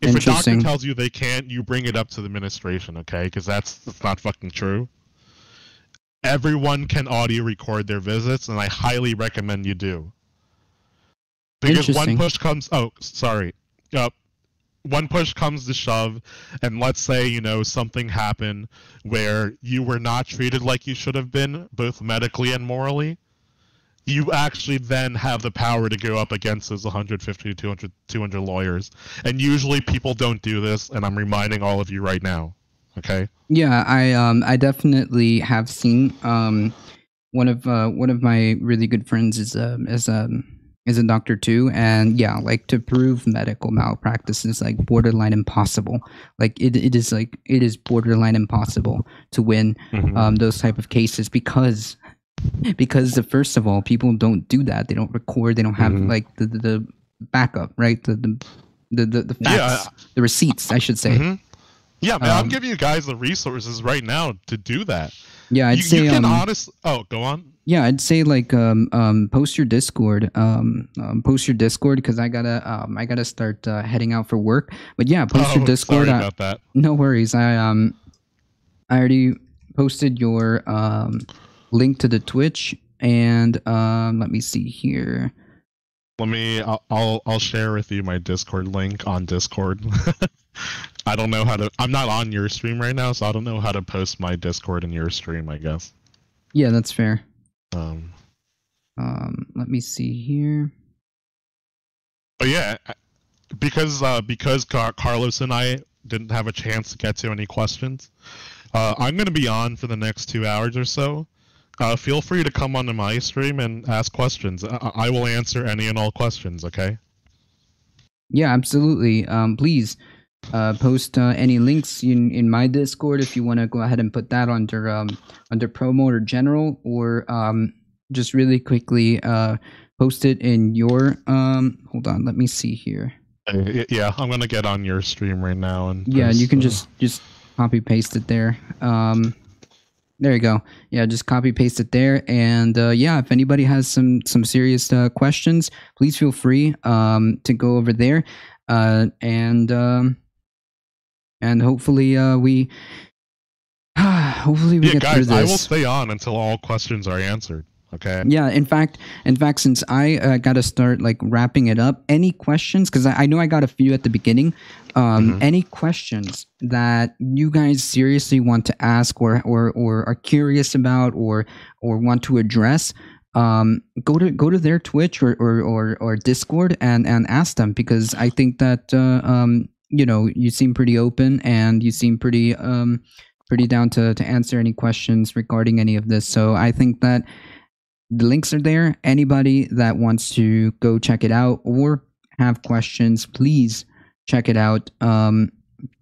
If a doctor tells you they can't, you bring it up to the administration, okay? Because that's not fucking true. Everyone can audio record their visits, and I highly recommend you do. Because one push comes... Oh, sorry. One push comes to shove, and let's say, you know, something happened where you were not treated like you should have been, both medically and morally. You actually then have the power to go up against those 150 to 200 lawyers. And usually people don't do this, and I'm reminding all of you right now. Okay? Yeah, I definitely have seen one of my really good friends is a doctor too, and yeah, like to prove medical malpractice is like borderline impossible. Like it is borderline impossible to win those type of cases because first of all, people don't do that. They don't record. They don't have like the backup, right? The facts, the receipts, I should say. Yeah, man, I'm giving you guys the resources right now to do that. Yeah, I'd say you can Oh, go on. Yeah, I'd say like post your Discord, because I gotta start heading out for work. But yeah, post your Discord. Sorry about that. No worries. I already posted your link to the Twitch, and let me see here. I'll share with you my Discord link on Discord. I don't know how to. I'm not on your stream right now, so I don't know how to post my Discord in your stream, I guess. Yeah, that's fair. Let me see here. But yeah, because Carlos and I didn't have a chance to get to any questions, I'm going to be on for the next 2 hours or so. Feel free to come onto my stream and ask questions. I will answer any and all questions, okay? Yeah, absolutely. Please post any links in my Discord if you want to go ahead and put that under promo or general, or just really quickly post it in your hold on, let me see here. Yeah, I'm gonna get on your stream right now and yeah, you can just copy paste it there. There you go. Yeah, just copy paste it there, and yeah, if anybody has some serious questions, please feel free to go over there, and hopefully we get guys, through this. I will stay on until all questions are answered. Okay. Yeah, in fact, since I got to start like wrapping it up, any questions? Because I know I got a few at the beginning. Any questions that you guys seriously want to ask, or are curious about, or want to address, go to their Twitch or Discord and ask them, because I think that you know, you seem pretty open, and you seem pretty down to answer any questions regarding any of this. So I think that the links are there. Anybody that wants to go check it out or have questions, please check it out. The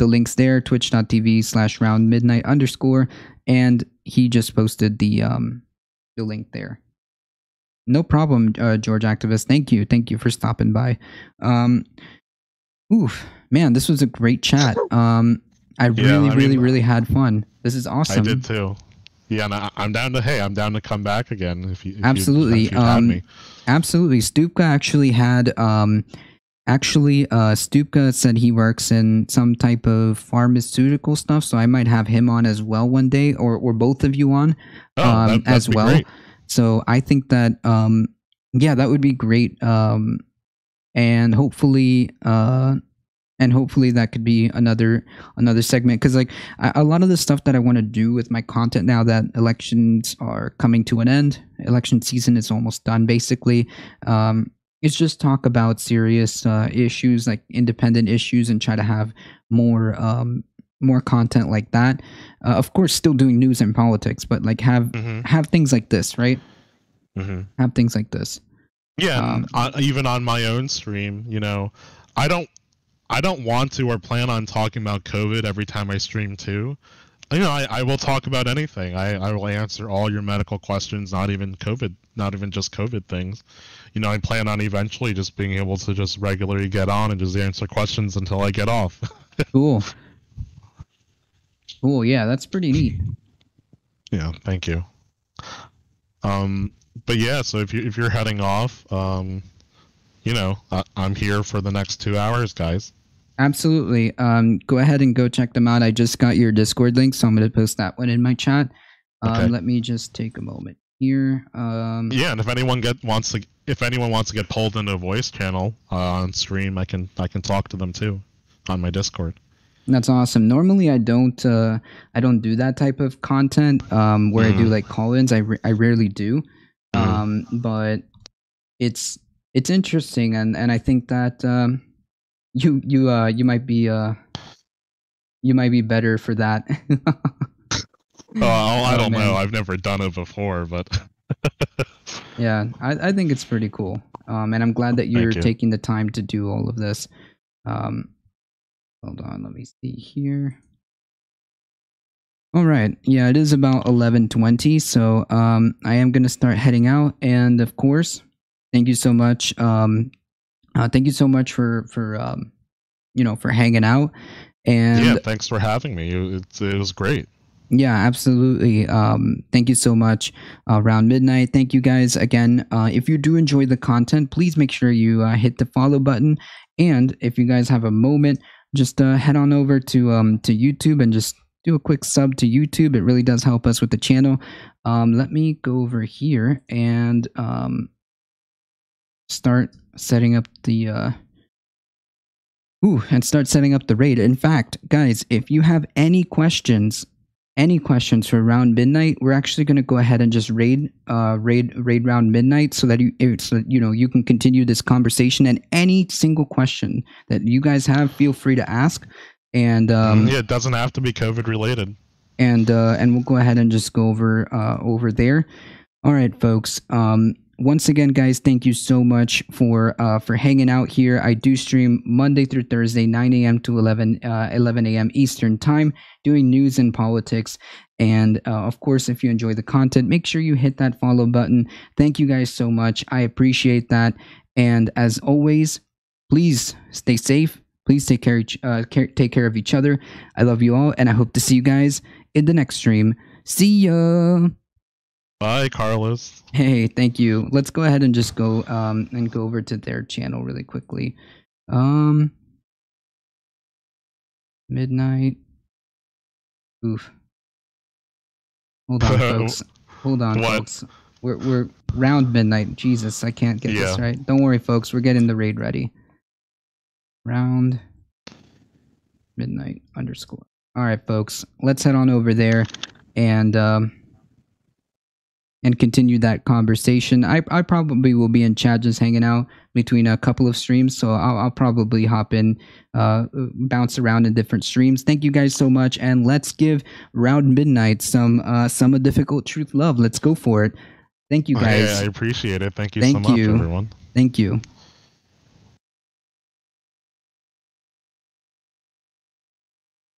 link's there, twitch.tv/roundmidnight_, and he just posted the link there. No problem, George Activist. Thank you for stopping by. Oof, man, this was a great chat. I really had fun. This is awesome. I did too. Yeah, and I'm down to come back again if you absolutely had me. Absolutely. Stupka actually had Stupka said he works in some type of pharmaceutical stuff, so I might have him on as well one day, or both of you on as well. Great. So I think that yeah, that would be great. And hopefully that could be another segment, because like a lot of the stuff that I want to do with my content now that elections are coming to an end, election season is almost done basically, it's just talk about serious issues, like independent issues, and try to have more content like that. Of course, still doing news and politics, but like have things like this, right? Have things like this. Yeah, even on my own stream, you know, I don't want to or plan on talking about COVID every time I stream too. You know, I will talk about anything. I will answer all your medical questions, not even just COVID things. You know, I plan on eventually just being able to just regularly get on and just answer questions until I get off. Cool. Yeah, that's pretty neat. Yeah, thank you. but yeah, so if you're heading off, I'm here for the next 2 hours, guys. Absolutely. Go ahead and go check them out. I just got your Discord link, so I'm going to post that one in my chat. Okay. Let me just take a moment here. Yeah, and if anyone wants to get pulled into a voice channel on stream, I can talk to them too on my Discord. That's awesome. Normally, I don't do that type of content where I do like call-ins. I rarely do, but it's interesting, and I think that you might be better for that. I don't know. I've never done it before, but yeah, I think it's pretty cool. And I'm glad that you're taking the time to do all of this. Hold on, let me see here. All right, yeah, it is about 11:20, so I am gonna start heading out. And of course, thank you so much. Thank you so much for for hanging out. And yeah, thanks for having me. It was great. Yeah, absolutely. Thank you so much, Round Midnight. Thank you guys again. If you do enjoy the content, please make sure you hit the follow button. And if you guys have a moment, just head on over to YouTube and just do a quick sub to YouTube. It really does help us with the channel. Let me go over here and start setting up the raid. In fact, guys, if you have any questions for Round Midnight, we're actually going to go ahead and just raid Round Midnight so that you can continue this conversation, and any single question that you guys have, feel free to ask. And yeah, it doesn't have to be COVID related. And we'll go ahead and just go over there. All right, folks. Once again, guys, thank you so much for hanging out here. I do stream Monday through Thursday, 9 a.m. to 11 a.m. Eastern Time, doing news and politics. And of course, if you enjoy the content, make sure you hit that follow button. Thank you guys so much. I appreciate that. And as always, please stay safe. Please take care of each other. I love you all, and I hope to see you guys in the next stream. See ya. Bye, Carlos. Hey, thank you. Let's go ahead and just go over to their channel really quickly. Midnight. Oof. Hold on, folks. Hold on, folks. We're Round Midnight. Jesus, I can't get this right. Don't worry, folks. We're getting the raid ready. Round Midnight _ All right, folks. Let's head on over there and continue that conversation. I probably will be in chat just hanging out between a couple of streams, so I'll probably hop in, bounce around in different streams. Thank you guys so much, and let's give Round Midnight some ADifficultTruth love. Let's go for it. Thank you guys. I appreciate it. Thank you so much, everyone. Thank you.